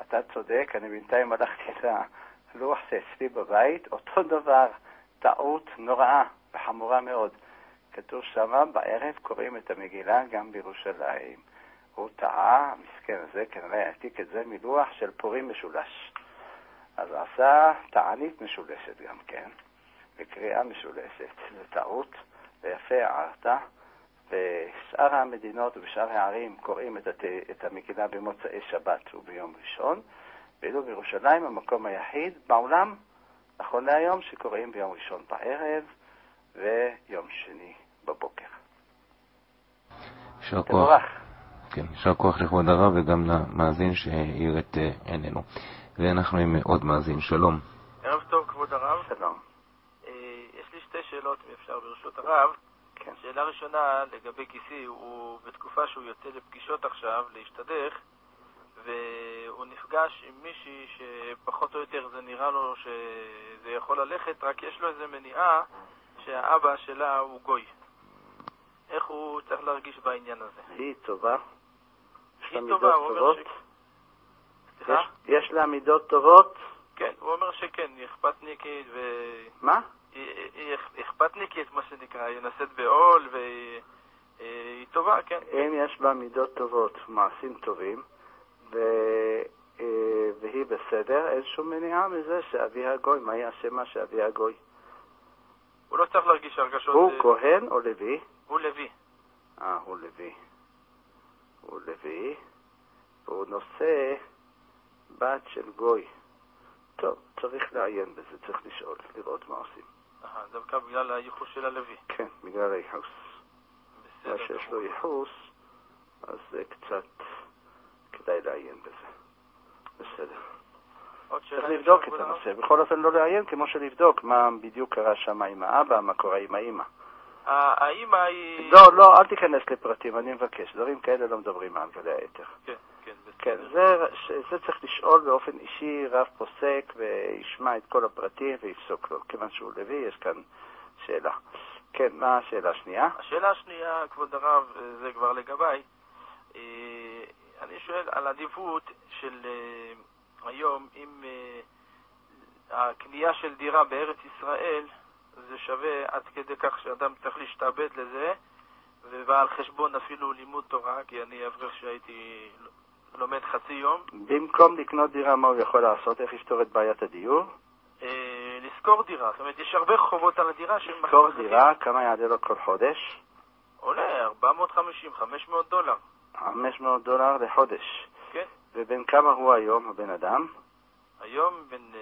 Speaker 2: אתה צודק, אני בינתיים הלכתי את הלוח שאצלי בבית, אותו דבר, טעות נוראה וחמורה מאוד. כתוב שמה, בערב קוראים את המגילה גם בירושלים. הוא טעה, מסכן הזה, כנראה העתיק את זה מלוח של פורים משולש. אז עשה תענית משולשת גם כן. וקריאה משולשת, זה טעות, ויפה הערת. בשאר המדינות ובשאר הערים קוראים את המגילה במוצאי שבת וביום ראשון, ואילו בירושלים המקום היחיד בעולם נכון להיום שקוראים ביום ראשון בערב ויום שני בבוקר.
Speaker 1: יישר כוח. כן, יישר כוח לכבוד הרב וגם למאזין שהאיר את עינינו. ואנחנו עם עוד מאזין. שלום.
Speaker 3: ערב טוב כבוד הרב.
Speaker 2: שלום.
Speaker 3: יש לי שתי שאלות אם אפשר ברשות הרב.
Speaker 2: כן.
Speaker 3: שאלה ראשונה לגבי גיסי, הוא בתקופה שהוא יוצא לפגישות עכשיו להשתדך, והוא נפגש עם מישהי שפחות או יותר זה נראה לו שזה יכול ללכת, רק יש לו איזה מניעה שהאבא שלה הוא גוי. איך הוא צריך להרגיש בעניין הזה?
Speaker 2: היא טובה.
Speaker 3: היא טובה, הוא אומר סליחה?
Speaker 2: יש לה מידות טובות?
Speaker 3: כן, הוא אומר שכן, היא אכפתניקית
Speaker 2: מה?
Speaker 3: היא אכפתניקית, מה שנקרא, היא נשאת בעול והיא טובה, כן.
Speaker 2: אם יש בה מידות טובות, מעשים טובים, והיא בסדר, אין שום מניעה מזה שאבי הגוי, מה יעשה מה שאבי הגוי?
Speaker 3: הוא לא צריך להרגיש הרגשות...
Speaker 2: הוא כהן או לוי?
Speaker 3: הוא לוי.
Speaker 2: הוא לוי. הוא לוי, והוא נושא בת של גוי. טוב, צריך לעיין בזה, צריך לשאול, לראות מה עושים.
Speaker 3: דווקא בגלל הייחוס של הלוי.
Speaker 2: כן, בגלל הייחוס. מה שיש לו ייחוס, אז זה קצת כדאי לעיין בזה. בסדר. צריך לבדוק את הנושא. בכל אופן לא לעיין, כמו שלבדוק מה בדיוק קרה שם עם האבא, מה קורה עם האמא.
Speaker 3: האמא היא...
Speaker 2: לא, אל תיכנס לפרטים, אני מבקש. דברים כאלה לא מדברים על גלי היתר. כן, זה צריך לשאול באופן אישי, רב פוסק, וישמע את כל הפרטים ויפסוק לו. כיוון שהוא לוי, יש כאן שאלה. כן, מה השאלה השנייה?
Speaker 3: השאלה השנייה, כבוד הרב, זה כבר לגביי. אני שואל על עדיפות של היום, אם הקנייה של דירה בארץ ישראל, זה שווה עד כדי כך שאדם צריך להשתעבד לזה, ועל חשבון אפילו לימוד תורה, כי אני אברך שהייתי לומד חצי יום.
Speaker 2: במקום לקנות דירה, מה הוא יכול לעשות? איך יפתור את בעיית הדיור?
Speaker 3: לשכור דירה. זאת אומרת, יש הרבה חובות על הדירה
Speaker 2: לשכור דירה, כמה יעלה לו כל חודש?
Speaker 3: עולה 450, $500.
Speaker 2: $500 לחודש.
Speaker 3: כן.
Speaker 2: ובין כמה הוא היום, הבן אדם?
Speaker 3: היום בין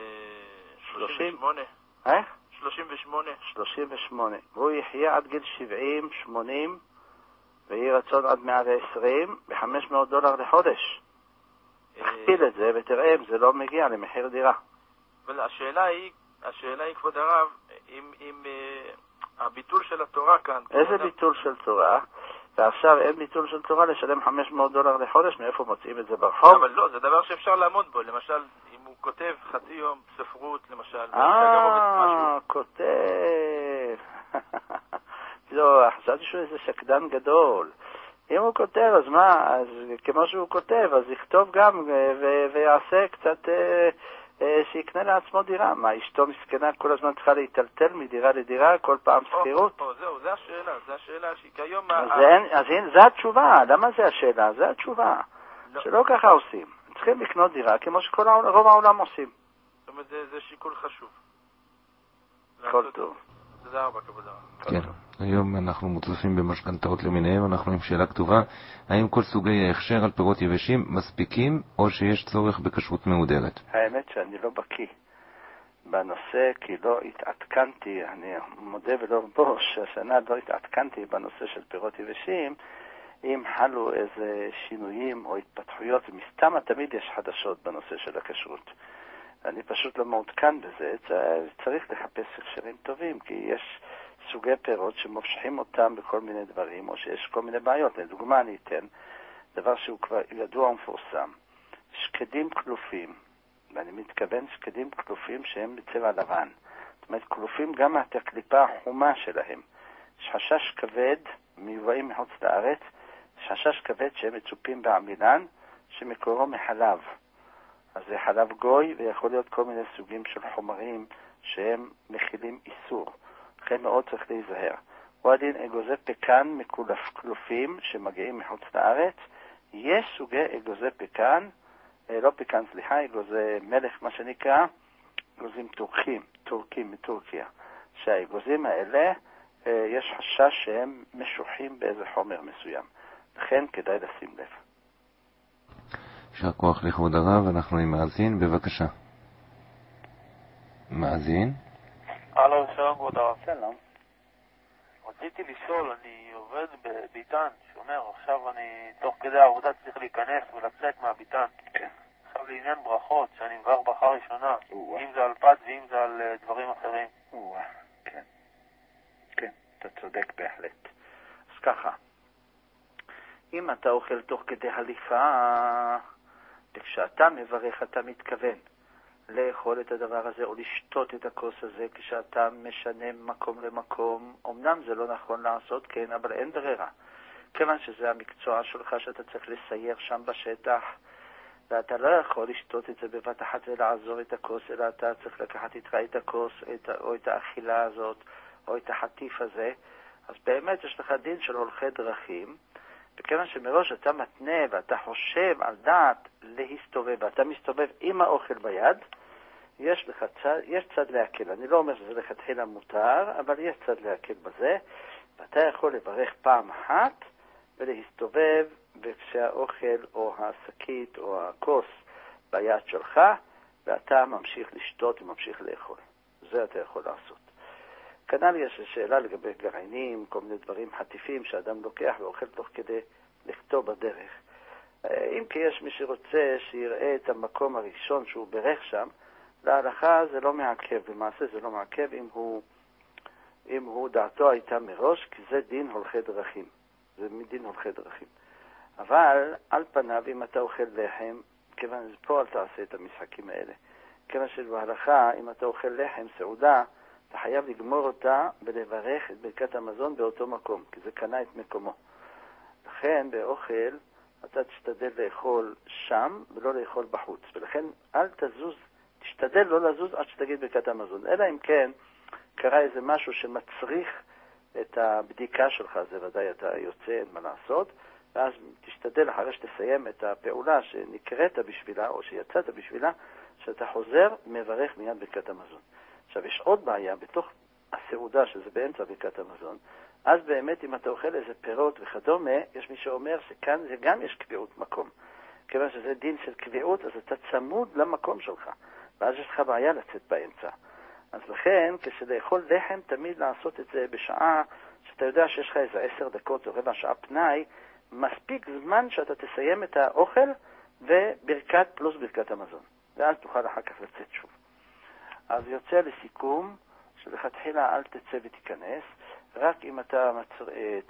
Speaker 3: 38. 38.
Speaker 2: 38. והוא יחיה עד גיל 70, 80, ויהי רצון עד 120, $500 לחודש. תכפיל את זה ותראה אם זה לא מגיע למחיר דירה.
Speaker 3: אבל השאלה היא, כבוד הרב, אם הביטול של התורה כאן...
Speaker 2: איזה ביטול של תורה? ועכשיו אין ביטול של תורה לשלם $500 לחודש, מאיפה מוצאים את זה ברחוב?
Speaker 3: אבל לא, זה דבר שאפשר לעמוד בו. למשל, אם הוא כותב חצי יום ספרות, למשל,
Speaker 2: כותב. לא, חשבתי שהוא איזה שקדן גדול. אם הוא כותב, אז מה? אז כמו שהוא כותב, אז יכתוב גם ויעשה קצת, שיקנה לעצמו דירה. מה, אשתו מסכנה כל הזמן צריכה להיטלטל מדירה לדירה, כל פעם סחירות?
Speaker 3: זהו, זה השאלה שכיום...
Speaker 2: אז זה התשובה. למה זה השאלה? זה התשובה. שלא ככה עושים. צריכים לקנות דירה כמו שכל רוב העולם עושים.
Speaker 3: זאת אומרת, זה שיקול חשוב.
Speaker 2: כל טוב.
Speaker 3: תודה רבה, כבוד הרב.
Speaker 1: כן, היום אנחנו מוצפים במשכנתאות למיניהם, אנחנו עם שאלה כתובה, האם כל סוגי ההכשר על פירות יבשים מספיקים או שיש צורך בכשרות מהודרת?
Speaker 2: האמת שאני לא בקיא בנושא, כי לא התעדכנתי, אני מודה ולא בוש, השנה לא התעדכנתי בנושא של פירות יבשים, אם חלו איזה שינויים או התפתחויות, ומסתמה תמיד יש חדשות בנושא של הכשרות. אני פשוט לא מעודכן בזה, צריך לחפש הכשרים טובים, כי יש סוגי פירות שמופשכים אותם בכל מיני דברים, או שיש כל מיני בעיות. לדוגמה אני אתן דבר שהוא כבר ידוע ומפורסם. שקדים כלופים, ואני מתכוון שקדים כלופים שהם בצבע לבן. זאת אומרת, כלופים גם מהקליפה החומה שלהם. יש חשש כבד, מיובאים מחוץ לארץ, יש חשש כבד שהם מצופים בעמילן, שמקורו מחלב. אז זה חלב גוי, ויכול להיות כל מיני סוגים של חומרים שהם מכילים איסור. לכן מאוד צריך להיזהר. ועדין אגוזי פקן מכלופים שמגיעים מחוץ לארץ. יש סוגי אגוזי פקן, לא פקן, סליחה, אגוזי מלך, מה שנקרא, אגוזים טורקים מטורקיה. שהאגוזים האלה, יש חשש שהם משוחים באיזה חומר מסוים. לכן כדאי לשים לב.
Speaker 1: יישר כוח לכבוד הרב, אנחנו עם מאזין, בבקשה. מאזין?
Speaker 9: הלו, שלום כבוד הרב.
Speaker 2: שלום.
Speaker 9: רציתי לשאול, אני עובד בביתן, שומר, עכשיו אני תוך כדי העבודה צריך להיכנס ולצאת מהביתן.
Speaker 2: כן.
Speaker 9: עכשיו לעניין ברכות, שאני מברך ברכה ראשונה, אם זה על פת ואם זה על דברים אחרים.
Speaker 2: כן. כן, אתה צודק בהחלט. אז ככה, אם אתה אוכל תוך כדי הליפה, כשאתה מברך אתה מתכוון לאכול את הדבר הזה או לשתות את הכוס הזה כשאתה משנה מקום למקום. אמנם זה לא נכון לעשות כן, אבל אין ברירה. כיוון שזה המקצוע שלך שאתה צריך לסייר שם בשטח, ואתה לא יכול לשתות את זה בבת אחת ולעזור את הכוס, אלא אתה צריך לקחת איתך את הכוס או את האכילה הזאת או את החטיף הזה. אז באמת יש לך דין של הולכי דרכים, וכיוון שמראש אתה מתנה ואתה חושב על דעת להסתובב, ואתה מסתובב עם האוכל ביד, יש צד להקל. אני לא אומר שזה לכתחילה מותר, אבל יש צד להקל בזה, ואתה יכול לברך פעם אחת ולהסתובב, וכשהאוכל או השקית או הכוס ביד שלך, ואתה ממשיך לשתות וממשיך לאכול. זה אתה יכול לעשות. כנ"ל יש שאלה לגבי גרעינים, כל מיני דברים חטיפים שאדם לוקח ואוכל תוך כדי לכתוב בדרך. אם כי יש מי שרוצה שיראה את המקום הראשון שהוא ברך שם, להלכה זה לא מעכב, במעשה זה לא מעכב אם הוא דעתו הייתה מראש, כי זה דין הולכי דרכים. זה מדין הולכי דרכים. אבל על פניו אם אתה אוכל לחם, כיוון שפה אל תעשה את המשחקים האלה. כיוון שבהלכה אם אתה אוכל לחם, סעודה, אתה חייב לגמור אותה ולברך את ברכת המזון באותו מקום, כי זה קנה את מקומו. לכן באוכל אתה תשתדל לאכול שם ולא לאכול בחוץ. ולכן אל תזוז, תשתדל לא לזוז עד שתגיד ברכת המזון. אלא אם כן קרה איזה משהו שמצריך את הבדיקה שלך, זה ודאי אתה יוצא, אין מה לעשות, ואז תשתדל אחרי שתסיים את הפעולה שנקראת בשבילה או שיצאת בשבילה, שאתה חוזר מברך מיד ברכת המזון. עכשיו יש עוד בעיה בתוך הסעודה שזה באמצע ברכת המזון, אז באמת אם אתה אוכל איזה פירות וכדומה, יש מי שאומר שכאן זה גם יש קביעות מקום. כיוון שזה דין של קביעות, אז אתה צמוד למקום שלך, ואז יש לך בעיה לצאת באמצע. אז לכן כשלאכול לחם תמיד לעשות את זה בשעה שאתה יודע שיש לך איזה 10 דקות או רבע שעה פנאי, מספיק זמן שאתה תסיים את האוכל וברכת פלוס ברכת המזון, ואז תוכל אחר כך לצאת שוב. אז יוצא לסיכום שלכתחילה אל תצא ותיכנס, רק אם אתה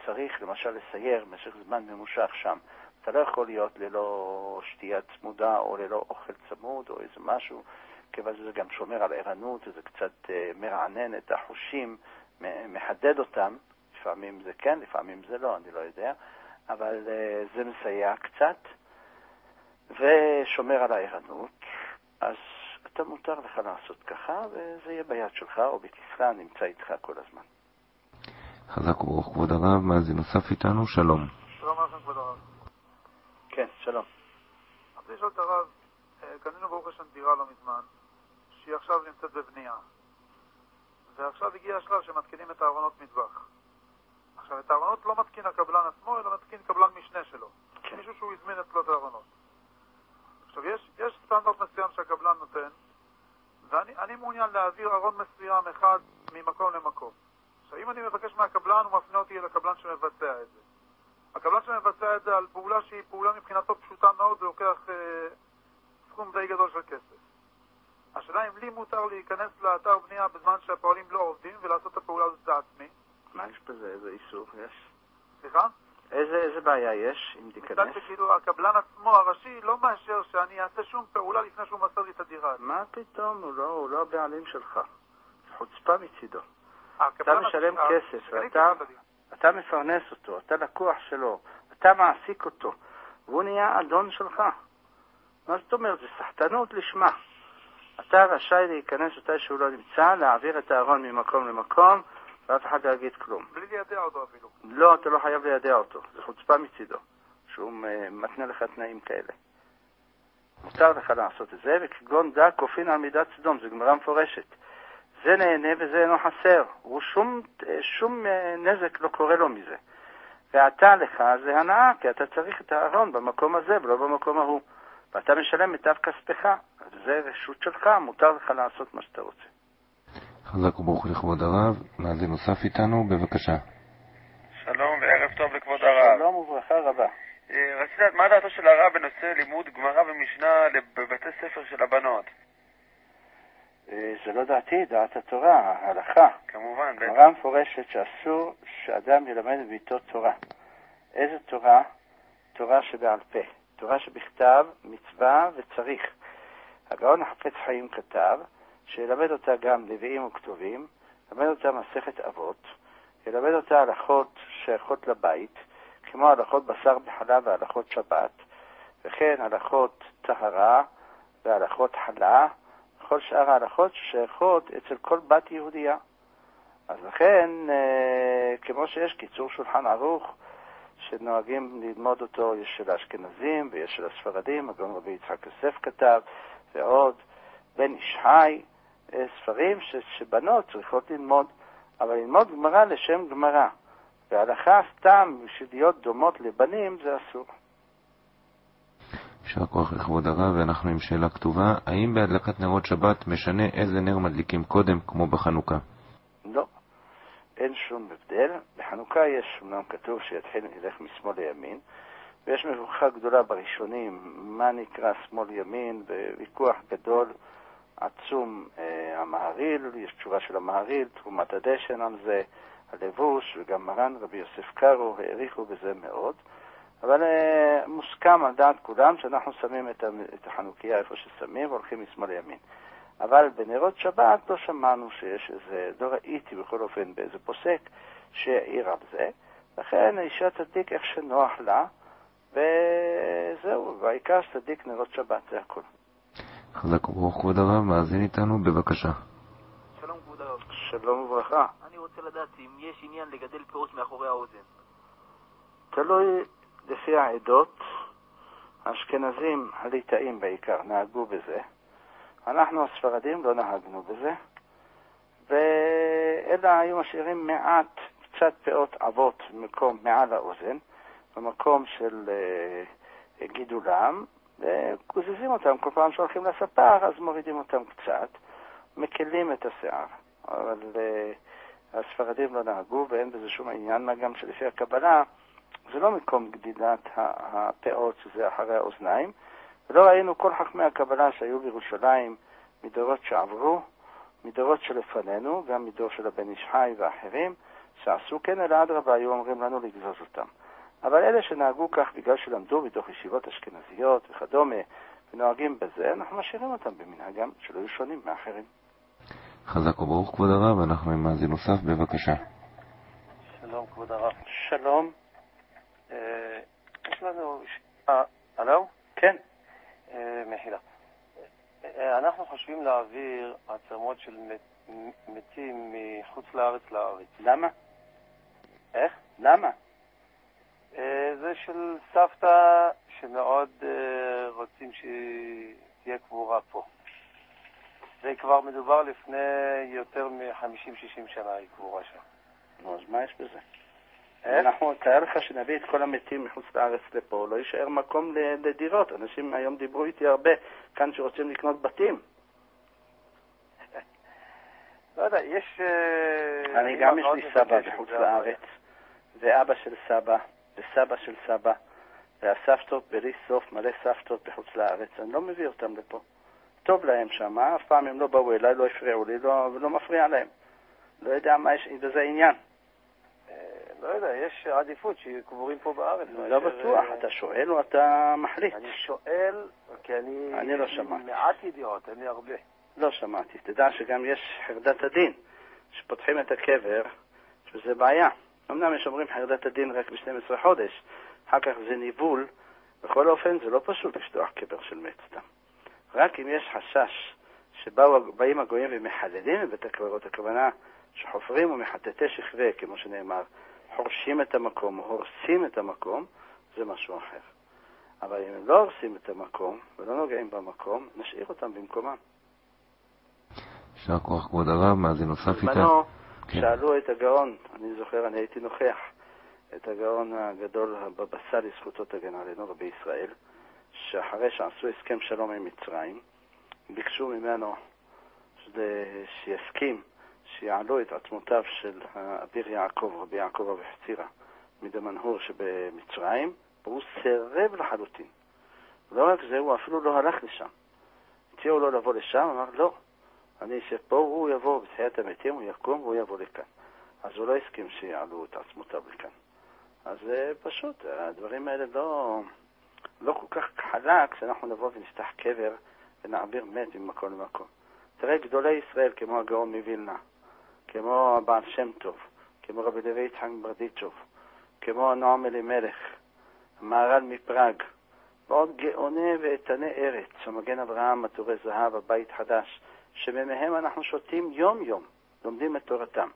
Speaker 2: צריך למשל לסייר במשך זמן ממושך שם. אתה לא יכול להיות ללא שתייה צמודה או ללא אוכל צמוד או איזה משהו, כיוון שזה גם שומר על ערנות, זה קצת מרענן את החושים, מחדד אותם, לפעמים זה כן, לפעמים זה לא, אני לא יודע, אבל זה מסייע קצת ושומר על הערנות. אז אתה מותר לך לעשות ככה, וזה יהיה ביד שלך או בכיסך, נמצא איתך כל הזמן.
Speaker 1: חזק וברוך כבוד הרב, מאזין נוסף איתנו, שלום.
Speaker 21: שלום לכם כבוד הרב.
Speaker 2: כן, שלום.
Speaker 21: רציתי לשאול את הרב, קנינו ברוך השם דירה לא מזמן, שהיא עכשיו נמצאת בבנייה. ועכשיו הגיע השלב שמתקינים את הארונות מטבח. עכשיו את הארונות לא מתקין הקבלן עצמו, אלא מתקין קבלן משנה שלו. כן. מישהו שהוא הזמין אצלו את הארונות. עכשיו יש סטנדרט מסוים שהקבלן נותן, ואני מעוניין להעביר ארון מסוים אחד ממקום למקום. עכשיו אם אני מבקש מהקבלן, הוא מפנה אותי אל הקבלן שמבצע את זה. הקבלן שמבצע את זה על פעולה שהיא פעולה מבחינתו פשוטה מאוד, ולוקח סכום די גדול של כסף. השאלה אם לי מותר להיכנס לאתר בנייה בזמן שהפועלים לא עובדים ולעשות את הפעולה הזאת לעצמי.
Speaker 2: מה יש בזה? איזה איסור יש?
Speaker 21: סליחה?
Speaker 2: איזה בעיה יש אם תיכנס?
Speaker 21: מצד שכאילו הקבלן עצמו הראשי לא מאשר שאני אעשה שום פעולה לפני שהוא מסר לי את הדירה.
Speaker 2: מה פתאום? הוא לא הבעלים שלך. זה חוצפה מצידו. אתה משלם כסף, אתה מפרנס אותו, אתה לקוח שלו, אתה מעסיק אותו, והוא נהיה אדון שלך. מה זאת אומרת? זה סחטנות לשמה. אתה רשאי להיכנס אותה שהוא לא נמצא, להעביר את הארון ממקום למקום, ואף אחד לא יגיד כלום.
Speaker 21: בלי לידע אותו אפילו.
Speaker 2: לא, אתה לא חייב לידע אותו. זה חוצפה מצידו, שהוא מתנה לך תנאים כאלה. מותר לך לעשות את זה, וכגון דא כופין על מידת סדום, זה גמרא מפורשת.
Speaker 10: זה נהנה וזה אינו חסר. שום נזק לא קורה לו מזה. ואתה לך זה הנאה, כי אתה צריך את הארון במקום הזה ולא במקום ההוא. ואתה משלם מיטב כספך. אז זה רשות שלך, מותר לך לעשות מה שאתה רוצה.
Speaker 1: חזק וברוך לכבוד הרב. מאזין נוסף איתנו, בבקשה.
Speaker 11: שלום וערב טוב לכבוד הרב.
Speaker 10: שלום וברכה רבה.
Speaker 11: רציתי לדעת מה דעתו של הרב בנושא לימוד גמרא ומשנה בבתי ספר של הבנות?
Speaker 10: זה לא דעתי, דעת התורה, ההלכה.
Speaker 11: כמובן.
Speaker 10: גמרא מפורשת שאסור שאדם ילמד בביתו תורה. איזה תורה? תורה שבעל פה. תורה שבכתב, מצווה וצריך. הגאון החפץ חיים כתב שילמד אותה גם נביאים וכתובים, ילמד אותה מסכת אבות, ילמד אותה הלכות שייכות לבית, כמו הלכות בשר בחלב והלכות שבת, וכן הלכות טהרה והלכות חלה, כל שאר ההלכות ששייכות אצל כל בת יהודייה. אז לכן, כמו שיש קיצור שולחן ערוך, שנוהגים ללמוד אותו, יש של האשכנזים ויש של הספרדים, הגאון רבי יצחק יוסף כתב, ועוד בן איש חי, ספרים שבנות צריכות ללמוד, אבל ללמוד גמרא לשם גמרא, והלכה סתם בשביל להיות דומות לבנים זה אסור.
Speaker 1: יישר כוח לכבוד הרב, ואנחנו עם שאלה כתובה. האם בהדלקת נרות שבת משנה איזה נר מדליקים קודם כמו בחנוכה?
Speaker 10: לא, אין שום הבדל. בחנוכה יש אומנם כתוב שיתחיל ילך משמאל לימין, ויש מבוכה גדולה בראשונים מה נקרא שמאל ימין, בוויכוח גדול עצום המהריל, יש תשובה של המהריל, תרומת הדשן על זה, הלבוש, וגם מרן רבי יוסף קארו העריכו בזה מאוד, אבל מוסכם על דעת כולם שאנחנו שמים את החנוכיה איפה ששמים והולכים משמאל לימין. אבל בנרות שבת לא שמענו שיש איזה, לא ראיתי בכל אופן באיזה פוסק שהעיר על זה, לכן האישה תדליק איך שנוח לה, וזהו, והעיקר שתדליק נרות שבת, זה הכל.
Speaker 1: חזק וברוך כבוד הרב, מאזין איתנו, בבקשה.
Speaker 23: שלום כבוד הרב.
Speaker 10: שלום וברכה.
Speaker 23: אני רוצה לדעת אם יש עניין לגדל פירות מאחורי האוזן.
Speaker 10: תלוי לפי העדות. האשכנזים הליטאים בעיקר נהגו בזה. אנחנו הספרדים לא נהגנו בזה. ואלה היו משאירים מעט, קצת פאות עבות מקום מעל האוזן, במקום של גידולם, וקוזזים אותם כל פעם שהולכים לספר, אז מורידים אותם קצת, מקלים את השיער. אבל הספרדים לא נהגו, ואין בזה שום עניין, מה גם שלפי הקבלה, זה לא מקום גדידת הפאות, שזה אחרי האוזניים, ולא ראינו כל חכמי הקבלה שהיו בירושלים מדורות שעברו, מדורות שלפנינו, גם מדור של הבן איש חי ואחרים, שעשו כן אלא אדרבה, היו אומרים לנו לגזוז אותם. אבל אלה שנהגו כך בגלל שלמדו בתוך ישיבות אשכנזיות וכדומה, ונוהגים בזה, אנחנו משאירים אותם במנהגם שלא יהיו שונים מאחרים.
Speaker 1: חזק וברוך כבוד הרב, אנחנו עם מאזין נוסף, בבקשה.
Speaker 24: שלום כבוד הרב.
Speaker 10: שלום.
Speaker 24: יש לנו... הלו?
Speaker 10: כן.
Speaker 24: מחילה. אנחנו חושבים להעביר עצמות של מתים מחוץ לארץ לארץ.
Speaker 10: למה? איך? למה?
Speaker 24: זה של סבתא שמאוד רוצים שתהיה קבורה פה. זה כבר מדובר לפני יותר מ-50-60 שנה היא קבורה שם.
Speaker 10: נו, אז מה יש בזה? אנחנו, תאר לך שנביא את כל המתים מחוץ לארץ לפה, לא יישאר מקום לדירות. אנשים היום דיברו איתי הרבה כאן שרוצים לקנות בתים.
Speaker 24: לא יודע, יש...
Speaker 10: אני גם יש לי סבא בחוץ לארץ, ואבא של סבא, וסבא של סבא, והסבתות בלי סוף מלא סבתות בחוץ לארץ. אני לא מביא אותם לפה. טוב להם שם, אף פעם הם לא באו אליי, לא הפריעו לי, ולא מפריע להם. לא יודע מה יש בזה עניין.
Speaker 24: לא יודע, יש עדיפות שקבורים פה בארץ.
Speaker 10: לא בטוח, אתה שואל או אתה מחליט?
Speaker 24: אני שואל, כי אני
Speaker 10: לא שמעתי.
Speaker 24: מעט ידיעות, אין לי הרבה.
Speaker 10: לא שמעתי. תדע שגם יש חרדת הדין, שפותחים את הקבר, שזה בעיה. אמנם יש אומרים חרדת הדין רק ב-12 חודש, אחר כך זה ניבול. בכל אופן זה לא פשוט לפתוח קבר של מת סתם. רק אם יש חשש שבאים הגויים ומחללים בבית הקברות, הכוונה שחופרים ומחטטי שכבה, כמו שנאמר, חורשים את המקום, הורסים את המקום, זה משהו אחר. אבל אם הם לא הורסים את המקום ולא נוגעים במקום, נשאיר אותם במקומם.
Speaker 1: יישר כוח כבוד הרב, מאזין נוסף איתה.
Speaker 10: בזמנו שאלו את הגאון, אני זוכר, אני הייתי נוכח, את הגאון הגדול הבבא סאלי, זכותו תגן עלינו, רבי ישראל, שאחרי שעשו הסכם שלום עם מצרים, ביקשו ממנו שיסכים שיעלו את עצמותיו של אביר יעקב, רבי יעקב אבי חצירה, מדמנהור שבמצרים, והוא סירב לחלוטין. לא רק זה, הוא אפילו לא הלך לשם. הציעו לו לבוא לשם, אמר לא, אני אשב פה, הוא יבוא בתחיית המתים, הוא יקום והוא יבוא לכאן. אז הוא לא הסכים שיעלו את עצמותיו לכאן. אז פשוט, הדברים האלה לא כל כך חלק שאנחנו נבוא ונפתח קבר ונעביר מת ממקום למקום. תראה, גדולי ישראל כמו הגאון מווילנה, כמו הבעל שם טוב, כמו רבי לוי יצחק ברדיצ'וב, כמו נועם אלימלך, המהר"ל מפראג, ועוד גאוני ואיתני ארץ, המגן אברהם, עטורי זהב, הבית חדש, שממהם אנחנו שותים יום יום, לומדים את תורתם,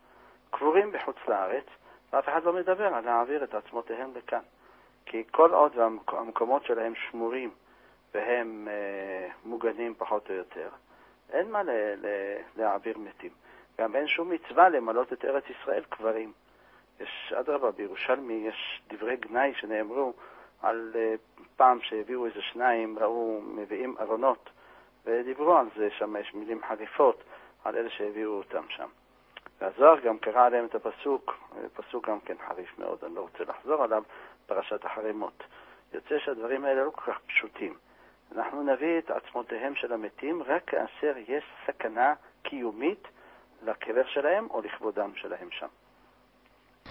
Speaker 10: קבורים בחוץ לארץ, ואף אחד לא מדבר על להעביר את עצמותיהם לכאן. כי כל עוד המקומות שלהם שמורים והם מוגנים פחות או יותר, אין מה להעביר מתים. גם אין שום מצווה למלות את ארץ ישראל קברים. יש אדרבה, בירושלמי יש דברי גנאי שנאמרו על פעם שהביאו איזה שניים, ראו מביאים ארונות, ודיברו על זה, שם יש מילים חריפות על אלה שהביאו אותם שם. והזוהר גם קרא עליהם את הפסוק, פסוק גם כן חריף מאוד, אני לא רוצה לחזור עליו, פרשת החרימות. יוצא שהדברים האלה לא כל כך פשוטים. אנחנו נביא את עצמותיהם של המתים רק כאשר יש סכנה קיומית לקבר שלהם או לכבודם שלהם שם.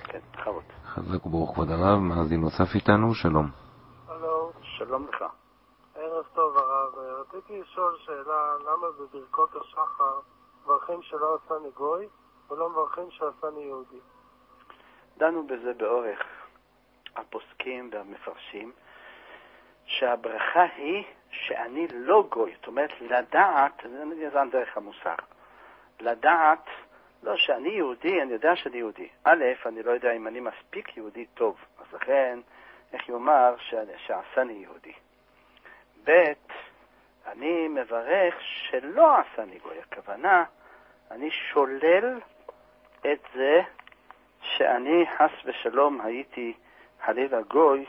Speaker 10: כן, חבות.
Speaker 1: חזק וברוך כבוד הרב, מאזין נוסף איתנו, שלום.
Speaker 21: הלו.
Speaker 10: שלום לך.
Speaker 21: ערב טוב הרב, רציתי לשאול שאלה, למה בברכות השחר מברכים שלא עשני גוי ולא מברכים שעשני יהודי?
Speaker 10: דנו בזה באורך הפוסקים והמפרשים, שהברכה היא שאני לא גוי, זאת אומרת לדעת, זה דרך המוסר, לדעת, לא שאני יהודי, אני יודע שאני יהודי. א', אני לא יודע אם אני מספיק יהודי טוב, אז לכן, איך יאמר שעשני יהודי. ב', אני מברך שלא עשני גוי, הכוונה, אני שולל את זה שאני חס ושלום הייתי חלילה גוי,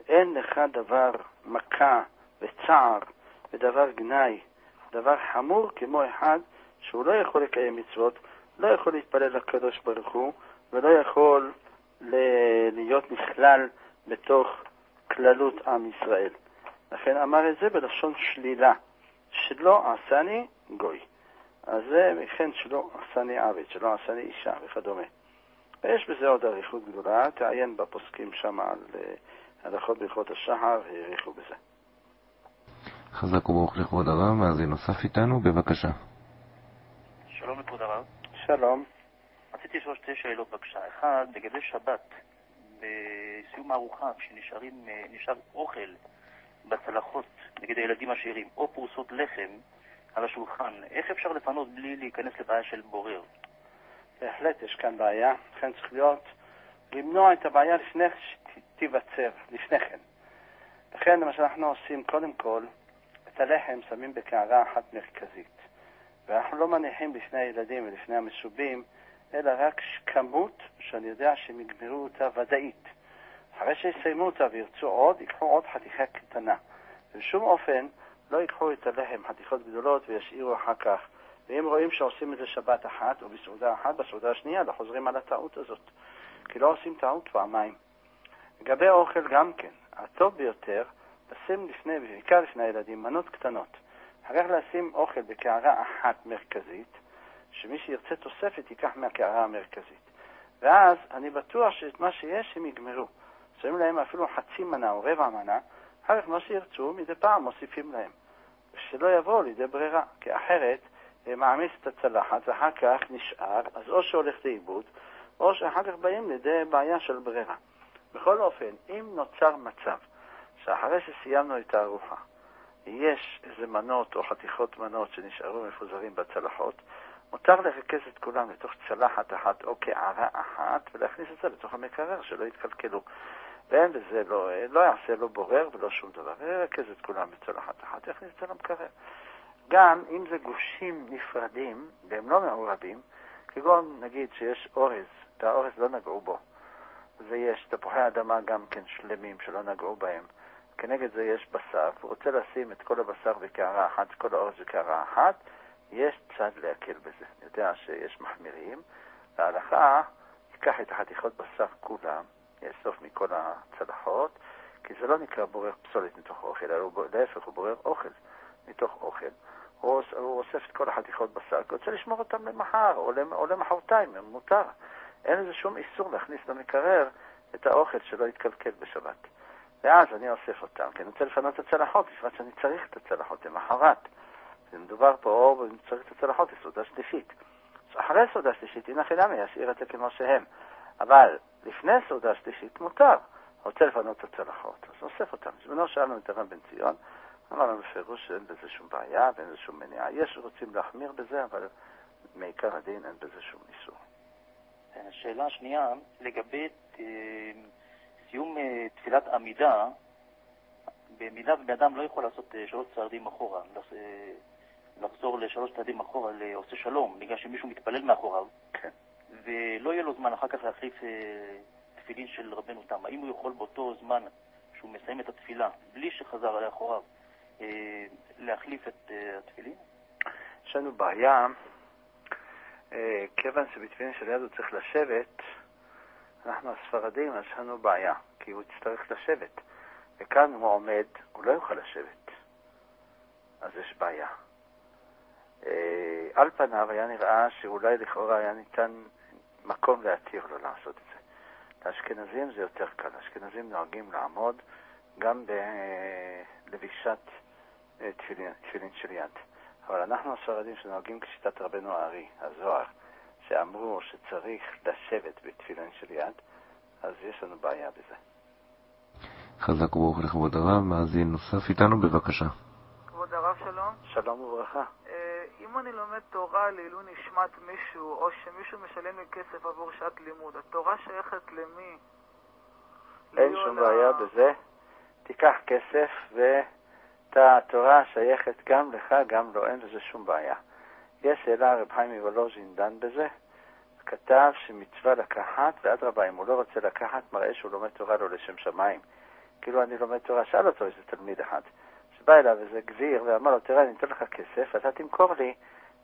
Speaker 10: אין לך דבר מכה וצער ודבר גנאי, דבר חמור כמו אחד שהוא לא יכול לקיים מצוות, לא יכול להתפלל לקדוש ברוך הוא, ולא יכול להיות נכלל בתוך כללות עם ישראל. לכן אמר את זה בלשון שלילה, שלא עשני גוי. אז זה מכן שלא עשני עבד, שלא עשני אישה וכדומה. ויש בזה עוד אריכות גדולה, תעיין בפוסקים שם על הלכות ברכות השחר, העריכו בזה.
Speaker 1: חזק וברוך לכבוד הרב, מאזין נוסף איתנו, בבקשה.
Speaker 12: שלום לכבוד הרב.
Speaker 10: שלום.
Speaker 12: רציתי לשאול שתי שאלות בבקשה. אחד, לגבי שבת, בסיום הארוחה, כשנשאר אוכל בצלחות, נגד הילדים השאירים, או פרוסות לחם על השולחן, איך אפשר לפנות בלי להיכנס לבעיה של בורר?
Speaker 10: בהחלט יש כאן בעיה, לכן צריך להיות למנוע את הבעיה לפני שתיווצר, לפני כן. לכן מה שאנחנו עושים, קודם כל, את הלחם שמים בקערה אחת מרכזית. ואנחנו לא מניחים בפני הילדים ולפני המשובים, אלא רק כמות שאני יודע שהם יגמרו אותה ודאית. אחרי שיסיימו אותה וירצו עוד, ייקחו עוד חתיכה קטנה. ובשום אופן לא ייקחו את הלחם חתיכות גדולות וישאירו אחר כך. ואם רואים שעושים את זה שבת אחת או בסעודה אחת, בסעודה השנייה לא חוזרים על הטעות הזאת. כי לא עושים טעות פעמיים. לגבי אוכל גם כן, הטוב ביותר, לשים לפני, בעיקר לפני הילדים, מנות קטנות. אחר כך לשים אוכל בקערה אחת מרכזית, שמי שירצה תוספת ייקח מהקערה המרכזית. ואז אני בטוח שאת מה שיש הם יגמרו. שמים להם אפילו חצי מנה או רבע מנה, אחר כך מה שירצו מדי פעם מוסיפים להם. שלא יבואו לידי ברירה, כי אחרת מעמיס את הצלחת ואחר כך נשאר, אז או שהולך לאיבוד, או שאחר כך באים לידי בעיה של ברירה. בכל אופן, אם נוצר מצב שאחרי שסיימנו את הארוחה, יש איזה מנות או חתיכות מנות שנשארו מפוזרים בצלחות, מותר לרכז את כולם לתוך צלחת אחת או קערה אחת ולהכניס את זה לתוך המקרר שלא יתקלקלו. ואין בזה לא יעשה לא בורר ולא שום דבר. ולרכז את כולם בצלחת אחת, יכניס את זה למקרר. גם אם זה גושים נפרדים והם לא מעורבים, כגון נגיד שיש אורז והאורז לא נגעו בו, ויש תפוחי אדמה גם כן שלמים שלא נגעו בהם, כנגד זה יש בשר, הוא רוצה לשים את כל הבשר בקערה אחת, כל האורז בקערה אחת, יש צד להקל בזה. אני יודע שיש מחמירים, להלכה ייקח את החתיכות בשר כולם, יאסוף מכל הצלחות, כי זה לא נקרא בורר פסולת מתוך אוכל, אלא להפך הוא בורר אוכל מתוך אוכל. הוא אוסף את כל החתיכות בשר, כי הוא רוצה לשמור אותם למחר או למחרתיים, מותר. אין לזה שום איסור להכניס למקרר את האוכל שלא יתקלקל בשבת. ואז אני אוסף אותם, כי אני רוצה לפנות את הצלחות, בפרט שאני צריך את הצלחות למחרת. מדובר פה, ואני צריך את הצלחות לסעודה שלישית. אחרי סעודה שלישית, הנה חינמי, ישאיר את זה כמו שהם. אבל לפני סעודה שלישית מותר. רוצה לפנות את הצלחות, אז אוסף אותם. בזמנו שאלנו את הרב בן ציון, אמר לנו בפירוש שאין בזה שום בעיה ואין בזה שום מניעה. יש רוצים להחמיר בזה, אבל מעיקר הדין אין בזה שום איסור.
Speaker 12: השאלה השנייה, לגבי סיום תפילת עמידה, במידה ובן אדם לא יכול לעשות 3 צעדים אחורה, לחזור ל3 צעדים אחורה לעושה שלום, בגלל שמישהו מתפלל מאחוריו,
Speaker 10: כן.
Speaker 12: ולא יהיה לו זמן אחר כך להחליף תפילין של רבנו תם. האם הוא יכול באותו זמן שהוא מסיים את התפילה, בלי שחזר לאחוריו, להחליף את התפילין?
Speaker 10: יש לנו בעיה, כיוון שבתפילין של יד הוא צריך לשבת, אנחנו הספרדים, אז יש לנו בעיה, כי הוא יצטרך לשבת. וכאן הוא עומד, הוא לא יוכל לשבת. אז יש בעיה. על פניו היה נראה שאולי לכאורה היה ניתן מקום להתיר לו לעשות את זה. לאשכנזים זה יותר קל. האשכנזים נוהגים לעמוד גם בלבישת תפילין של יד. אבל אנחנו הספרדים שנוהגים כשיטת רבנו הארי, הזוהר, שאמרו שצריך לשבת בתפילין של יד, אז יש לנו בעיה בזה.
Speaker 1: חזק וברוך לכבוד הרב. מאזין נוסף איתנו, בבקשה.
Speaker 21: כבוד הרב, שלום.
Speaker 10: שלום וברכה.
Speaker 21: אם אני לומד תורה לעילוי נשמת מישהו, או שמישהו משלם לי כסף עבור שעת לימוד, התורה שייכת למי?
Speaker 10: אין שום בעיה בזה. תיקח כסף והתורה שייכת גם לך, גם לא, אין לזה שום בעיה. יש שאלה, רב חיים מוולוז'ין דן בזה, כתב שמצווה לקחת, ואדרבה, אם הוא לא רוצה לקחת, מראה שהוא לומד תורה לא לשם שמיים. כאילו אני לומד תורה, שאל אותו איזה תלמיד אחד, שבא אליו איזה גביר ואמר לו, תראה, אני אתן לך כסף, אתה תמכור לי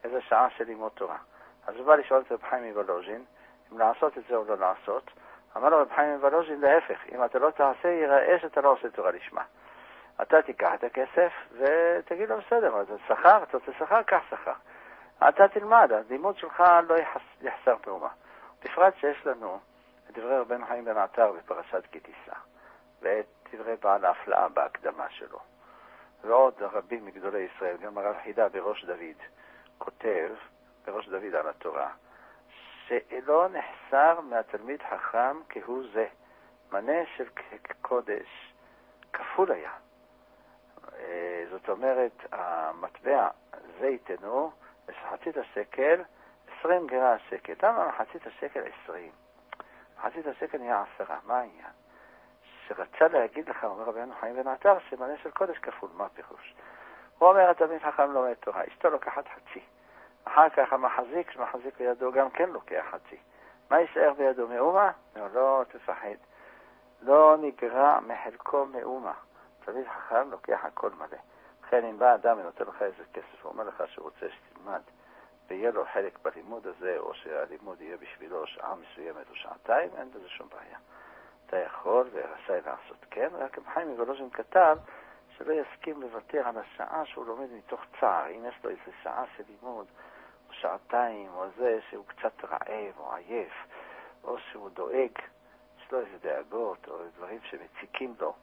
Speaker 10: איזה שעה של לימוד תורה. אז הוא בא לשאול את רב חיים מוולוז'ין, אם לעשות את זה או לא לעשות. אמר לו רב חיים מוולוז'ין, להפך, אם אתה לא תעשה, ייראה שאתה לא עושה תורה לשמה. אתה תיקח את הכסף ותגיד לו, בסדר, אתה שכר, אתה רוצה שכר, קח שכר. אתה תלמד, הלימוד שלך לא יחסר פעומה. בפרט שיש לנו את דברי רבן חיים בן עטר בפרשת כי תישא, ואת דברי בעל ההפלאה בהקדמה שלו. ועוד רבים מגדולי ישראל, גם הרב חידה בראש דוד, כותב בראש דוד על התורה, שלא נחסר מהתלמיד חכם כהוא זה. מנה של קודש כפול היה. זאת אומרת, המטבע זה ייתנו, מחצית השקל, 20 גרה השקל. למה מחצית השקל 20? מחצית השקל נהיה 10. מה העניין? שרצה להגיד לך, אומר רבנו חיים בן עטר, שמנה של קודש כפול. מה פירוש? הוא אומר, התלמיד חכם לומד תורה, אשתו לוקחת חצי. אחר כך המחזיק, שמחזיק בידו גם כן לוקח חצי. מה יישאר בידו? מאומה? לא תפחד. לא נגרע מחלקו מאומה. תלמיד חכם לוקח הכל מלא. לכן אם בא אדם ונותן לך איזה כסף, הוא אומר לך שהוא רוצה שתלמד ויהיה לו חלק בלימוד הזה, או שהלימוד יהיה בשבילו שעה מסוימת או שעתיים, אין בזה שום בעיה. אתה יכול ורשאי לעשות כן, רק חיים מוולוז'ין כתב שלא יסכים לוותר על השעה שהוא לומד מתוך צער. אם יש לו איזה שעה של לימוד או שעתיים או זה שהוא קצת רעב או עייף או שהוא דואג, יש לו איזה דאגות או דברים שמציקים לו,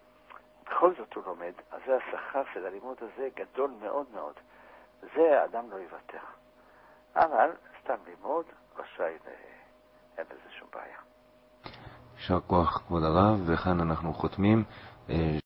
Speaker 10: בכל זאת הוא לומד, אז זה השכר של הלימוד הזה גדול מאוד מאוד. זה האדם לא יוותר. אבל סתם לימוד רשאי, אין בזה שום בעיה.
Speaker 1: יישר כוח כבוד הרב, וכאן אנחנו חותמים.